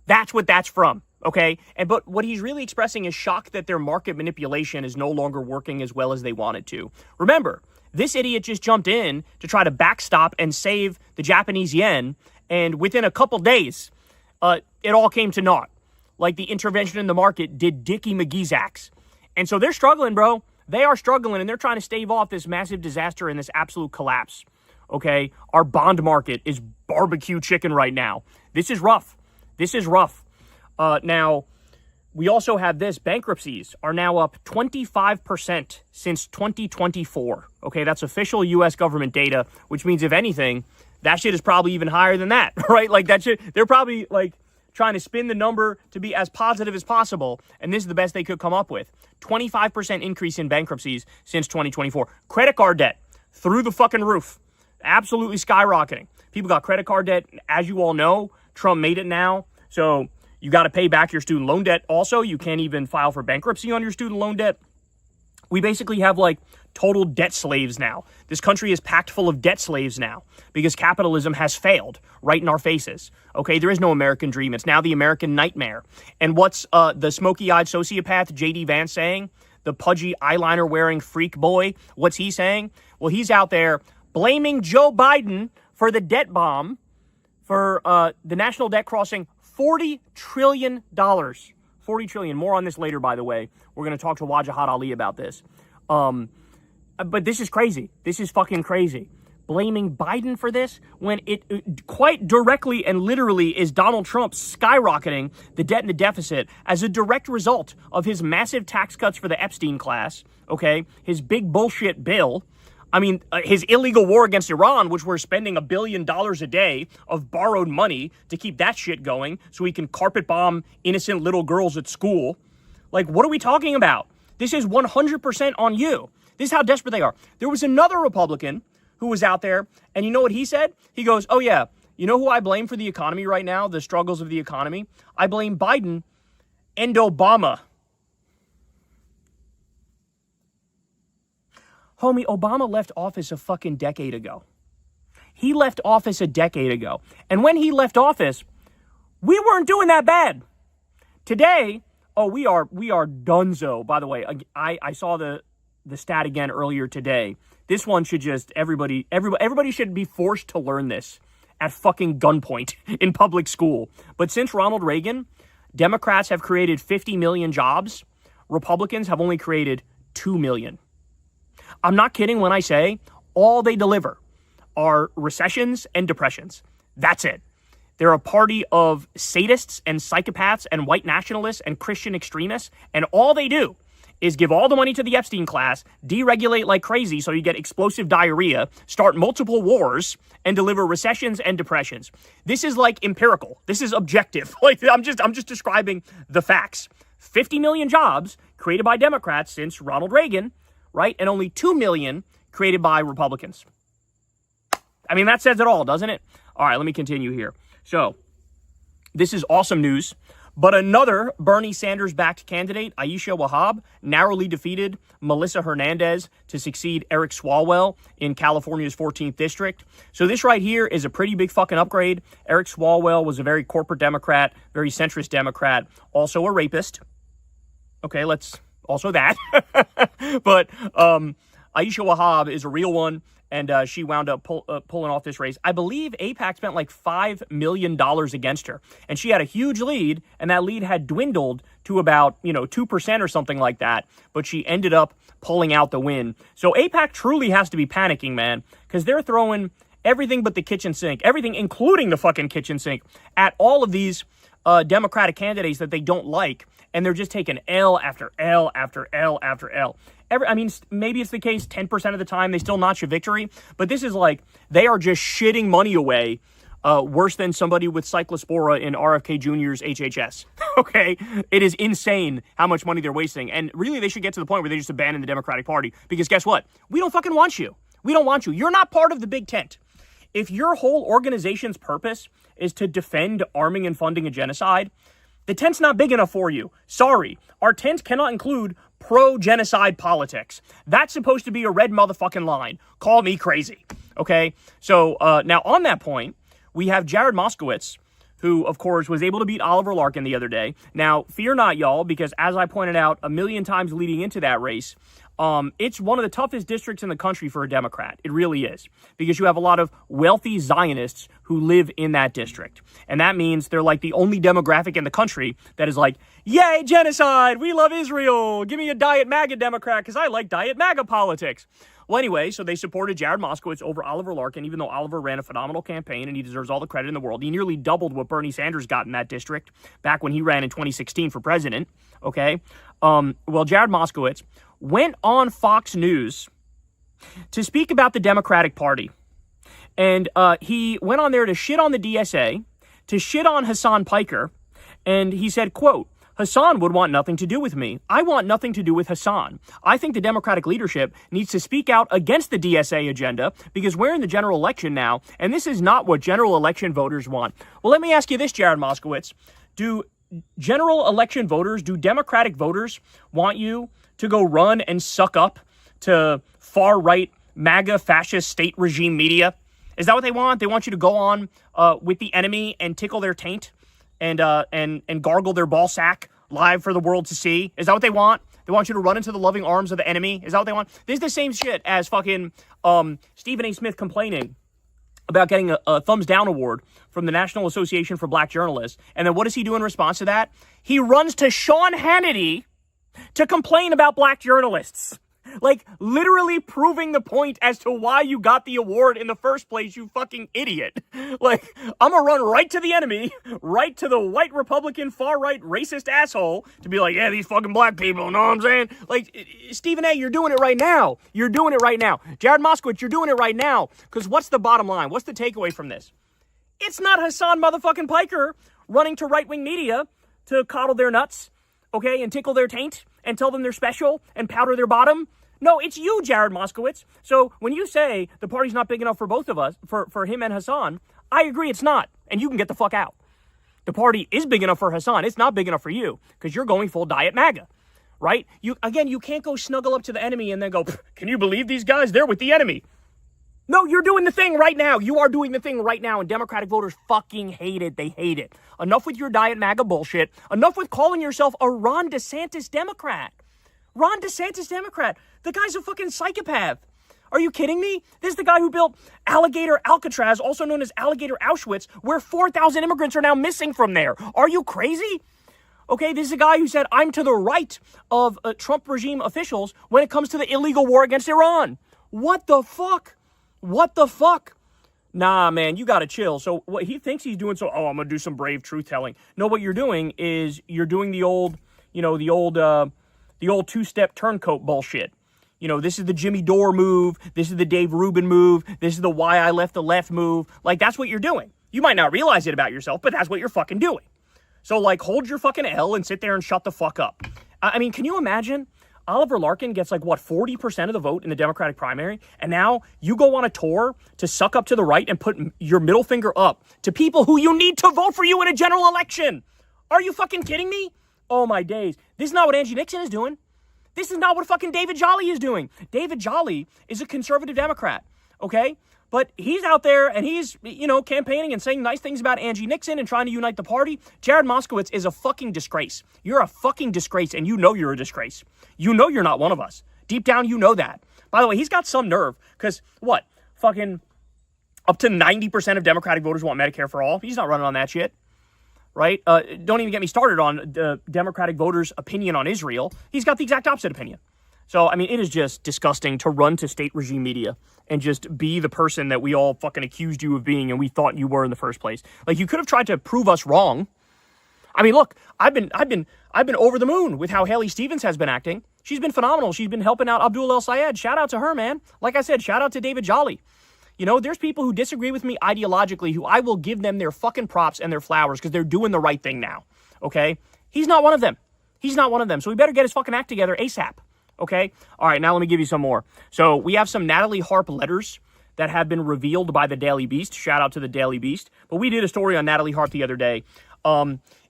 That's what that's from, okay? But what he's really expressing is shock that their market manipulation is no longer working as well as they wanted to. Remember, this idiot just jumped in to try to backstop and save the Japanese yen, and within a couple days, it all came to naught. Like the intervention in the market did Dickie McGee's axe. And so they're struggling, bro. They are struggling, and they're trying to stave off this massive disaster and this absolute collapse, okay? Our bond market is barbecue chicken right now. This is rough. This is rough. Now, we also have this. Bankruptcies are now up 25% since 2024. Okay, that's official U.S. government data, which means, if anything, that shit is probably even higher than that, right? Like, that shit, they're probably, like, trying to spin the number to be as positive as possible, and this is the best they could come up with. 25% increase in bankruptcies since 2024. Credit card debt through the fucking roof. Absolutely skyrocketing. People got credit card debt. As you all know, Trump made it now. So you got to pay back your student loan debt. Also, you can't even file for bankruptcy on your student loan debt. We basically have like total debt slaves now. This country is packed full of debt slaves now because capitalism has failed right in our faces. Okay, there is no American dream. It's now the American nightmare. And what's the smoky-eyed sociopath J.D. Vance saying? The pudgy eyeliner-wearing freak boy, what's he saying? Well, he's out there blaming Joe Biden for the debt bomb, for the national debt crossing $40 trillion. $40 trillion. More on this later, by the way. We're going to talk to Wajahat Ali about this. But this is crazy. This is fucking crazy. Blaming Biden for this when it quite directly and literally is Donald Trump skyrocketing the debt and the deficit as a direct result of his massive tax cuts for the Epstein class, okay? His big bullshit bill. I mean, his illegal war against Iran, which we're spending $1 billion a day of borrowed money to keep that shit going so we can carpet bomb innocent little girls at school. Like, what are we talking about? This is 100% on you. This is how desperate they are. There was another Republican who was out there, and you know what he said? He goes, oh yeah, you know who I blame for the economy right now, the struggles of the economy? I blame Biden and Obama. Homie, Obama left office a fucking decade ago. He left office a decade ago. And when he left office, we weren't doing that bad. Today, we are donezo. By the way, I saw the stat again earlier today. This one should just everybody should be forced to learn this at fucking gunpoint in public school. But since Ronald Reagan, Democrats have created 50 million jobs. Republicans have only created 2 million. I'm not kidding when I say all they deliver are recessions and depressions. That's it. They're a party of sadists and psychopaths and white nationalists and Christian extremists, and all they do is give all the money to the Epstein class, deregulate like crazy so you get explosive diarrhea, start multiple wars, and deliver recessions and depressions. This is like empirical. This is objective. Like I'm just describing the facts. 50 million jobs created by Democrats since Ronald Reagan, right? And only 2 million created by Republicans. I mean, that says it all, doesn't it? All right, let me continue here. So, this is awesome news. But another Bernie Sanders-backed candidate, Aisha Wahab, narrowly defeated Melissa Hernandez to succeed Eric Swalwell in California's 14th district. So this right here is a pretty big fucking upgrade. Eric Swalwell was a very corporate Democrat, very centrist Democrat, also a rapist. Okay, let's also that. But Aisha Wahab is a real one. And she wound up pulling off this race. I believe AIPAC spent like $5 million against her. And she had a huge lead, and that lead had dwindled to about, 2% or something like that. But she ended up pulling out the win. So AIPAC truly has to be panicking, man, because they're throwing everything but the kitchen sink, everything including the fucking kitchen sink, at all of these Democratic candidates that they don't like. And they're just taking L after L after L after L. Maybe it's the case 10% of the time they still notch a victory, but this is like they are just shitting money away worse than somebody with cyclospora in RFK Jr.'s HHS. Okay? It is insane how much money they're wasting. And really, they should get to the point where they just abandon the Democratic Party because guess what? We don't fucking want you. We don't want you. You're not part of the big tent. If your whole organization's purpose is to defend arming and funding a genocide, the tent's not big enough for you. Sorry. Our tent cannot include pro-genocide politics. That's supposed to be a red motherfucking line. Call me crazy. Okay? So, now on that point, we have Jared Moskowitz, who, of course, was able to beat Oliver Larkin the other day. Now, fear not, y'all, because as I pointed out a million times leading into that race, it's one of the toughest districts in the country for a Democrat. It really is. Because you have a lot of wealthy Zionists who live in that district. And that means they're like the only demographic in the country that is like, yay, genocide! We love Israel! Give me a Diet MAGA Democrat because I like Diet MAGA politics. Well, anyway, so they supported Jared Moskowitz over Oliver Larkin, even though Oliver ran a phenomenal campaign and he deserves all the credit in the world. He nearly doubled what Bernie Sanders got in that district back when he ran in 2016 for president. Okay? Well, Jared Moskowitz went on Fox News to speak about the Democratic Party. And he went on there to shit on the DSA, to shit on Hassan Piker, and he said, quote, Hassan would want nothing to do with me. I want nothing to do with Hassan. I think the Democratic leadership needs to speak out against the DSA agenda because we're in the general election now, and this is not what general election voters want. Well, let me ask you this, Jared Moskowitz. Do general election voters, do Democratic voters want you to go run and suck up to far-right MAGA fascist state regime media? Is that what they want? They want you to go on with the enemy and tickle their taint and gargle their ball sack live for the world to see? Is that what they want? They want you to run into the loving arms of the enemy? Is that what they want? This is the same shit as fucking Stephen A. Smith complaining about getting a thumbs down award from the National Association for Black Journalists. And then what does he do in response to that? He runs to Sean Hannity to complain about black journalists. Like, literally proving the point as to why you got the award in the first place, you fucking idiot. Like, I'm gonna run right to the enemy, right to the white Republican, far-right, racist asshole to be like, yeah, these fucking black people, know what I'm saying? Like, Stephen A., you're doing it right now. You're doing it right now. Jared Moskowitz, you're doing it right now. Because what's the bottom line? What's the takeaway from this? It's not Hassan motherfucking Piker running to right-wing media to coddle their nuts, okay, and tickle their taint and tell them they're special and powder their bottom. No, it's you, Jared Moskowitz. So when you say the party's not big enough for both of us, for him and Hassan, I agree it's not. And you can get the fuck out. The party is big enough for Hassan. It's not big enough for you because you're going full diet MAGA, right? You can't go snuggle up to the enemy and then go, can you believe these guys? They're with the enemy. No, you're doing the thing right now. You are doing the thing right now, and Democratic voters fucking hate it. They hate it. Enough with your Diet MAGA bullshit. Enough with calling yourself a Ron DeSantis Democrat. Ron DeSantis Democrat. The guy's a fucking psychopath. Are you kidding me? This is the guy who built Alligator Alcatraz, also known as Alligator Auschwitz, where 4,000 immigrants are now missing from there. Are you crazy? Okay, this is a guy who said, I'm to the right of Trump regime officials when it comes to the illegal war against Iran. What the fuck? What the fuck? Nah, man, you gotta chill. So what he thinks he's doing, I'm gonna do some brave truth-telling. No, what you're doing is you're doing the old two-step turncoat bullshit. This is the Jimmy Dore move. This is the Dave Rubin move. This is the why I left the left move. Like, that's what you're doing. You might not realize it about yourself, but that's what you're fucking doing. So, hold your fucking L and sit there and shut the fuck up. I mean, can you imagine? Oliver Larkin gets 40% of the vote in the Democratic primary, and now you go on a tour to suck up to the right and put your middle finger up to people who you need to vote for you in a general election. Are you fucking kidding me? Oh my days. This is not what Angie Nixon is doing. This is not what fucking David Jolly is doing. David Jolly is a conservative Democrat, okay? But he's out there and he's, campaigning and saying nice things about Angie Nixon and trying to unite the party. Jared Moskowitz is a fucking disgrace. You're a fucking disgrace, and you know you're a disgrace. You know you're not one of us. Deep down, you know that. By the way, he's got some nerve, because fucking up to 90% of Democratic voters want Medicare for all. He's not running on that shit, right? Don't even get me started on the Democratic voters' opinion on Israel. He's got the exact opposite opinion. So, I mean, it is just disgusting to run to state regime media and just be the person that we all fucking accused you of being and we thought you were in the first place. You could have tried to prove us wrong. I mean, look, I've been over the moon with how Haley Stevens has been acting. She's been phenomenal. She's been helping out Abdul El Sayed. Shout out to her, man. Like I said, shout out to David Jolly. There's people who disagree with me ideologically who I will give them their fucking props and their flowers because they're doing the right thing now, okay? He's not one of them. He's not one of them. So we better get his fucking act together ASAP. Okay? All right, now let me give you some more. So we have some NATALIE HARP letters that have been revealed by the Daily Beast. Shout out to the Daily Beast. But we did a story on NATALIE HARP the other day.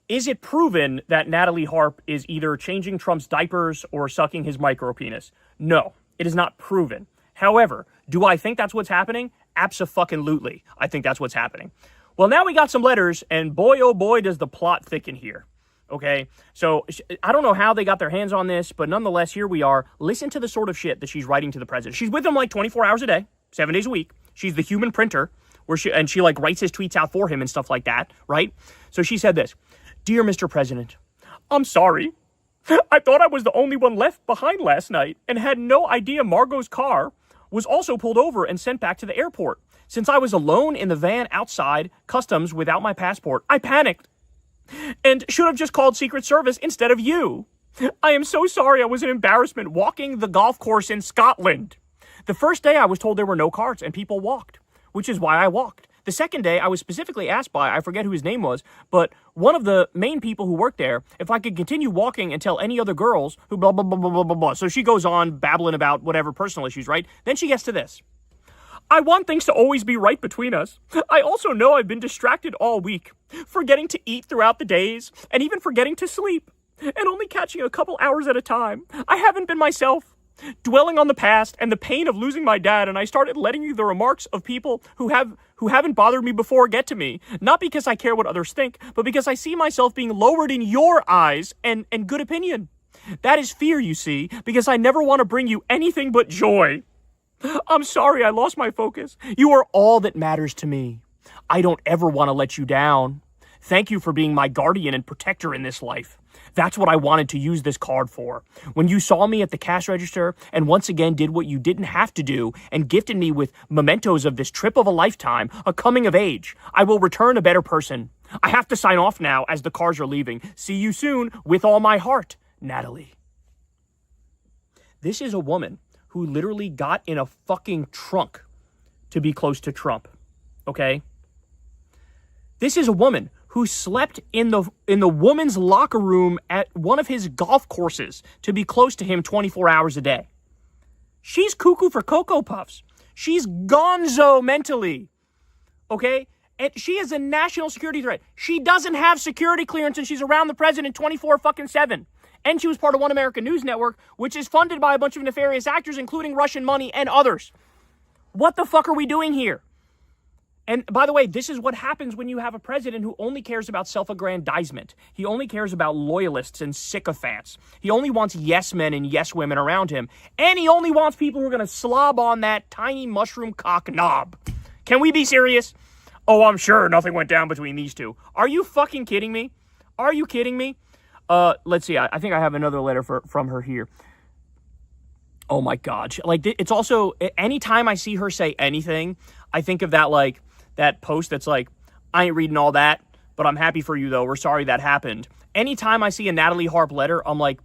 Is it proven that NATALIE HARP is either changing Trump's diapers or sucking his micropenis? No, it is not proven. However, do I think that's what's happening? Abso-fucking-lutely. I think that's what's happening. Well, now we got some letters, and boy, oh boy, does the plot thicken here. Okay, so I don't know how they got their hands on this, but nonetheless, here we are. Listen to the sort of shit that she's writing to the president. She's with him 24 hours a day, 7 days a week. She's the human printer, she writes his tweets out for him and stuff like that, right? So she said this: "Dear Mr. President, I'm sorry. I thought I was the only one left behind last night and had no idea Margot's car was also pulled over and sent back to the airport. Since I was alone in the van outside customs without my passport, I panicked and should have just called Secret Service instead of you. I am so sorry I was an embarrassment walking the golf course in Scotland. The first day I was told there were no carts and people walked, which is why I walked. The second day I was specifically asked by, I forget who his name was, but one of the main people who worked there, if I could continue walking and tell any other girls who blah, blah, blah, blah, blah, blah, blah." So she goes on babbling about whatever personal issues, right? Then she gets to this: "I want things to always be right between us. I also know I've been distracted all week, forgetting to eat throughout the days, and even forgetting to sleep, and only catching a couple hours at a time. I haven't been myself, dwelling on the past and the pain of losing my dad, and I started letting the remarks of people who haven't bothered me before get to me, not because I care what others think, but because I see myself being lowered in your eyes and good opinion. That is fear, you see, because I never want to bring you anything but joy. I'm sorry I lost my focus. You are all that matters to me. I don't ever want to let you down. Thank you for being my guardian and protector in this life. That's what I wanted to use this card for. When you saw me at the cash register and once again did what you didn't have to do and gifted me with mementos of this trip of a lifetime, a coming of age, I will return a better person. I have to sign off now as the cars are leaving. See you soon with all my heart, NATALIE." This is a woman who literally got in a fucking trunk to be close to Trump, okay? This is a woman who slept in the woman's locker room at one of his golf courses to be close to him 24 hours a day. She's cuckoo for Cocoa Puffs. She's gonzo mentally, okay? And she is a national security threat. She doesn't have security clearance and she's around the president 24/7. And she was part of One American News Network, which is funded by a bunch of nefarious actors, including Russian money and others. What the fuck are we doing here? And by the way, this is what happens when you have a president who only cares about self-aggrandizement. He only cares about loyalists and sycophants. He only wants yes men and yes women around him. And he only wants people who are going to slob on that tiny mushroom cock knob. Can we be serious? Oh, I'm sure nothing went down between these two. Are you fucking kidding me? Are you kidding me? Let's see. I think I have another letter from her here. Oh my God. Like, it's also, anytime I see her say anything, I think of that, like, that post that's like, I ain't reading all that, but I'm happy for you though. We're sorry that happened. Anytime I see a NATALIE HARP letter, I'm like,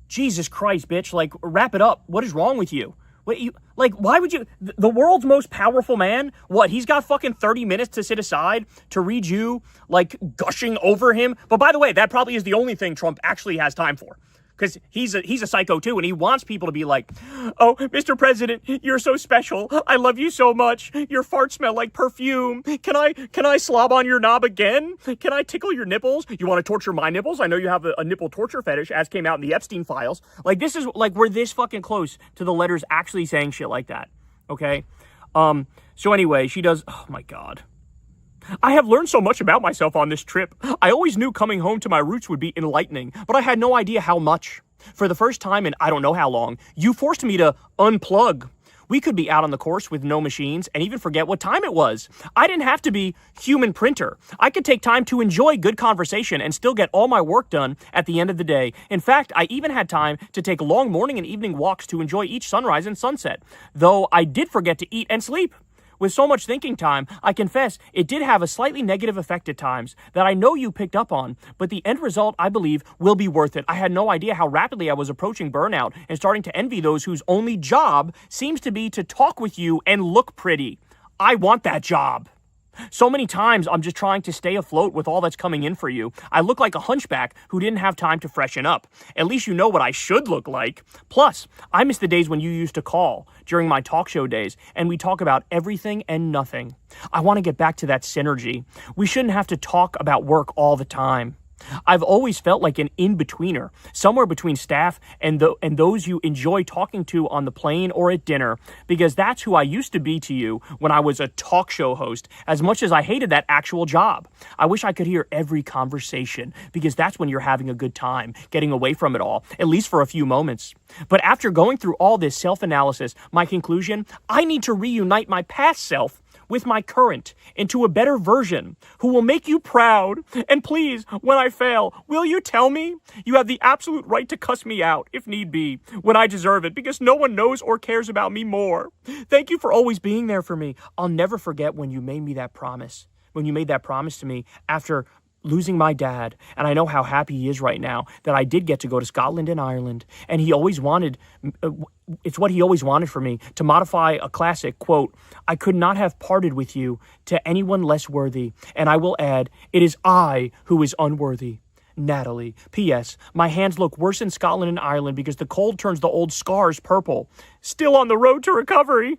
Jesus Christ, bitch, like, wrap it up. What is wrong with you? Why would you, the world's most powerful man, what, he's got fucking 30 minutes to sit aside to read you, like, gushing over him? But by the way, that probably is the only thing Trump actually has time for. Because he's a psycho too, and he wants people to be like, oh, Mr. President, you're so special. I love you so much. Your farts smell like perfume. Can I slob on your knob again? Can I tickle your nipples? You want to torture my nipples? I know you have a nipple torture fetish, as came out in the Epstein files. Like, this is, like, we're this fucking close to the letters actually saying shit like that. Okay? So anyway, she does, oh my God. I have learned so much about myself on this trip. I always knew coming home to my roots would be enlightening, but I had no idea how much. For the first time in I don't know how long, you forced me to unplug. We could be out on the course with no machines and even forget what time it was. I didn't have to be human printer. I could take time to enjoy good conversation and still get all my work done at the end of the day. In fact, I even had time to take long morning and evening walks to enjoy each sunrise and sunset, though I did forget to eat and sleep. With so much thinking time, I confess it did have a slightly negative effect at times that I know you picked up on, but the end result, I believe, will be worth it. I had no idea how rapidly I was approaching burnout and starting to envy those whose only job seems to be to talk with you and look pretty. I want that job. So many times I'm just trying to stay afloat with all that's coming in for you. I look like a hunchback who didn't have time to freshen up. At least you know what I should look like. Plus, I miss the days when you used to call during my talk show days and we talk about everything and nothing. I want to get back to that synergy. We shouldn't have to talk about work all the time. I've always felt like an in-betweener, somewhere between staff and those you enjoy talking to on the plane or at dinner, because that's who I used to be to you when I was a talk show host, as much as I hated that actual job. I wish I could hear every conversation, because that's when you're having a good time, getting away from it all, at least for a few moments. But after going through all this self-analysis, my conclusion, I need to reunite my past self with my current into a better version who will make you proud. And please, when I fail, will you tell me? You have the absolute right to cuss me out, if need be, when I deserve it, because no one knows or cares about me more. Thank you for always being there for me. I'll never forget when you made me that promise. When you made that promise to me after losing my dad, and I know how happy he is right now that I did get to go to Scotland and Ireland, and he always wanted, it's what he always wanted for me, to modify a classic, quote, I could not have parted with you to anyone less worthy, and I will add, it is I who is unworthy. NATALIE. P.S. My hands look worse in Scotland and Ireland because the cold turns the old scars purple. Still on the road to recovery.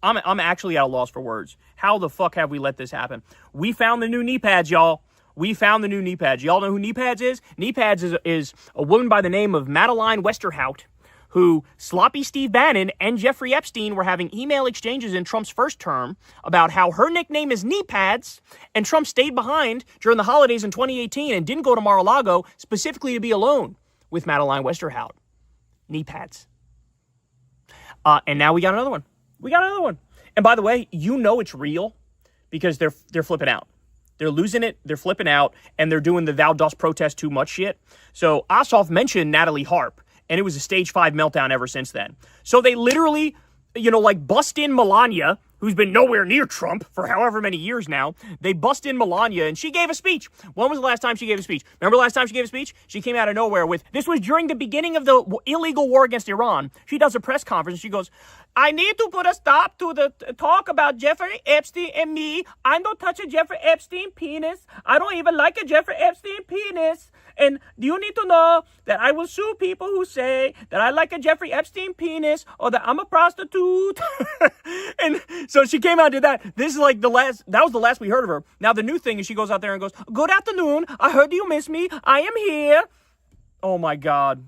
I'm actually at a loss for words. How the fuck have we let this happen? We found the new knee pads, y'all. We found the new knee pads. Y'all know who knee pads is? Knee pads is a woman by the name of Madeleine Westerhout, who Sloppy Steve Bannon and Jeffrey Epstein were having email exchanges in Trump's first term about how her nickname is knee pads, and Trump stayed behind during the holidays in 2018 and didn't go to Mar-a-Lago specifically to be alone with Madeleine Westerhout. Knee pads. And now we got another one. We got another one. And by the way, you know it's real because they're flipping out. They're losing it, they're flipping out, and they're doing the thou dost protest too much shit. So Ossoff mentioned NATALIE HARP, and it was a stage 5 meltdown ever since then. So they literally, bust in Melania, who's been nowhere near Trump for however many years now. They bust in Melania, and she gave a speech. When was the last time she gave a speech? Remember the last time she gave a speech? She came out of nowhere with, this was during the beginning of the illegal war against Iran. She does a press conference, and she goes, I need to put a stop to the talk about Jeffrey Epstein and me. I don't touch a Jeffrey Epstein penis. I don't even like a Jeffrey Epstein penis. And you need to know that I will sue people who say that I like a Jeffrey Epstein penis or that I'm a prostitute. And so she came out and did that. This is like that was the last we heard of her. Now the new thing is she goes out there and goes, good afternoon. I heard you miss me. I am here. Oh my God.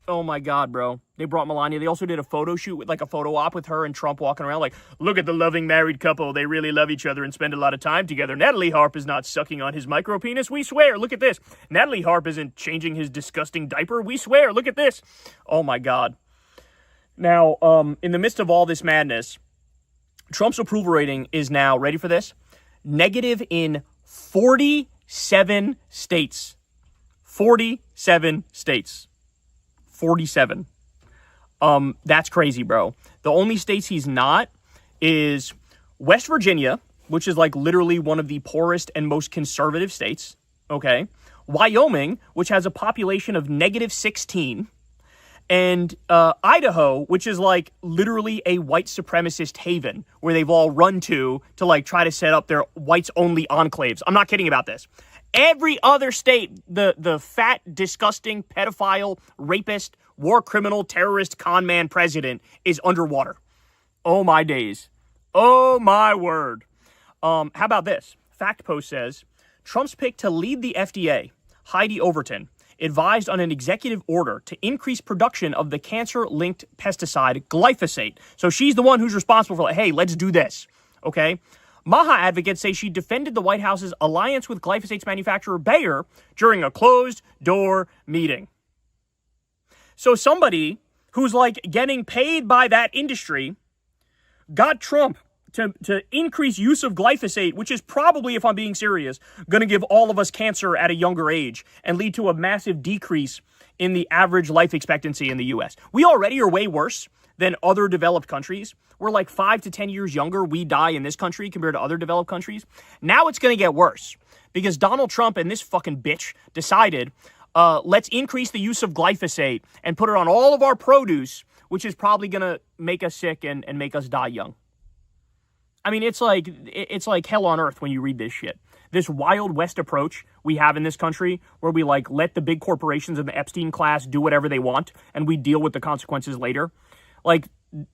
Oh my God, bro. They brought Melania. They also did a photo shoot with like a photo op with her and Trump walking around like, look at the loving married couple. They really love each other and spend a lot of time together. Natalie Harp is not sucking on his micro penis. We swear. Look at this. Natalie Harp isn't changing his disgusting diaper. We swear. Look at this. Oh my God. Now, in the midst of all this madness, Trump's approval rating is now, ready for this? Negative in 47 states. 47 states. 47. That's crazy, bro. The only states he's not is West Virginia, which is like literally one of the poorest and most conservative states. Okay. Wyoming, which has a population of negative 16. And Idaho, which is like literally a white supremacist haven where they've all run to like try to set up their whites only enclaves. I'm not kidding about this. Every other state, the fat, disgusting, pedophile, rapist, war criminal, terrorist, con man president is underwater. Oh my days. Oh my word. How about this? Fact Post says, Trump's pick to lead the FDA, Heidi Overton, advised on an executive order to increase production of the cancer-linked pesticide glyphosate. So she's the one who's responsible for, like, hey, let's do this, okay? MAGA advocates say she defended the White House's alliance with glyphosate's manufacturer Bayer during a closed-door meeting. So somebody who's, like, getting paid by that industry got Trump to increase use of glyphosate, which is probably, if I'm being serious, going to give all of us cancer at a younger age and lead to a massive decrease in the average life expectancy in the U.S. We already are way worse than other developed countries. We're like 5 to 10 years younger we die in this country compared to other developed countries. Now it's going to get worse because Donald Trump and this fucking bitch decided, let's increase the use of glyphosate and put it on all of our produce, which is probably going to make us sick and make us die young. I mean, it's like hell on earth when you read this shit. This Wild West approach we have in this country where we like let the big corporations in the Epstein class do whatever they want and we deal with the consequences later. Like,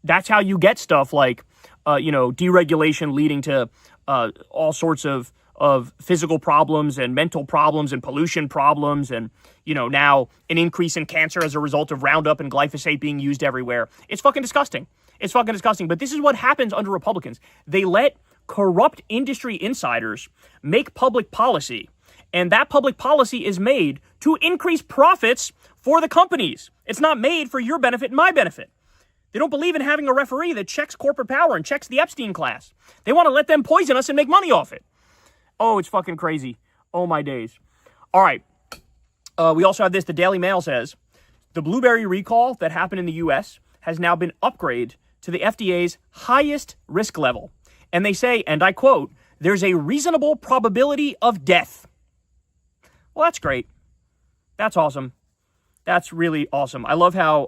that's how you get stuff like, deregulation leading to all sorts of physical problems and mental problems and pollution problems and, now an increase in cancer as a result of Roundup and glyphosate being used everywhere. It's fucking disgusting. It's fucking disgusting. But this is what happens under Republicans. They let corrupt industry insiders make public policy. And that public policy is made to increase profits for the companies. It's not made for your benefit and my benefit. They don't believe in having a referee that checks corporate power and checks the Epstein class. They want to let them poison us and make money off it. Oh, it's fucking crazy. Oh, my days. All right. We also have this. The Daily Mail says, the blueberry recall that happened in the U.S. has now been upgraded to the FDA's highest risk level. And they say, and I quote, there's a reasonable probability of death. Well, that's great. That's awesome. That's really awesome. I love how,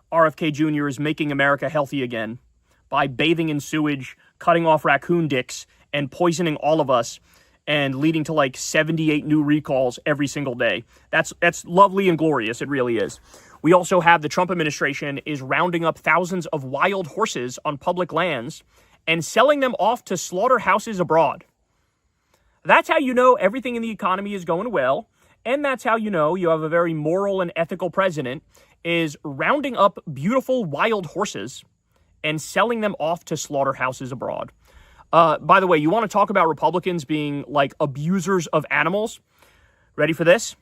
RFK Jr. is making America healthy again by bathing in sewage, cutting off raccoon dicks, and poisoning all of us, and leading to like 78 new recalls every single day. That's lovely and glorious. It really is. We also have the Trump administration is rounding up thousands of wild horses on public lands and selling them off to slaughterhouses abroad. That's how you know everything in the economy is going well, and that's how you know you have a very moral and ethical president is rounding up beautiful wild horses and selling them off to slaughterhouses abroad. By the way, you want to talk about Republicans being like abusers of animals? Ready for this?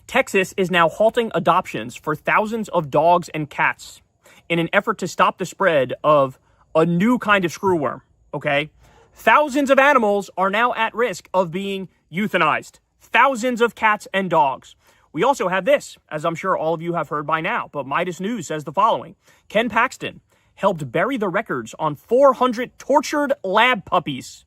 Texas is now halting adoptions for thousands of dogs and cats in an effort to stop the spread of a new kind of screwworm, okay? Thousands of animals are now at risk of being euthanized. Thousands of cats and dogs. We also have this, as I'm sure all of you have heard by now, but Midas News says the following. Ken Paxton helped bury the records on 400 tortured lab puppies.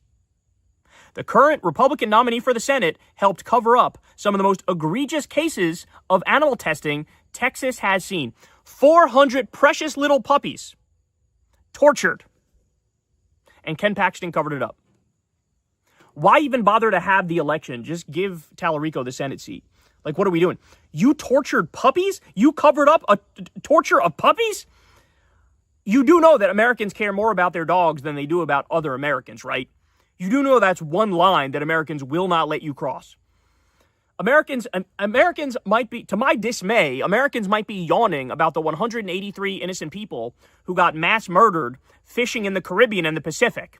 The current Republican nominee for the Senate helped cover up some of the most egregious cases of animal testing Texas has seen. 400 precious little puppies tortured. And Ken Paxton covered it up. Why even bother to have the election? Just give Tallarico the Senate seat. Like, what are we doing? You tortured puppies? You covered up a torture of puppies? You do know that Americans care more about their dogs than they do about other Americans, right? You do know that's one line that Americans will not let you cross. Americans might be, to my dismay, Americans might be yawning about the 183 innocent people who got mass murdered fishing in the Caribbean and the Pacific.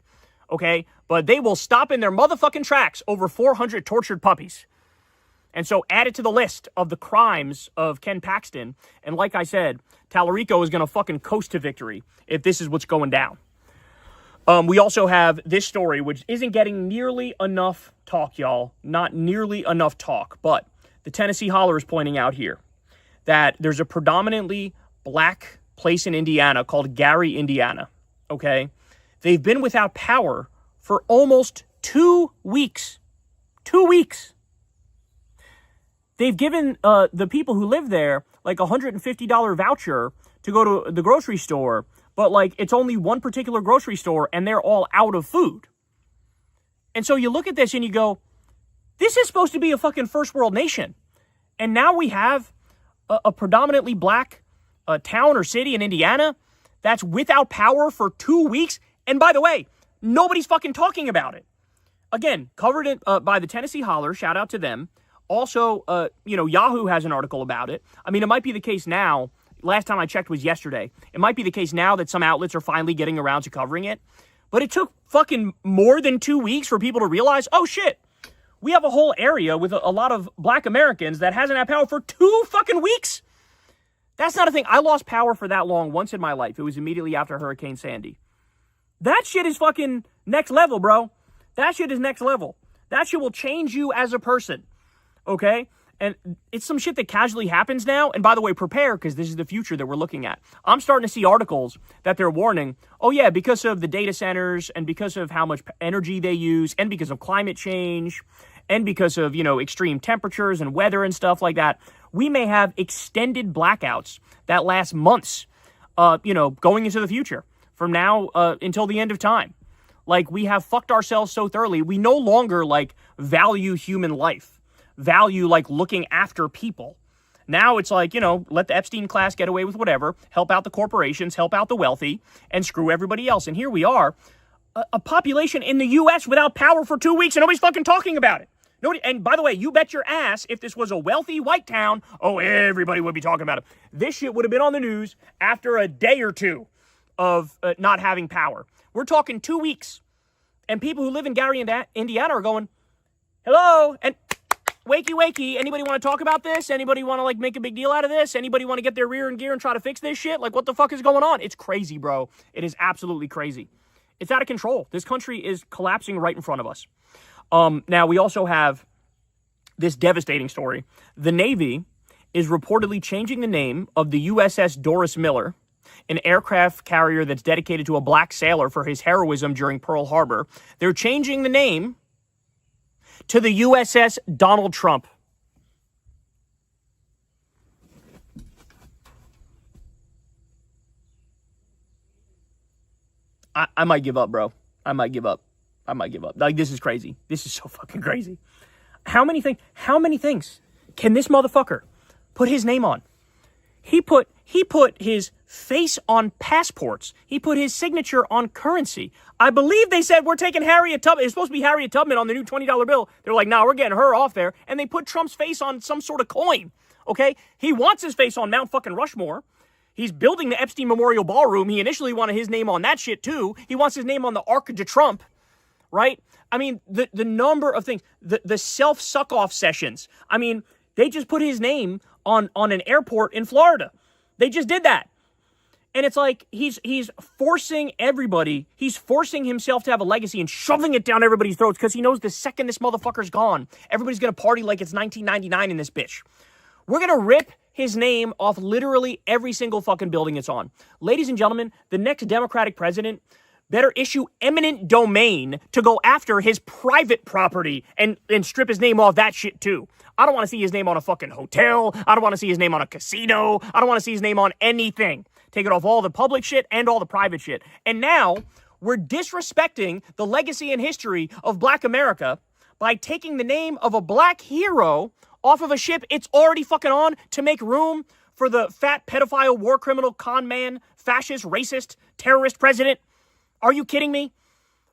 Okay? But they will stop in their motherfucking tracks over 400 tortured puppies. And so add it to the list of the crimes of Ken Paxton. And like I said, Tallarico is going to fucking coast to victory if this is what's going down. We also have this story, which isn't getting nearly enough talk, y'all. Not nearly enough talk. But the Tennessee Holler is pointing out here that there's a predominantly black place in Indiana called Gary, Indiana. Okay? They've been without power for almost 2 weeks. 2 weeks. They've given the people who live there like a $150 voucher to go to the grocery store, but like it's only one particular grocery store and they're all out of food. And so you look at this and you go, this is supposed to be a fucking first world nation. And now we have a predominantly black town or city in Indiana that's without power for 2 weeks. And by the way, nobody's fucking talking about it. Again, covered it by the Tennessee Holler. Shout out to them. Also, Yahoo has an article about it. I mean, it might be the case now. Last time I checked was yesterday. It might be the case now that some outlets are finally getting around to covering it. But it took fucking more than 2 weeks for people to realize, oh shit, we have a whole area with a lot of black Americans that hasn't had power for 2 fucking weeks. That's not a thing. I lost power for that long once in my life. It was immediately after Hurricane Sandy. That shit is fucking next level, bro. That shit is next level. That shit will change you as a person. Okay? And it's some shit that casually happens now. And by the way, prepare, because this is the future that we're looking at. I'm starting to see articles that they're warning, oh yeah, because of the data centers and because of how much energy they use and because of climate change and because of, extreme temperatures and weather and stuff like that, we may have extended blackouts that last months, going into the future from now until the end of time. Like, we have fucked ourselves so thoroughly. We no longer, value human life. Value looking after people. Now it's let the Epstein class get away with whatever, help out the corporations, help out the wealthy, and screw everybody else. And here we are, a population in the U.S. without power for 2 weeks, and nobody's fucking talking about it. Nobody. And by the way, you bet your ass if this was a wealthy white town, oh, everybody would be talking about it. This shit would have been on the news after a day or two of not having power. We're talking 2 weeks. And people who live in Gary, Indiana are going, hello, and wakey, wakey, anybody want to talk about this? Anybody want to, make a big deal out of this? Anybody want to get their rear in gear and try to fix this shit? What the fuck is going on? It's crazy, bro. It is absolutely crazy. It's out of control. This country is collapsing right in front of us. Now, we also have this devastating story. The Navy is reportedly changing the name of the USS Doris Miller, an aircraft carrier that's dedicated to a black sailor for his heroism during Pearl Harbor. They're changing the name to the USS Donald Trump. I might give up, bro. I might give up. This is crazy. This is so fucking crazy. How many things can this motherfucker put his name on? He put his face on passports. He put his signature on currency. I believe they said we're taking Harriet Tubman. It's supposed to be Harriet Tubman on the new $20 bill. They're like, nah, we're getting her off there. And they put Trump's face on some sort of coin. Okay? He wants his face on Mount fucking Rushmore. He's building the Epstein Memorial Ballroom. He initially wanted his name on that shit too. He wants his name on the Arc de Trump. Right? I mean, the number of things. The self-suck-off sessions. I mean, they just put his name on an airport in Florida. They just did that. And it's like he's forcing everybody, he's forcing himself to have a legacy and shoving it down everybody's throats because he knows the second this motherfucker's gone, everybody's going to party like it's 1999 in this bitch. We're going to rip his name off literally every single fucking building it's on. Ladies and gentlemen, the next Democratic president better issue eminent domain to go after his private property and strip his name off that shit too. I don't want to see his name on a fucking hotel. I don't want to see his name on a casino. I don't want to see his name on anything. Take it off all the public shit and all the private shit. And now we're disrespecting the legacy and history of Black America by taking the name of a black hero off of a ship it's already fucking on to make room for the fat pedophile, war criminal, con man, fascist, racist, terrorist president. Are you kidding me?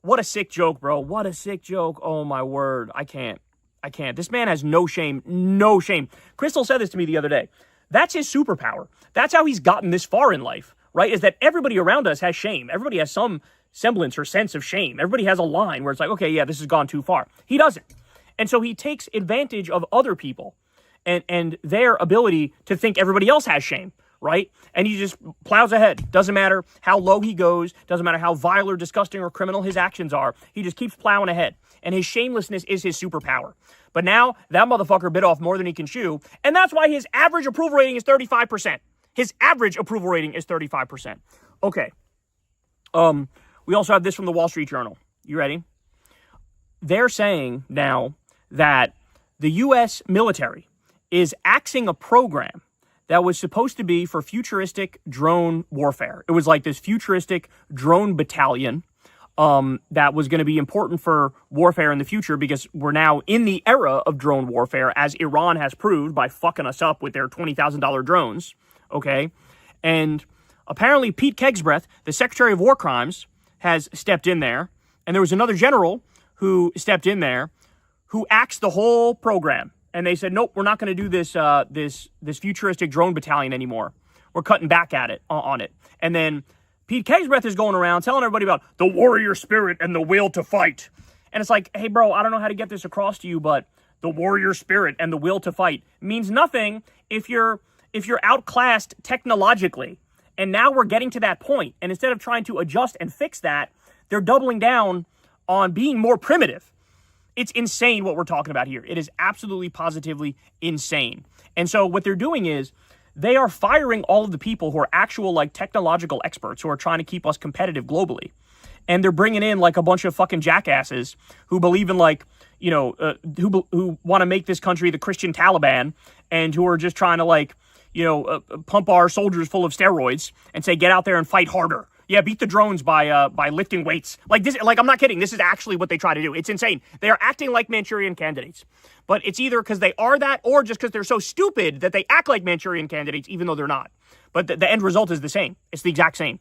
What a sick joke, bro. What a sick joke. Oh, my word. I can't. I can't. This man has no shame. No shame. Crystal said this to me the other day. That's his superpower. That's how he's gotten this far in life, right? Is that everybody around us has shame. Everybody has some semblance or sense of shame. Everybody has a line where it's like, okay, yeah, this has gone too far. He doesn't. And so he takes advantage of other people and their ability to think everybody else has shame, right? And he just plows ahead. Doesn't matter how low he goes. Doesn't matter how vile or disgusting or criminal his actions are. He just keeps plowing ahead. And his shamelessness is his superpower. But now that motherfucker bit off more than he can chew. And that's why his average approval rating is 35%. His average approval rating is 35%. Okay. We also have this from the Wall Street Journal. You ready? They're saying now that the U.S. military is axing a program that was supposed to be for futuristic drone warfare. It was like this futuristic drone battalion that was going to be important for warfare in the future because we're now in the era of drone warfare, as Iran has proved by fucking us up with their $20,000 drones, okay? And apparently Pete Kegsbreth, the Secretary of War Crimes, has stepped in there, and there was another general who stepped in there who axed the whole program. And they said, nope, we're not going to do this this futuristic drone battalion anymore. We're cutting back at it on it. And then Pete Kegsbreth is going around telling everybody about the warrior spirit and the will to fight. And it's like, hey, bro, I don't know how to get this across to you, but the warrior spirit and the will to fight means nothing if you're outclassed technologically. And now we're getting to that point. And instead of trying to adjust and fix that, they're doubling down on being more primitive. It's insane what we're talking about here. It is absolutely, positively insane. And so what they're doing is they are firing all of the people who are actual, like, technological experts who are trying to keep us competitive globally. And they're bringing in, like, a bunch of fucking jackasses who believe in, like, you know, who want to make this country the Christian Taliban and who are just trying to, like, you know, pump our soldiers full of steroids and say, get out there and fight harder. Yeah, beat the drones by lifting weights. Like this, like I'm not kidding. This is actually what they try to do. It's insane. They are acting like Manchurian candidates. But it's either because they are that or just because they're so stupid that they act like Manchurian candidates even though they're not. But the end result is the same. It's the exact same.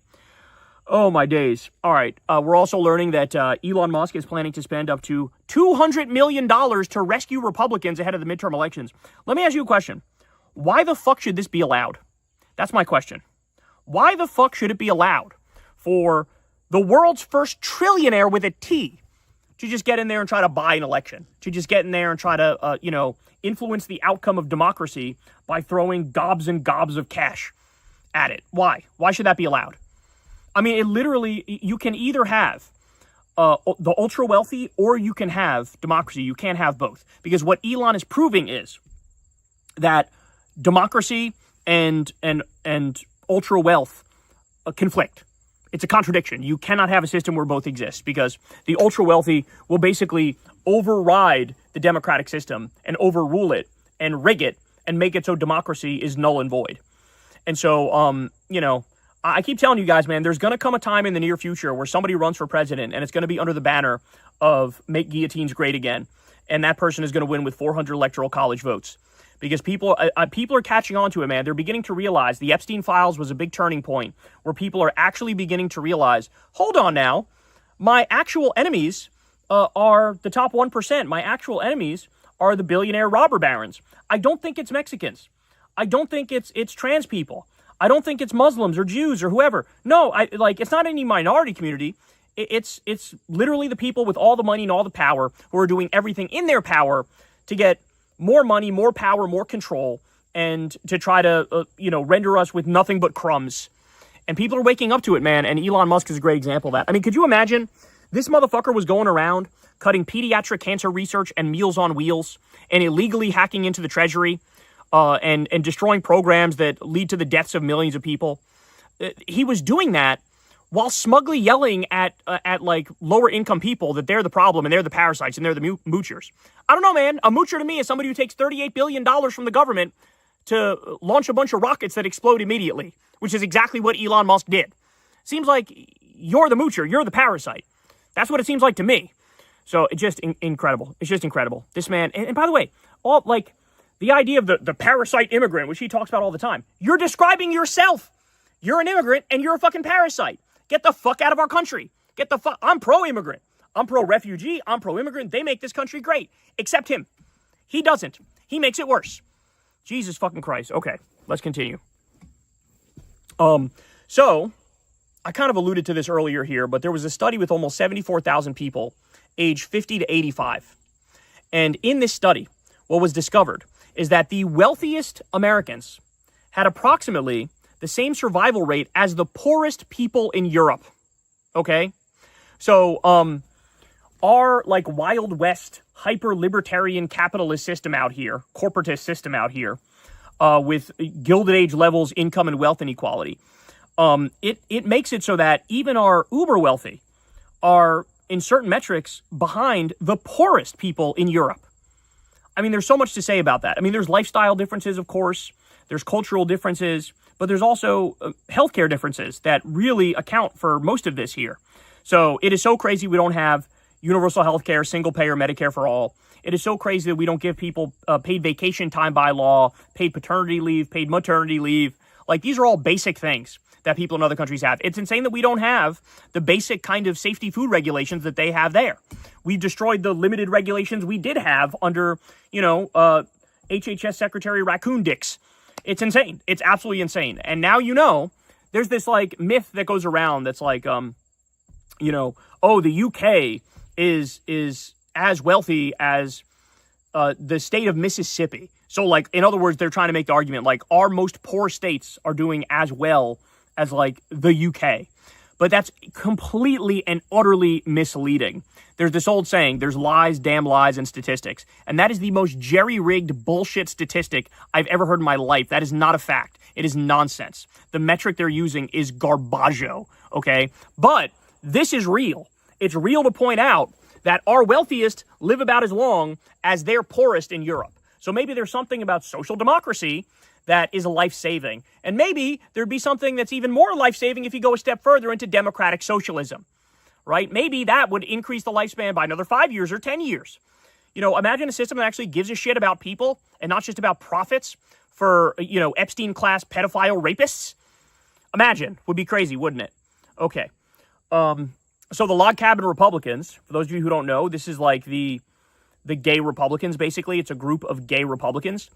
Oh, my days. All right. We're also learning that Elon Musk is planning to spend up to $200 million to rescue Republicans ahead of the midterm elections. Let me ask you a question. Why the fuck should this be allowed? That's my question. Why the fuck should it be allowed for the world's first trillionaire with a T to just get in there and try to buy an election, to just get in there and try to, influence the outcome of democracy by throwing gobs and gobs of cash at it? Why? Why should that be allowed? I mean, it literally, you can either have the ultra wealthy or you can have democracy. You can't have both. Because what Elon is proving is that democracy and ultra wealth conflict. It's a contradiction. You cannot have a system where both exist because the ultra wealthy will basically override the democratic system and overrule it and rig it and make it so democracy is null and void. And so, I keep telling you guys, man, there's going to come a time in the near future where somebody runs for president and it's going to be under the banner of make guillotines great again. And that person is going to win with 400 electoral college votes. Because people are catching on to it, man. They're beginning to realize the Epstein files was a big turning point where people are actually beginning to realize, hold on now, my actual enemies are the top 1%. My actual enemies are the billionaire robber barons. I don't think it's Mexicans. I don't think it's trans people. I don't think it's Muslims or Jews or whoever. No, it's not any minority community. It's literally the people with all the money and all the power who are doing everything in their power to get more money, more power, more control, and to try to, render us with nothing but crumbs. And people are waking up to it, man, and Elon Musk is a great example of that. I mean, could you imagine this motherfucker was going around cutting pediatric cancer research and Meals on Wheels and illegally hacking into the treasury and destroying programs that lead to the deaths of millions of people? He was doing that while smugly yelling at lower income people that they're the problem and they're the parasites and they're the moochers. I don't know, man. A moocher to me is somebody who takes $38 billion from the government to launch a bunch of rockets that explode immediately, which is exactly what Elon Musk did. Seems like you're the moocher. You're the parasite. That's what it seems like to me. So it's just incredible. It's just incredible. This man, and by the way, the idea of the parasite immigrant, which he talks about all the time, you're describing yourself. You're an immigrant and you're a fucking parasite. Get the fuck out of our country. I'm pro-immigrant. I'm pro-refugee. I'm pro-immigrant. They make this country great. Except him. He doesn't. He makes it worse. Jesus fucking Christ. Okay, let's continue. So, I kind of alluded to this earlier here, but there was a study with almost 74,000 people aged 50 to 85. And in this study, what was discovered is that the wealthiest Americans had approximately the same survival rate as the poorest people in Europe. Okay? So, our, like, Wild West, hyper-libertarian capitalist system out here, corporatist system out here, with Gilded Age levels, income, and wealth inequality, it makes it so that even our uber wealthy are, in certain metrics, behind the poorest people in Europe. I mean, there's so much to say about that. I mean, there's lifestyle differences, of course. There's cultural differences. But there's also healthcare differences that really account for most of this here. So it is so crazy we don't have universal healthcare, single-payer Medicare for all. It is so crazy that we don't give people paid vacation time by law, paid paternity leave, paid maternity leave. Like, these are all basic things that people in other countries have. It's insane that we don't have the basic kind of safety food regulations that they have there. We've destroyed the limited regulations we did have under, HHS Secretary Raccoon Dicks. It's insane. It's absolutely insane. And now, there's this, like, myth that goes around that's like, the UK is as wealthy as the state of Mississippi. So, like, in other words, they're trying to make the argument, like, our most poor states are doing as well as, like, the UK. But that's completely and utterly misleading. There's this old saying, there's lies, damn lies, and statistics. And that is the most jerry-rigged bullshit statistic I've ever heard in my life. That is not a fact. It is nonsense. The metric they're using is garbaggio, okay? But this is real. It's real to point out that our wealthiest live about as long as their poorest in Europe. So maybe there's something about social democracy that is life-saving. And maybe there'd be something that's even more life-saving if you go a step further into democratic socialism, right? Maybe that would increase the lifespan by another 5 years or 10 years. Imagine a system that actually gives a shit about people and not just about profits for, Epstein-class pedophile rapists. Imagine. Would be crazy, wouldn't it? Okay. So the Log Cabin Republicans, for those of you who don't know, this is like the gay Republicans, basically. It's a group of gay Republicans.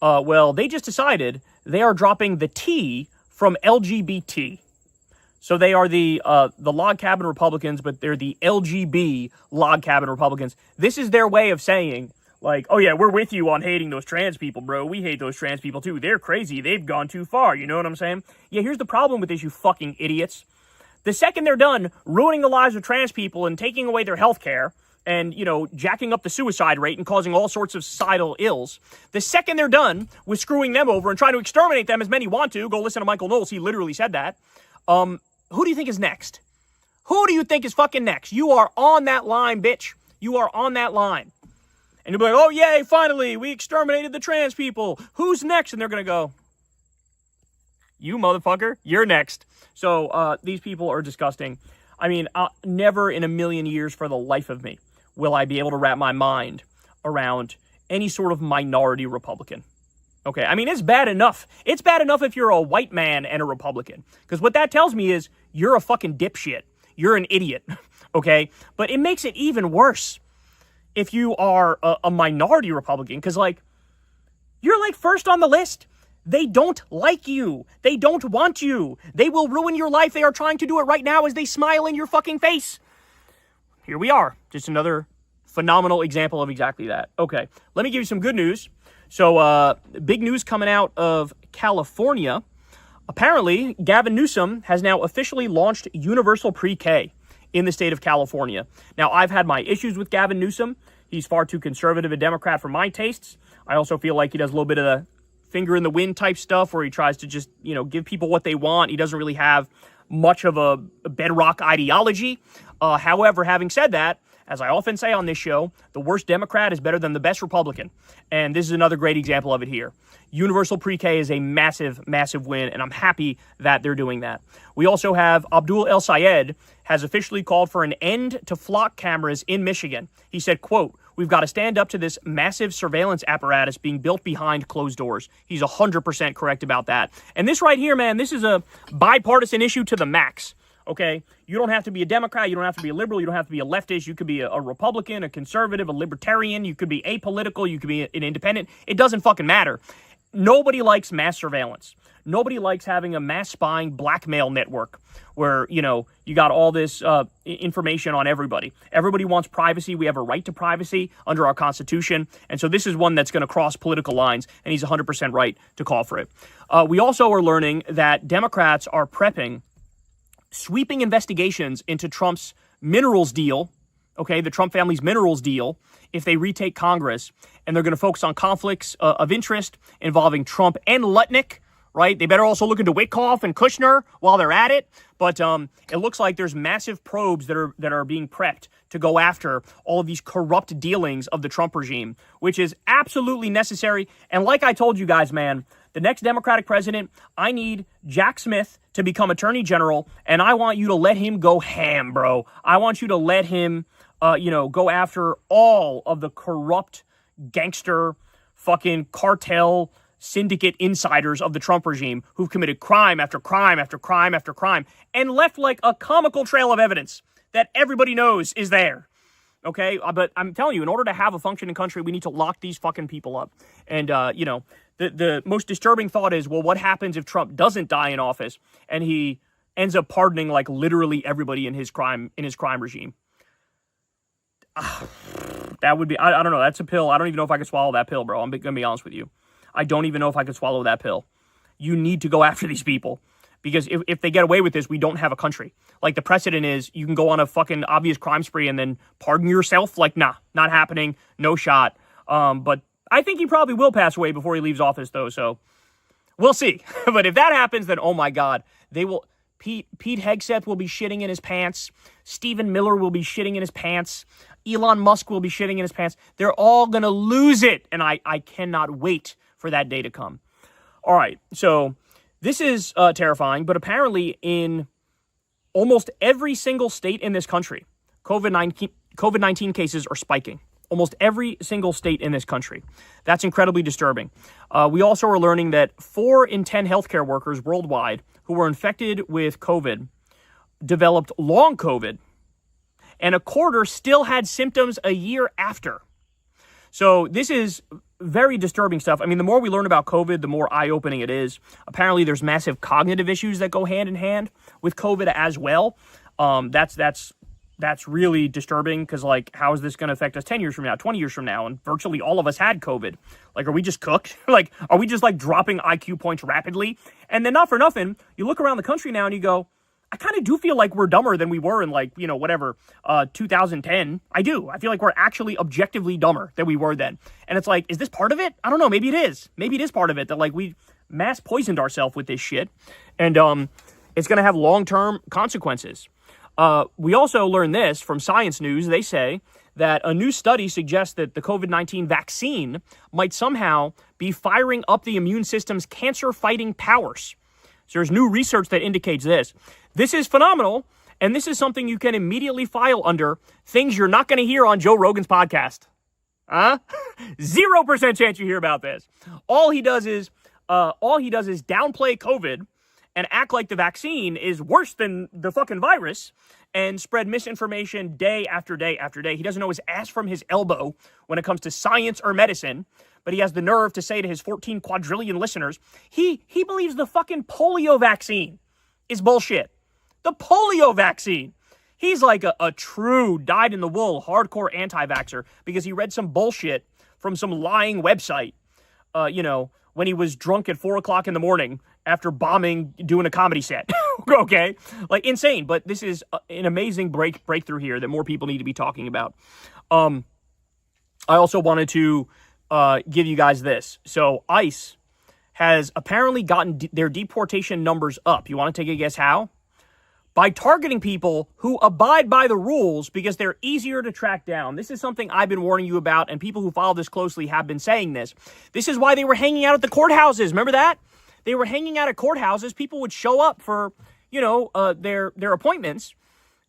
Well, they just decided they are dropping the T from LGBT. So they are the Log Cabin Republicans, but they're the LGB Log Cabin Republicans. This is their way of saying, like, oh yeah, we're with you on hating those trans people, bro. We hate those trans people too. They're crazy. They've gone too far. You know what I'm saying? Yeah, here's the problem with this, you fucking idiots. The second they're done ruining the lives of trans people and taking away their health care, and, jacking up the suicide rate and causing all sorts of societal ills. The second they're done with screwing them over and trying to exterminate them, as many want to, go listen to Michael Knowles, he literally said that, who do you think is next? Who do you think is fucking next? You are on that line, bitch. You are on that line. And you'll be like, oh, yay, finally, we exterminated the trans people. Who's next? And they're going to go, you motherfucker, you're next. So these people are disgusting. I mean, never in a million years for the life of me will I be able to wrap my mind around any sort of minority Republican. Okay, I mean, it's bad enough. It's bad enough if you're a white man and a Republican. Because what that tells me is you're a fucking dipshit. You're an idiot. Okay? But it makes it even worse if you are a minority Republican. Because, like, you're, like, first on the list. They don't like you. They don't want you. They will ruin your life. They are trying to do it right now as they smile in your fucking face. Here we are. Just another phenomenal example of exactly that. Okay, let me give you some good news. So, big news coming out of California. Apparently, Gavin Newsom has now officially launched universal pre-K in the state of California. Now, I've had my issues with Gavin Newsom. He's far too conservative a Democrat for my tastes. I also feel like he does a little bit of the finger in the wind type stuff where he tries to just, give people what they want. He doesn't really have much of a bedrock ideology. However, having said that, as I often say on this show, the worst Democrat is better than the best Republican. And this is another great example of it here. Universal pre-K is a massive, massive win, and I'm happy that they're doing that. We also have Abdul El Sayed has officially called for an end to flock cameras in Michigan. He said, quote, we've got to stand up to this massive surveillance apparatus being built behind closed doors. He's 100% correct about that. And this right here, man, this is a bipartisan issue to the max. okay? You don't have to be a Democrat. You don't have to be a liberal. You don't have to be a leftist. You could be a Republican, a conservative, a libertarian. You could be apolitical. You could be an independent. It doesn't fucking matter. Nobody likes mass surveillance. Nobody likes having a mass spying blackmail network where, you know, you got all this information on everybody. Everybody wants privacy. We have a right to privacy under our Constitution. And so this is one that's going to cross political lines, and he's 100% right to call for it. We also are learning that Democrats are prepping sweeping investigations into Trump's minerals deal, okay, the Trump family's minerals deal, if they retake Congress. And they're going to focus on conflicts of interest involving Trump and Lutnick, right? They better also look into Witkoff and Kushner while they're at it. But it looks like there's massive probes that are being prepped to go after all of these corrupt dealings of the Trump regime, which is absolutely necessary. And like I told you guys, man, the next Democratic president, I need Jack Smith to become Attorney General, and I want you to let him go ham, bro. I want you to let him, go after all of the corrupt gangster fucking cartel syndicate insiders of the Trump regime who've committed crime after crime after crime after crime and left like a comical trail of evidence that everybody knows is there. Okay? But I'm telling you, in order to have a functioning country, we need to lock these fucking people up. And, the most disturbing thought is, well, what happens if Trump doesn't die in office and he ends up pardoning like literally everybody in his crime regime? That would be, I don't know. That's a pill. I don't even know if I could swallow that pill, bro. I'm going to be honest with you. I don't even know if I could swallow that pill. You need to go after these people because if they get away with this, we don't have a country. Like the precedent is you can go on a fucking obvious crime spree and then pardon yourself. Like, nah, not happening. No shot. But I think he probably will pass away before he leaves office though. So we'll see. But if that happens, then oh my God, they will. Pete HEGSETH will be shitting in his pants. Stephen Miller will be shitting in his pants. Elon Musk will be shitting in his pants. They're all going to lose it. And I cannot wait for that day to come. All right. So this is terrifying, but apparently in almost every single state in this country, COVID-19 cases are spiking. Almost every single state in this country. That's incredibly disturbing. We also are learning that 4 in 10 healthcare workers worldwide who were infected with COVID developed long COVID, and a quarter still had symptoms a year after. So this is very disturbing stuff. I mean, the more we learn about COVID, the more eye-opening it is. Apparently, there's massive cognitive issues that go hand in hand with COVID as well. That's really disturbing because, like, how is this going to affect us 10 years from now, 20 years from now? And virtually all of us had COVID. Like, are we just cooked? Like, are we just, like, dropping IQ points rapidly? And then not for nothing, you look around the country now and you go, I kind of do feel like we're dumber than we were in, like, 2010. I do. I feel like we're actually objectively dumber than we were then. And it's like, is this part of it? I don't know. Maybe it is. Maybe it is part of it that, like, we mass poisoned ourselves with this shit. And it's going to have long-term consequences. We also learned this from Science News. They say that a new study suggests that the COVID-19 vaccine might somehow be firing up the immune system's cancer-fighting powers. So there's new research that indicates this. This is phenomenal, and this is something you can immediately file under things you're not going to hear on Joe Rogan's podcast. 0% chance you hear about this. All he does is downplay COVID and act like the vaccine is worse than the fucking virus and spread misinformation day after day after day. He doesn't know his ass from his elbow when it comes to science or medicine, but he has the nerve to say to his 14 quadrillion listeners, he believes the fucking polio vaccine is bullshit. The polio vaccine. He's like a true dyed-in-the-wool hardcore anti-vaxxer because he read some bullshit from some lying website, when he was drunk at 4 o'clock in the morning after doing a comedy set. Okay? Like, insane. But this is an amazing breakthrough here that more people need to be talking about. I also wanted to give you guys this. So ICE has apparently gotten their deportation numbers up. You want to take a guess how? By targeting people who abide by the rules because they're easier to track down. This is something I've been warning you about, and people who follow this closely have been saying this. This is why they were hanging out at the courthouses. Remember that? They were hanging out at courthouses. People would show up for, their appointments,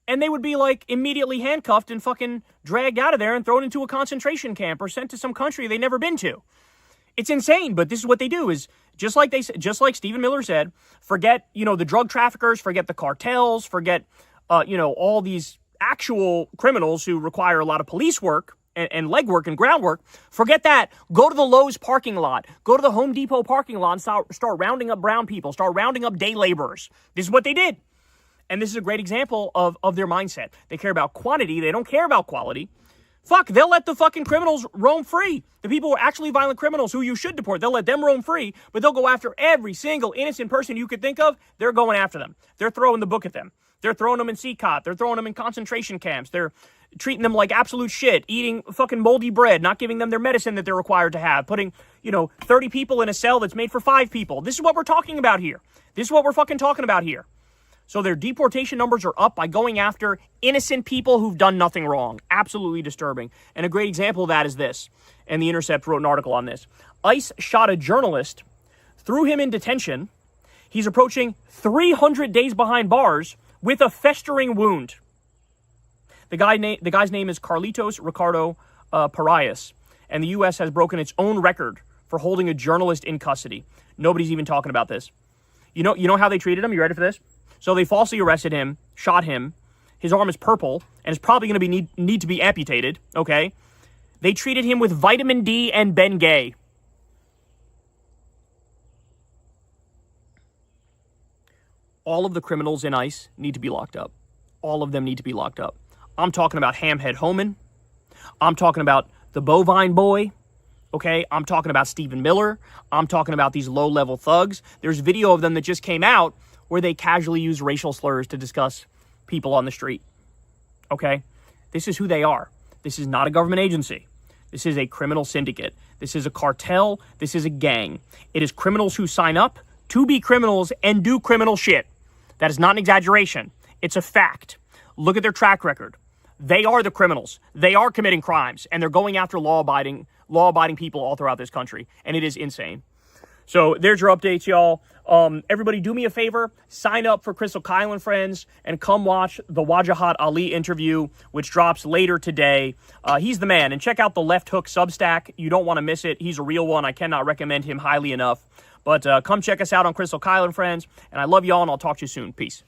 and they would be, like, immediately handcuffed and fucking dragged out of there and thrown into a concentration camp or sent to some country they'd never been to. It's insane, but this is what they do, is Just like Stephen Miller said, forget, the drug traffickers, forget the cartels, forget, all these actual criminals who require a lot of police work and legwork and groundwork. Forget that. Go to the Lowe's parking lot. Go to the Home Depot parking lot and start rounding up brown people. Start rounding up day laborers. This is what they did. And this is a great example of their mindset. They care about quantity. They don't care about quality. Fuck, they'll let the fucking criminals roam free. The people who are actually violent criminals who you should deport, they'll let them roam free, but they'll go after every single innocent person you could think of. They're going after them. They're throwing the book at them. They're throwing them in CKED. They're throwing them in concentration camps. They're treating them like absolute shit, eating fucking moldy bread, not giving them their medicine that they're required to have, putting, 30 people in a cell that's made for 5 people. This is what we're talking about here. This is what we're fucking talking about here. So their deportation numbers are up by going after innocent people who've done nothing wrong. Absolutely disturbing. And a great example of that is this. And The Intercept wrote an article on this. ICE shot a journalist, threw him in detention. He's approaching 300 days behind bars with a festering wound. The guy's name is Carlitos Ricardo Parias. And the U.S. has broken its own record for holding a journalist in custody. Nobody's even talking about this. You know how they treated him? You ready for this? So they falsely arrested him, shot him. His arm is purple and is probably going to need to be amputated, okay? They treated him with vitamin D and Bengay. All of the criminals in ICE need to be locked up. All of them need to be locked up. I'm talking about Hamhead Homan. I'm talking about the Bovine Boy. Okay, I'm talking about Stephen Miller. I'm talking about these low-level thugs. There's video of them that just came out where they casually use racial slurs to discuss people on the street. Okay? This is who they are. This is not a government agency. This is a criminal syndicate. This is a cartel. This is a gang. It is criminals who sign up to be criminals and do criminal shit. That is not an exaggeration. It's a fact. Look at their track record. They are the criminals. They are committing crimes, and they're going after law-abiding people all throughout this country, and it is insane. So there's your updates, y'all. Everybody do me a favor, sign up for Crystal Kyle and Friends, and come watch the Wajahat Ali interview, which drops later today. He's the man, and check out the Left Hook Substack. You don't want to miss it. He's a real one. I cannot recommend him highly enough. But come check us out on Crystal Kyle and Friends, and I love y'all, and I'll talk to you soon. Peace.